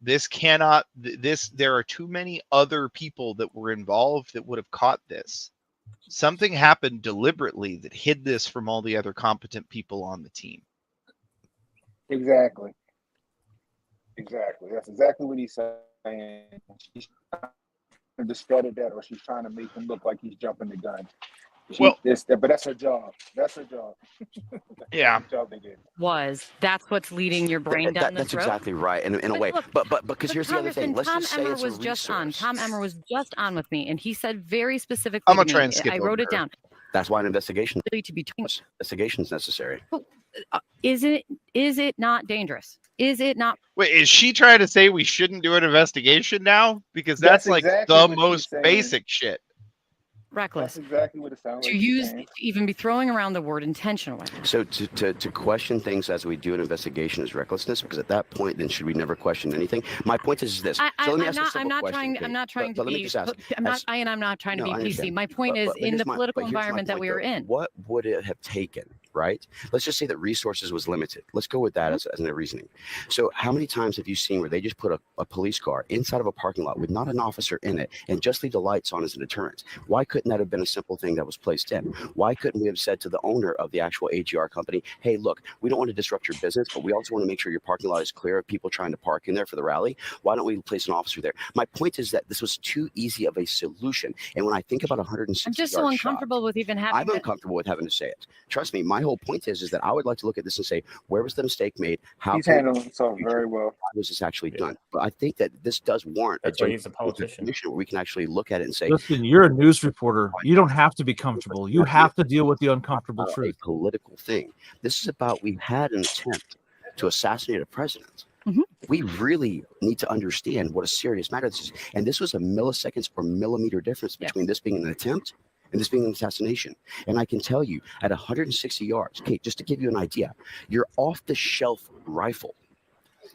this cannot, there are too many other people that were involved that would have caught this. Something happened deliberately that hid this from all the other competent people on the team. Exactly. That's exactly what he's saying. She's trying to discredit that, or she's trying to make him look like he's jumping the gun. But that's her job. That's her job. Yeah. That's what's leading your brain down the That's throat. exactly right. In a way. But because here's the other thing. Let's Tom just say Emmer it's was a just on. resource. Tom Emmer was just on with me, and he said very specifically. I'm gonna try and skip I wrote it down. That's why an investigation. Investigation is necessary. Is it not dangerous? Is it not? Wait, is she trying to say we shouldn't do an investigation now? Because that's like exactly the what most she's saying. basic shit. Reckless. That's exactly what it sounds like. To even be throwing around the word intentionally. So to question things as we do an investigation is recklessness, because at that point, then should we never question anything? My point is this. I'm not trying to be PC. My point is in the political environment that we are in. What would it have taken? Right? Let's just say that resources was limited. Let's go with that as a reasoning. So how many times have you seen where they just put a police car inside of a parking lot with not an officer in it and just leave the lights on as a deterrent? Why couldn't that have been a simple thing that was placed in? Why couldn't we have said to the owner of the actual AGR company, hey, look, we don't want to disrupt your business, but we also want to make sure your parking lot is clear of people trying to park in there for the rally. Why don't we place an officer there? My point is that this was too easy of a solution. And when I think about 160 I'm just so uncomfortable with even having. I'm uncomfortable with having to say it. Trust me, my whole point is that I would like to look at this and say, where was the mistake made? How he's handling himself very well. How was this actually done? But I think that this does warrant he's a politician. Where we can actually look at it and say, listen, you're a news reporter. You don't have to be comfortable. You have to deal with the uncomfortable truth. A political thing. This is about, we had an attempt to assassinate a president. We really need to understand what a serious matter this is. And this was a milliseconds or millimeter difference between this being an attempt and this being an assassination. And I can tell you, at 160 yards, Kate, just to give you an idea, your off-the-shelf rifle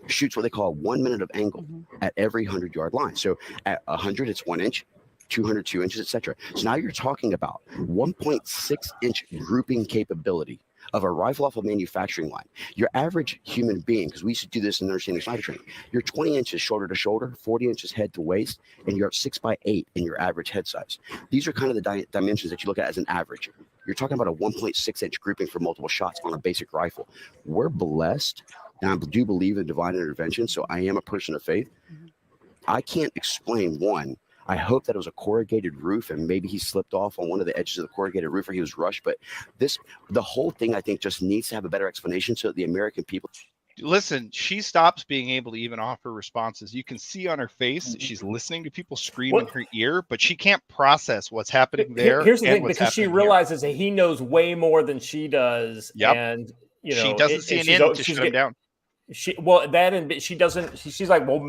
shoots what they call 1 minute of angle at every 100-yard line. So at 100, it's 1 inch. 200, 2 inches, etc. So now you're talking about 1.6-inch grouping capability of a rifle off a manufacturing line. Your average human being, because we used to do this in understanding sniper training, you're 20 inches shoulder to shoulder, 40 inches head to waist, and you're 6'8" in your average head size. These are kind of the dimensions that you look at as an average. You're talking about a 1.6-inch grouping for multiple shots on a basic rifle. We're blessed, and I do believe in divine intervention, so I am a person of faith. I can't explain one. I hope that it was a corrugated roof and maybe he slipped off on one of the edges of the corrugated roof or he was rushed. But the whole thing, I think, just needs to have a better explanation so that the American people. Listen, she stops being able to even offer responses. You can see on her face that she's listening to people scream in her ear, but she can't process what's happening there. Here's the thing, because she realizes that he knows way more than she does. Yep. And, you know, she doesn't see an end to shut him down. She's like, well,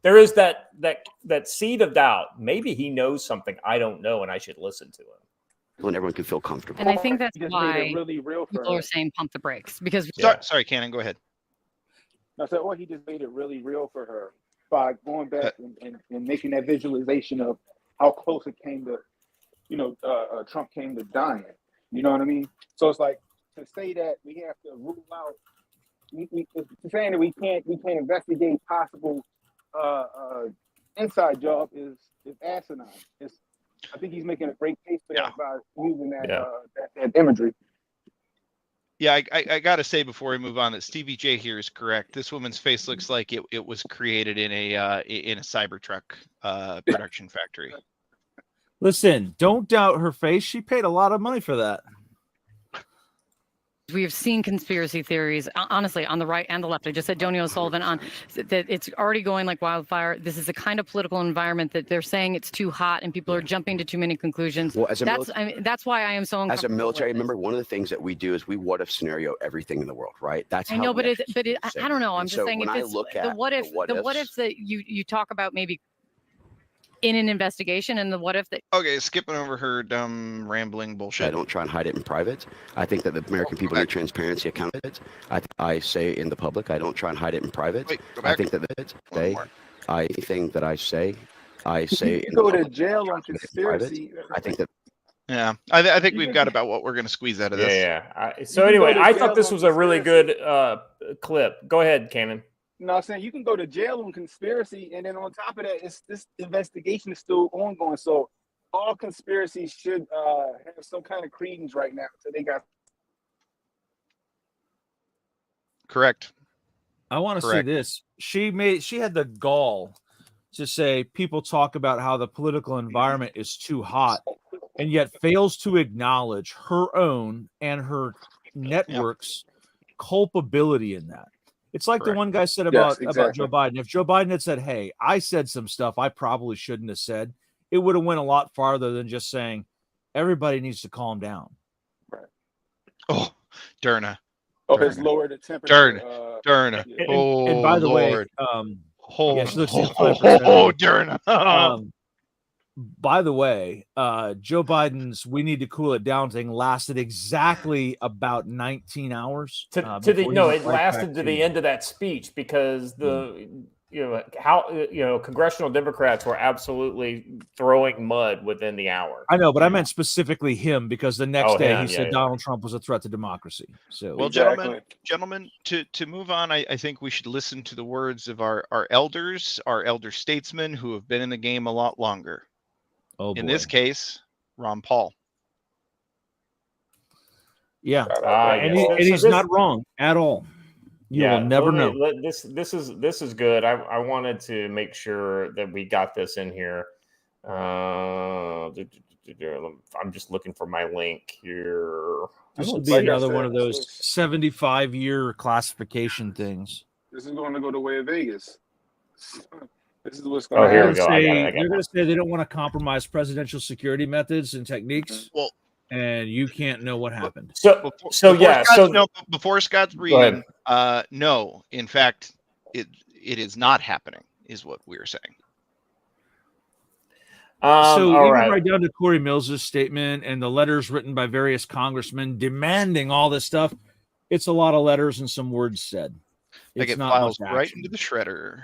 there is that seed of doubt. Maybe he knows something I don't know, and I should listen to him. When everyone can feel comfortable. And I think that's why really real for people her. are saying pump the brakes because. Sorry, Kanan, go ahead. I said, he just made it really real for her by going back and making that visualization of how close it came to, Trump came to dying. You know what I mean? So it's like to say that we have to rule out. Saying that we can't investigate possible inside job is asinine. I think he's making a great case for that by using that imagery. Yeah, I got to say before we move on that Stevie J here is correct. This woman's face looks like it was created in a Cybertruck production factory. Listen, don't doubt her face. She paid a lot of money for that. We have seen conspiracy theories, honestly, on the right and the left. I just said Donio O'Sullivan on that it's already going like wildfire. This is the kind of political environment that they're saying it's too hot and people are jumping to too many conclusions. Well, that's why I am so uncomfortable. As a military member, one of the things that we do is we what if scenario everything in the world, right? That's I know, but I don't know. I'm just saying if it's the what if that you talk about maybe in an investigation and the what if that. Okay, skipping over her dumb rambling bullshit. I don't try and hide it in private. I think that the American people need transparency, accountability. I say in the public, I don't try and hide it in private. I think that anything that I say You go to jail on conspiracy. I think that. Yeah, I think we've got about what we're going to squeeze out of this. So anyway, I thought this was a really good clip. Go ahead, Kanan. No, I'm saying you can go to jail on conspiracy, and then on top of that, this investigation is still ongoing. So all conspiracies should have some kind of credence right now. So they got correct. I want to say this. She had the gall to say people talk about how the political environment is too hot, and yet fails to acknowledge her own and her network's culpability in that. It's like the one guy said about Joe Biden. If Joe Biden had said, hey, I said some stuff I probably shouldn't have said, it would have went a lot farther than just saying everybody needs to calm down. Right. Oh, Derna. Oh, it's lowered the temperature. Derna. And by the way, Derna. By the way, Joe Biden's "we need to cool it down" thing lasted exactly about 19 hours. It lasted to the end of that speech because congressional Democrats were absolutely throwing mud within the hour. I know, but I meant specifically him because the next day he said Donald Trump was a threat to democracy. So, well, gentlemen, to move on, I think we should listen to the words of our elders, our elder statesmen who have been in the game a lot longer. In this case, Ron Paul. Yeah, and he's not wrong at all. You will never know. This is good. I wanted to make sure that we got this in here. I'm just looking for my link here. This will be another one of those 75-year classification things. This is going to go the way of Vegas. This is what's going to happen. They're going to say they don't want to compromise presidential security methods and techniques. Well, and you can't know what happened. Before Scott's reading, no. In fact, it is not happening, is what we're saying. So all even right. right down to Corey Mills's statement and the letters written by various congressmen demanding all this stuff, it's a lot of letters and some words said. They It's get not files much right action. into the shredder.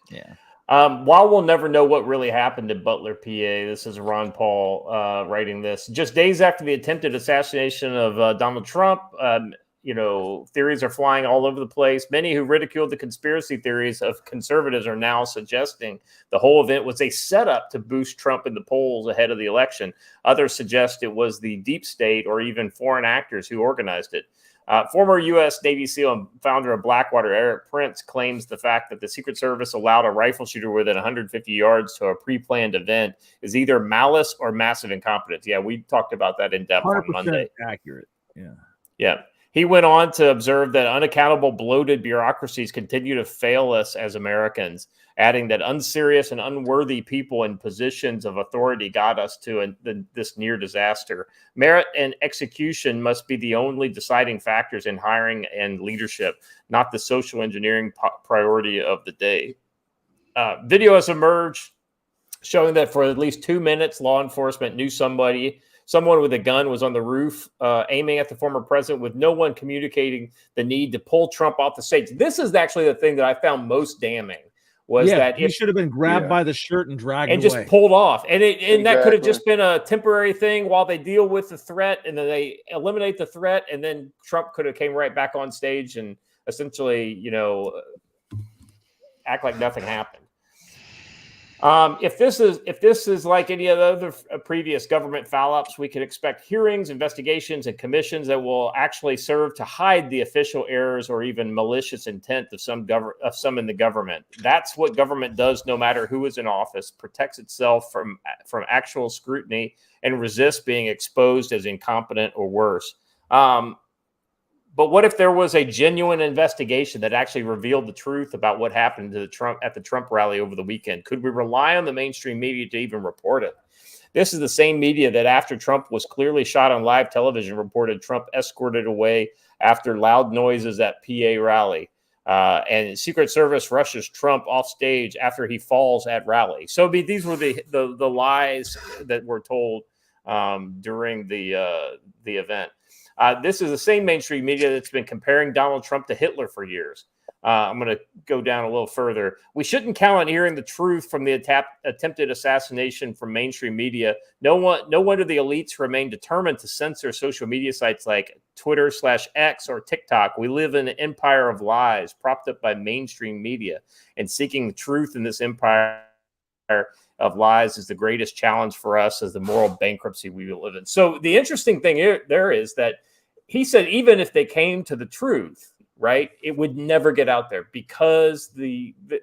Yeah. While we'll never know what really happened in Butler, PA, this is Ron Paul writing this. Just days after the attempted assassination of Donald Trump, theories are flying all over the place. Many who ridiculed the conspiracy theories of conservatives are now suggesting the whole event was a setup to boost Trump in the polls ahead of the election. Others suggest it was the deep state or even foreign actors who organized it. Former U.S. Navy SEAL and founder of Blackwater, Eric Prince, claims the fact that the Secret Service allowed a rifle shooter within 150 yards to a pre-planned event is either malice or massive incompetence. Yeah, we talked about that in depth on 100% Monday. accurate. Yeah. Yeah. He went on to observe that unaccountable, bloated bureaucracies continue to fail us as Americans, adding that unserious and unworthy people in positions of authority got us to this near disaster. Merit and execution must be the only deciding factors in hiring and leadership, not the social engineering priority of the day. Video has emerged showing that for at least 2 minutes, law enforcement knew someone with a gun was on the roof aiming at the former president with no one communicating the need to pull Trump off the stage. This is actually the thing that I found most damning was that he should have been grabbed by the shirt and dragged and away. just pulled off. And that could have Exactly. just been a temporary thing while they deal with the threat and then they eliminate the threat. And then Trump could have came right back on stage and essentially, act like nothing happened. If this is like any of the other previous government foul-ups, we could expect hearings, investigations, and commissions that will actually serve to hide the official errors or even malicious intent of some in the government. That's what government does, no matter who is in office: protects itself from actual scrutiny and resists being exposed as incompetent or worse. But what if there was a genuine investigation that actually revealed the truth about what happened to the Trump rally over the weekend? Could we rely on the mainstream media to even report it? This is the same media that after Trump was clearly shot on live television reported Trump escorted away after loud noises at PA rally. And Secret Service rushes Trump off stage after he falls at rally. So these were the lies that were told during the event. This is the same mainstream media that's been comparing Donald Trump to Hitler for years. I'm going to go down a little further. We shouldn't count on hearing the truth from the attempted assassination from mainstream media. No wonder the elites remain determined to censor social media sites like Twitter/X or TikTok. We live in an empire of lies propped up by mainstream media, and seeking the truth in this empire of lies is the greatest challenge for us as the moral bankruptcy we live in. So the interesting thing there is that he said even if they came to the truth, right, it would never get out there because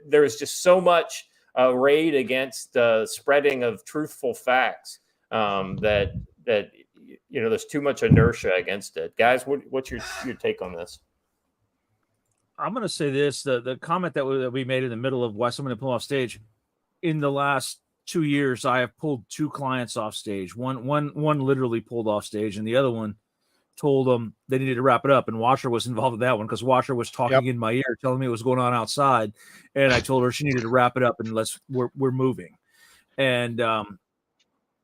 there's just so much raid against the spreading of truthful facts that there's too much inertia against it. Guys, what's your take on this? I'm going to say this: the comment that we made in the middle of why someone pulled off stage. In the last 2 years, I have pulled 2 clients off stage. One literally pulled off stage, and the other one told them they needed to wrap it up. And Washer was involved in that one because Washer was talking in my ear, telling me what was going on outside, and I told her she needed to wrap it up and we're moving. And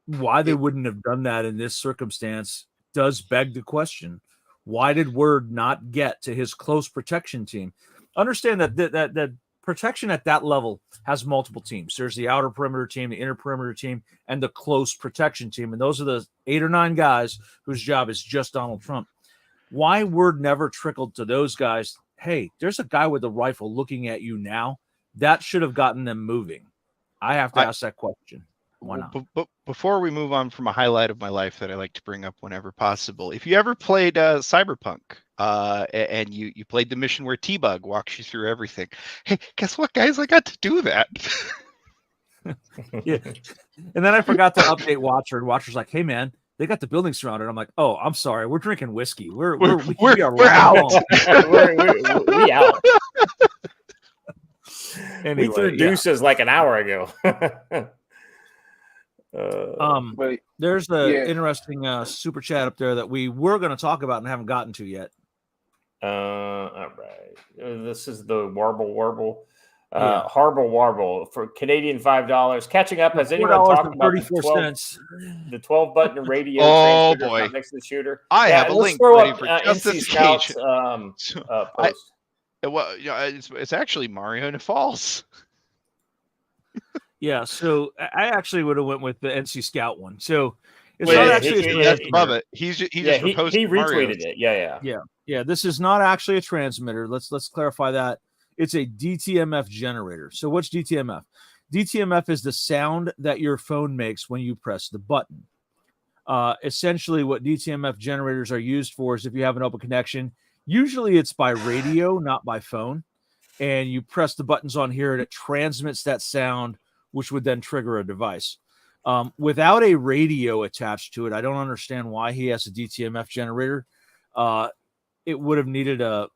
why they wouldn't have done that in this circumstance does beg the question: why did word not get to his close protection team? Understand that protection at that level has multiple teams. There's the outer perimeter team, the inner perimeter team, and the close protection team. And those are the 8 or 9 guys whose job is just Donald Trump. Why word never trickled to those guys? Hey, there's a guy with a rifle looking at you now. That should have gotten them moving. I have to ask that question. Why not? But before we move on from a highlight of my life that I like to bring up whenever possible, if you ever played Cyberpunk and you played the mission where T-Bug walks you through everything, hey, guess what, guys? I got to do that. Yeah. And then I forgot to update Watcher, and Watcher's like, hey, man, they got the building surrounded. I'm like, oh, I'm sorry. We're drinking whiskey. We are out. we out. Anyway, we threw deuces like an hour ago. There's an interesting super chat up there that we were going to talk about and haven't gotten to yet. All right. This is the Warble. Harble Warble for Canadian $5. Catching up. Has anyone talked about the 12 button radio transmitter boy. next to the shooter? I have a let's link throw ready up for just NC this Scouts occasion. post. Well, it's actually Mario in the Falls. Yeah, so I actually would have went with the NC Scout one. So it's Wait, not actually a that's transmitter. above it. He retweeted Mario's. it. Yeah. This is not actually a transmitter. Let's clarify that. It's a DTMF generator. So what's DTMF? DTMF is the sound that your phone makes when you press the button. Essentially, what DTMF generators are used for is if you have an open connection. Usually, it's by radio, not by phone, and you press the buttons on here, and it transmits that sound, which would then trigger a device. Without a radio attached to it, I don't understand why he has a DTMF generator. It would have needed I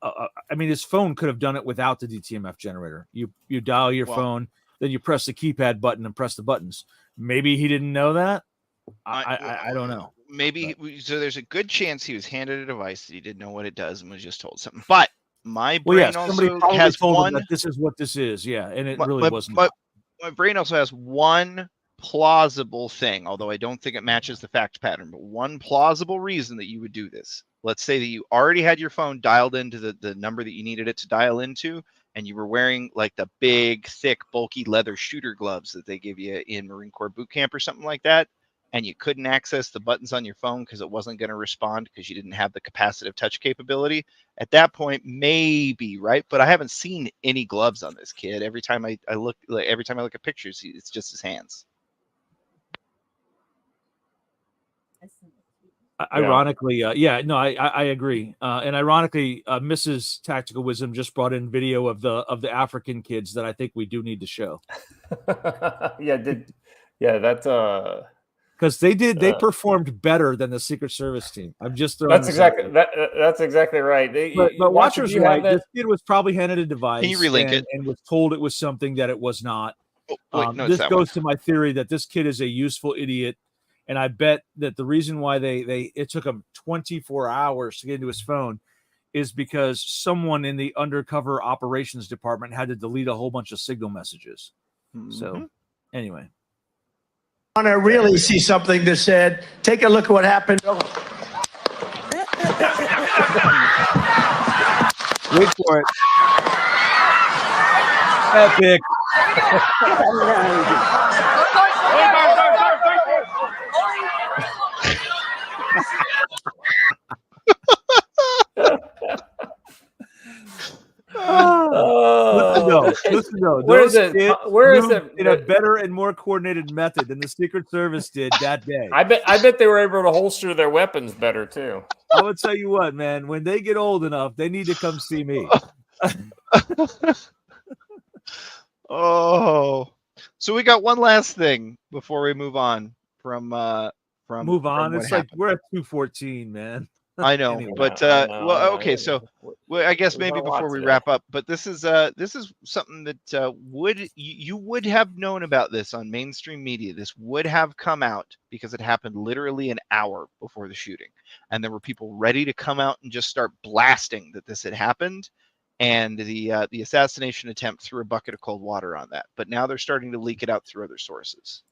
mean, his phone could have done it without the DTMF generator. You dial your phone, then you press the keypad button and press the buttons. Maybe he didn't know that. I don't know. Maybe so. There's a good chance he was handed a device that he didn't know what it does and was just told something. But my brain also has told him that this is what this is. Yeah, and it really wasn't. But my brain also has one plausible thing, although I don't think it matches the fact pattern, but one plausible reason that you would do this. Let's say that you already had your phone dialed into the number that you needed it to dial into, and you were wearing like the big, thick, bulky leather shooter gloves that they give you in Marine Corps boot camp or something like that, and you couldn't access the buttons on your phone because it wasn't going to respond because you didn't have the capacitive touch capability. At that point, maybe, right? But I haven't seen any gloves on this kid. Every time I look at pictures, it's just his hands. Ironically, I agree. And ironically, Mrs. Tactical Wisdom just brought in video of the African kids that I think we do need to show. That's because they performed better than the Secret Service team. I'm just throwing that's exactly right. But Watcher's right. This kid was probably handed a device. Can you relink it? And was told it was something that it was not. This goes to my theory that this kid is a useful idiot. And I bet that the reason why it took him 24 hours to get into his phone is because someone in the undercover operations department had to delete a whole bunch of signal messages. Mm-hmm. So anyway. I want to really see something that said, take a look at what happened. Wait for it. Epic. Listen, though. Where is it in a better and more coordinated method than the Secret Service did that day? I bet they were able to holster their weapons better too. I would tell you what, man. When they get old enough, they need to come see me. Oh, so we got one last thing before we move on from. It's like we're at 2:14, man. I know, Anyway, but okay. So, I guess maybe before we wrap up, but this is something that you would have known about this on mainstream media. This would have come out because it happened literally an hour before the shooting, and there were people ready to come out and just start blasting that this had happened, and the assassination attempt threw a bucket of cold water on that. But now they're starting to leak it out through other sources.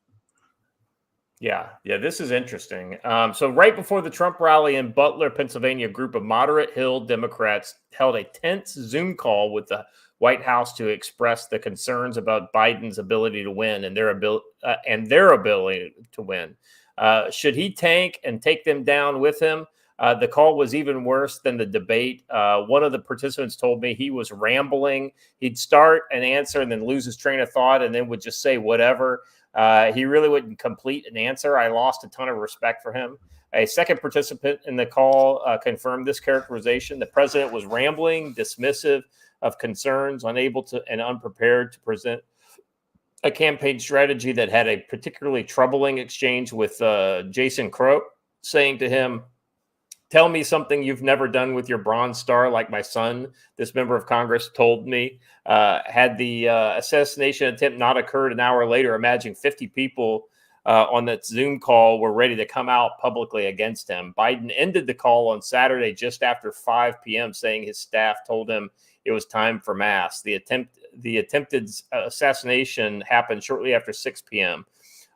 Yeah, this is interesting. So right before the Trump rally in Butler, Pennsylvania, a group of moderate Hill Democrats held a tense Zoom call with the White House to express the concerns about Biden's ability to win and their ability to win. Should he tank and take them down with him? The call was even worse than the debate. One of the participants told me he was rambling. He'd start an answer and then lose his train of thought and then would just say whatever. He really wouldn't complete an answer. I lost a ton of respect for him. A second participant in the call confirmed this characterization. The president was rambling, dismissive of concerns, unable to and unprepared to present a campaign strategy that had a particularly troubling exchange with Jason Crow, saying to him, "Tell me something you've never done with your Bronze Star, like my son," this member of Congress told me. Had the assassination attempt not occurred an hour later, imagine 50 people on that Zoom call were ready to come out publicly against him. Biden ended the call on Saturday just after 5 p.m., saying his staff told him it was time for mass. The attempted assassination happened shortly after 6 p.m.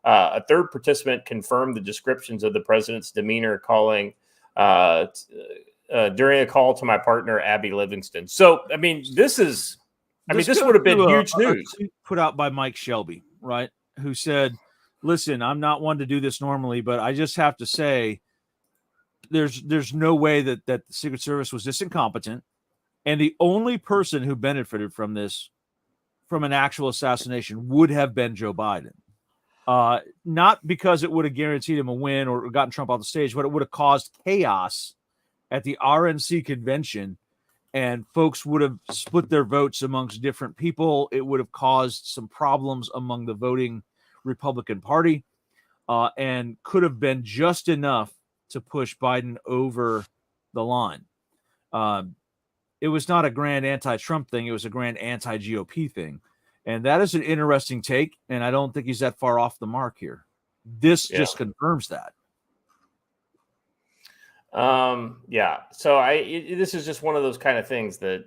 A third participant confirmed the descriptions of the president's demeanor, calling during a call to my partner, Abby Livingston. So, I mean, this would have been huge news. A tweet put out by Mike Shelby, right? Who said, listen, I'm not one to do this normally, but I just have to say there's no way that the Secret Service was this incompetent. And the only person who benefited from this, from an actual assassination, would have been Joe Biden. Not because it would have guaranteed him a win or gotten Trump off the stage, but it would have caused chaos at the RNC convention, and folks would have split their votes amongst different people. It would have caused some problems among the voting Republican Party, and could have been just enough to push Biden over the line. It was not a grand anti-Trump thing. It was a grand anti-GOP thing. And that is an interesting take, and I don't think he's that far off the mark here. This just confirms that. Yeah. So this is just one of those kind of things that,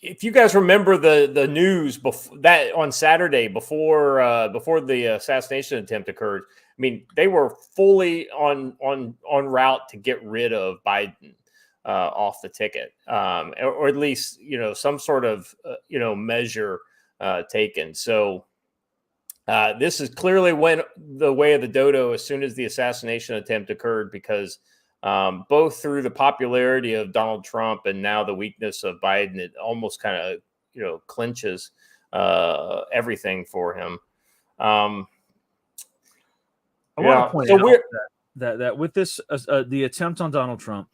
if you guys remember the news that on Saturday before the assassination attempt occurred, I mean, they were fully on route to get rid of Biden off the ticket, or at least, some sort of, measure taken. So this is clearly went the way of the dodo as soon as the assassination attempt occurred, because both through the popularity of Donald Trump and now the weakness of Biden, it almost kind of, clinches everything for him. I want to point out that with this, the attempt on Donald Trump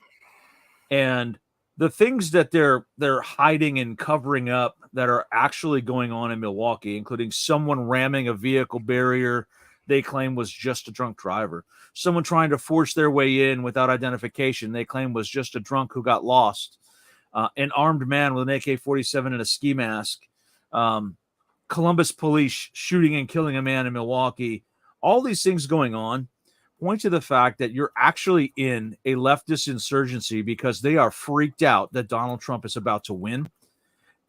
and the things that they're hiding and covering up that are actually going on in Milwaukee, including someone ramming a vehicle barrier they claim was just a drunk driver, someone trying to force their way in without identification they claim was just a drunk who got lost, an armed man with an AK-47 and a ski mask, Columbus police shooting and killing a man in Milwaukee. All these things going on point to the fact that you're actually in a leftist insurgency because they are freaked out that Donald Trump is about to win.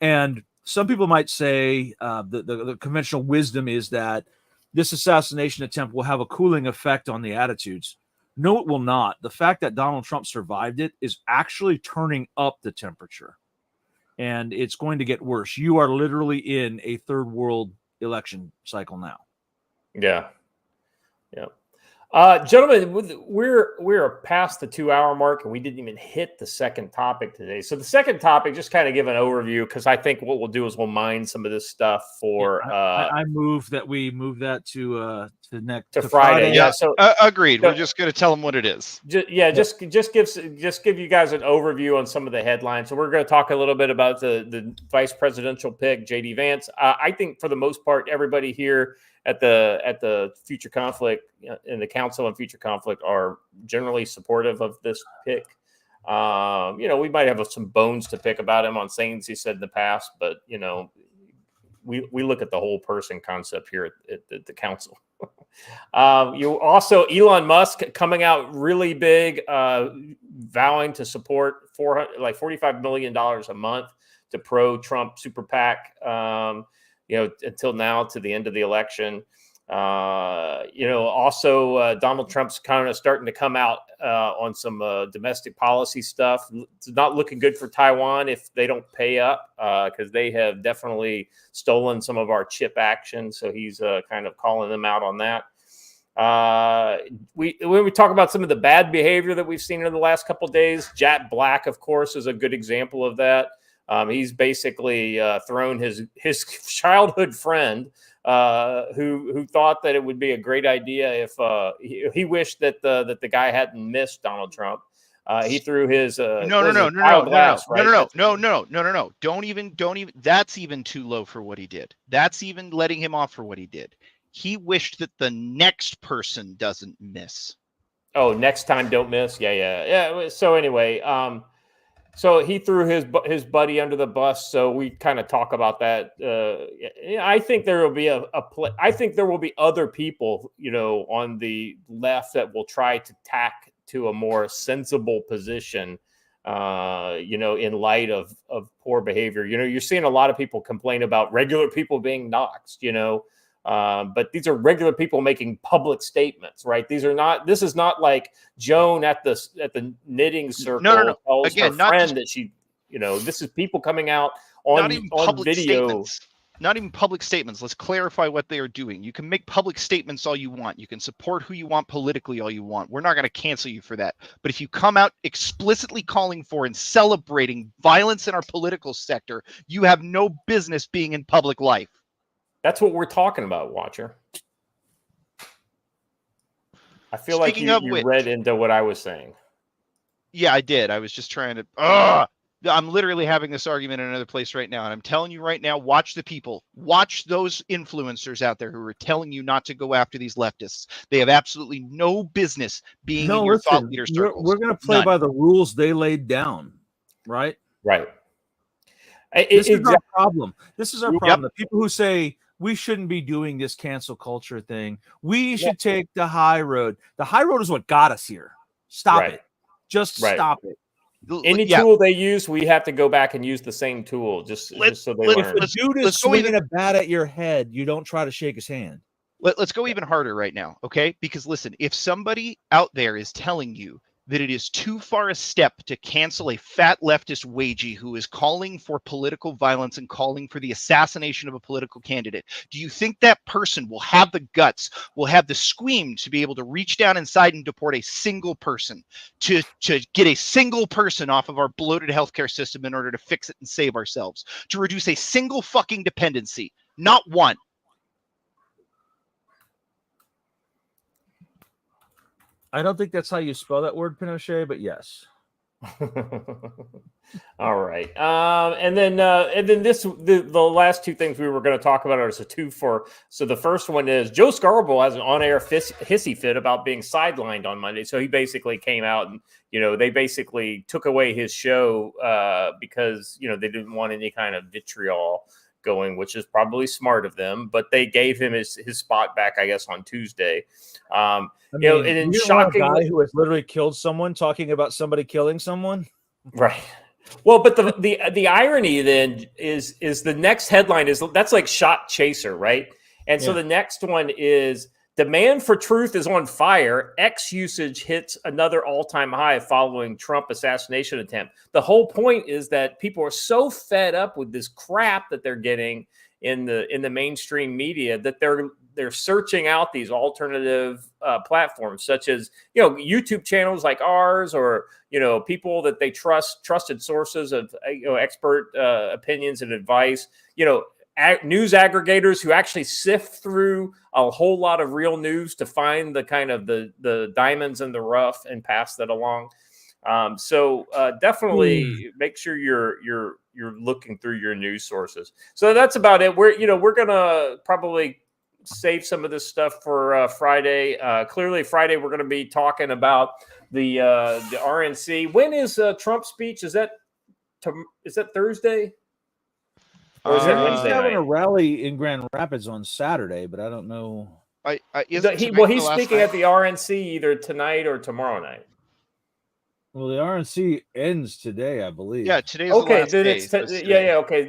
And some people might say the conventional wisdom is that this assassination attempt will have a cooling effect on the attitudes. No, it will not. The fact that Donald Trump survived it is actually turning up the temperature, and it's going to get worse. You are literally in a third world election cycle now. Yeah. Yeah. Gentlemen, we're past the 2-hour mark, and we didn't even hit the second topic today. So the second topic, just kind of give an overview, because I think what we'll do is we'll mine some of this stuff for. I move that we move that to Friday. Yeah. So agreed. We're just going to tell them what it is. Just give you guys an overview on some of the headlines. So we're going to talk a little bit about the vice presidential pick, JD Vance. I think for the most part, everybody here at the Future Conflict and the Council on Future Conflict are generally supportive of this pick. We might have some bones to pick about him on things he said in the past, but we look at the whole person concept here at the council. You also Elon Musk coming out really big, vowing to support $45 million a month to pro-Trump super PAC. Until now, to the end of the election. Also Donald Trump's kind of starting to come out on some domestic policy stuff. It's not looking good for Taiwan if they don't pay up, because they have definitely stolen some of our chip action. So he's kind of calling them out on that. When we talk about some of the bad behavior that we've seen in the last couple of days, Jack Black, of course, is a good example of that. He's basically thrown his childhood friend, who thought that it would be a great idea if he wished that the guy hadn't missed Donald Trump. He threw his No. Don't even. That's even too low for what he did. That's even letting him off for what he did. He wished that the next person doesn't miss. Oh, next time don't miss. Yeah. So anyway, So he threw his buddy under the bus. So we kind of talk about that. I think there will be I think there will be other people, on the left that will try to tack to a more sensible position, in light of poor behavior. You're seeing a lot of people complain about regular people being doxxed, but these are regular people making public statements, right? This is not like Joan at the knitting circle tells Again, her not friend just, that she, this is people coming out on video. Statements. Not even public statements. Let's clarify what they are doing. You can make public statements all you want. You can support who you want politically all you want. We're not going to cancel you for that. But if you come out explicitly calling for and celebrating violence in our political sector, you have no business being in public life. That's what we're talking about, Watcher. I feel like you read into what I was saying. Yeah, I did. I was just trying to... I'm literally having this argument in another place right now. And I'm telling you right now, watch the people. Watch those influencers out there who are telling you not to go after these leftists. They have absolutely no business being in your thought leader circles. We're going to play by the rules they laid down, right? Right. This is our problem. This is our problem. The people who say we shouldn't be doing this cancel culture thing. We should take the high road. The high road is what got us here. Stop it. Just stop it. Any tool they use, we have to go back and use the same tool just so they learn. If a dude is swinging a bat at your head, you don't try to shake his hand. Let's go even harder right now, okay? Because listen, if somebody out there is telling you that it is too far a step to cancel a fat leftist wagey who is calling for political violence and calling for the assassination of a political candidate, do you think that person will have the guts, will have the scream to be able to reach down inside and deport a single person, to get a single person off of our bloated healthcare system in order to fix it and save ourselves, to reduce a single fucking dependency? Not one. I don't think that's how you spell that word, Pinochet, but yes. All right. And then the last two things we were going to talk about are two for. So the first one is Joe Scarborough has an on-air hissy fit about being sidelined on Monday. So he basically came out and, they basically took away his show because, they didn't want any kind of vitriol going, which is probably smart of them, but they gave him his spot back, I guess, on Tuesday. And then shocking guy who has literally killed someone talking about somebody killing someone, right? Well, but the irony then is the next headline that's like shot chaser, right? And so the next one is demand for truth is on fire. X usage hits another all-time high following Trump assassination attempt. The whole point is that people are so fed up with this crap that they're getting in the mainstream media that they're searching out these alternative platforms, such as YouTube channels like ours, or people that they trusted sources of expert opinions and advice. News aggregators who actually sift through a whole lot of real news to find the kind of the diamonds in the rough and pass that along. So definitely make sure you're looking through your news sources. So that's about it. We're gonna probably save some of this stuff for Friday. Clearly Friday we're gonna be talking about the RNC. When is Trump's speech? Is that Thursday? Or is it Wednesday having night? a rally in Grand Rapids on Saturday, but I don't know. He's speaking at the RNC either tonight or tomorrow night. Well, the RNC ends today, I believe. Yeah, today's okay. The last Then day. Okay.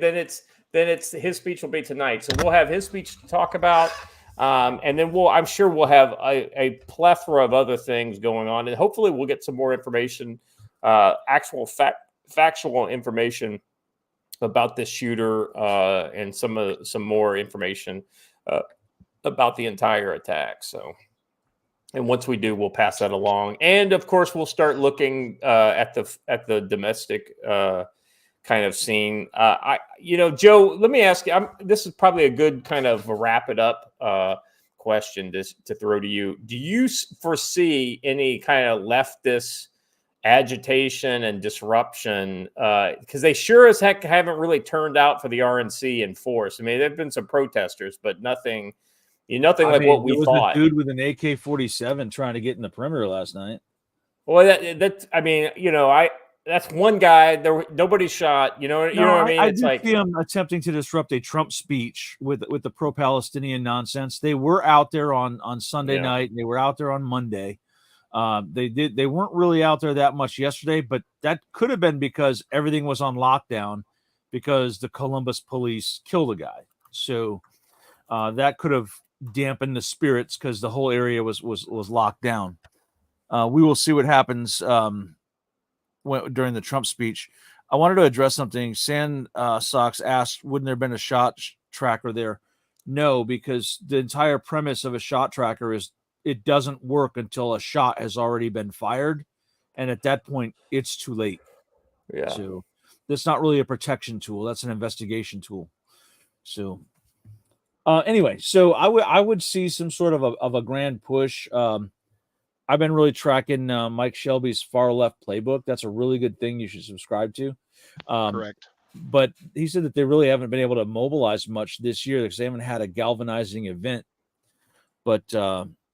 Then it's his speech will be tonight. So we'll have his speech to talk about, and then I'm sure we'll have a plethora of other things going on, and hopefully we'll get some more information, actual factual information about this shooter, and some more information about the entire attack. So, and once we do, we'll pass that along, and of course, we'll start looking at the domestic kind of scene. Joe, let me ask you. This is probably a good kind of wrap it up question to throw to you. Do you foresee any kind of leftist agitation and disruption, because they sure as heck haven't really turned out for the RNC in force? I mean, there have been some protesters, but nothing like what we thought. A dude with an AK-47 trying to get in the perimeter last night. Well, that's one guy. Nobody shot. You know what I mean? I It's did like see him attempting to disrupt a Trump speech with the pro-Palestinian nonsense. They were out there on Sunday night, and they were out there on Monday. They weren't really out there that much yesterday, but that could have been because everything was on lockdown because the Columbus police killed a guy. So that could have dampened the spirits because the whole area was locked down. We will see what happens during the Trump speech. I wanted to address something. Sox asked, wouldn't there have been a shot tracker there? No, because the entire premise of a shot tracker is it doesn't work until a shot has already been fired. And at that point, it's too late. Yeah. So that's not really a protection tool. That's an investigation tool. So anyway, so I would see some sort of a grand push. I've been really tracking Mike Shelby's Far Left Playbook. That's a really good thing you should subscribe to. Correct. But he said that they really haven't been able to mobilize much this year because they haven't had a galvanizing event. But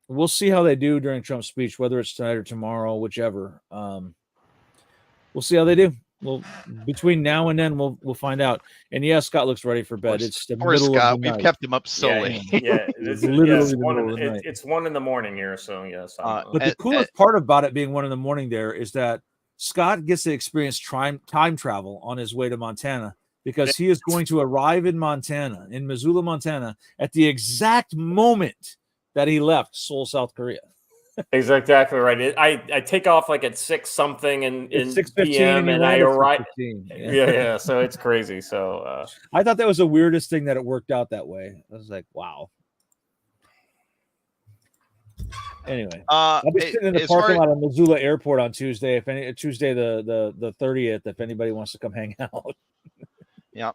we'll see how they do during Trump's speech, whether it's tonight or tomorrow, whichever. We'll see how they do. Well, between now and then, we'll find out. And yeah, Scott looks ready for bed. It's the middle Scott, of the night. we've kept him up so late. Yeah, it's literally the middle of the night. It's 1 a.m. here, so yes. But the coolest part about it being 1 a.m. there is that Scott gets to experience time travel on his way to Montana because he is going to arrive in Montana, in Missoula, Montana, at the exact moment that he left Seoul, South Korea. Exactly right. I take off like at 6 something in 6:15 p.m. and I arrive. Yeah. So it's crazy. So I thought that was the weirdest thing that it worked out that way. I was like, wow. Anyway, I'll be sitting in the parking lot of Missoula Airport on Tuesday. Tuesday the 30th, if anybody wants to come hang out. Yeah.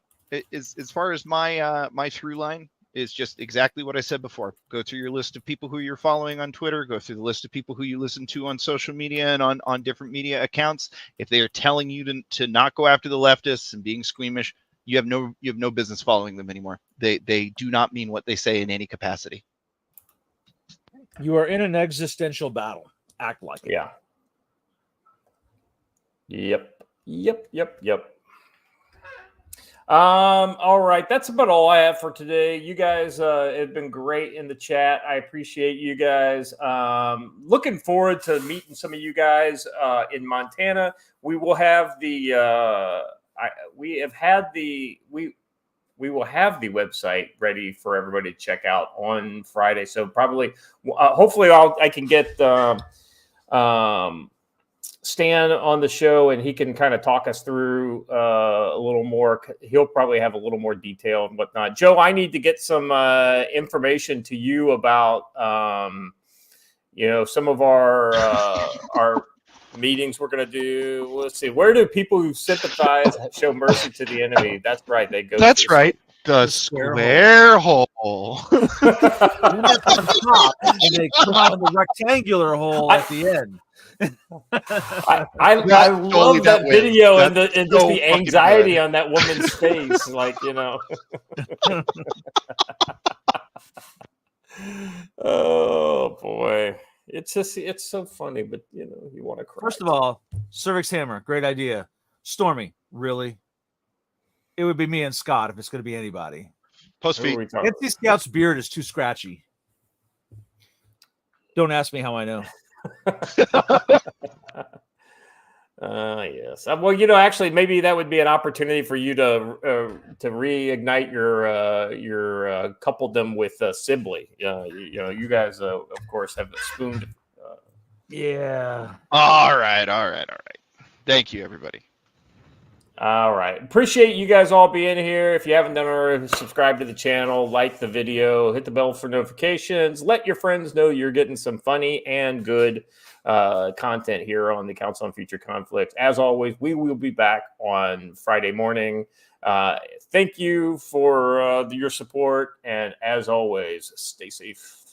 As far as my through line is just exactly what I said before. Go through your list of people who you're following on Twitter. Go through the list of people who you listen to on social media and on different media accounts. If they are telling you to not go after the leftists and being squeamish, you have no business following them anymore. They do not mean what they say in any capacity. You are in an existential battle. Act like it. Yeah. Yep. All right. That's about all I have for today. You guys have been great in the chat. I appreciate you guys. Looking forward to meeting some of you guys in Montana. We will have we will have the website ready for everybody to check out on Friday. So probably, hopefully I can get Stan on the show and he can kind of talk us through a little more. He'll probably have a little more detail and whatnot. Joe, I need to get some information to you about, some of our meetings we're going to do. Let's see. Where do people who sympathize show mercy to the enemy? That's right. They go. That's right. The square hole. And they come out in the rectangular hole at the end. I love that video and just the anxiety on that woman's face. Oh boy. It's so funny, but you want to cry. First of all, cervix hammer, great idea. Stormy, really? It would be me and Scott if it's going to be anybody. Post feet. NC Scout's beard is too scratchy. Don't ask me how I know. Yes. Well, actually, maybe that would be an opportunity for you to reignite your coupledom with Sibley. You guys, of course, have spooned. Yeah. All right. Thank you, everybody. All right. Appreciate you guys all being here. If you haven't done already, subscribe to the channel, like the video, hit the bell for notifications. Let your friends know you're getting some funny and good content here on the Council on Future Conflicts. As always, we will be back on Friday morning. Thank you for your support. And as always, stay safe.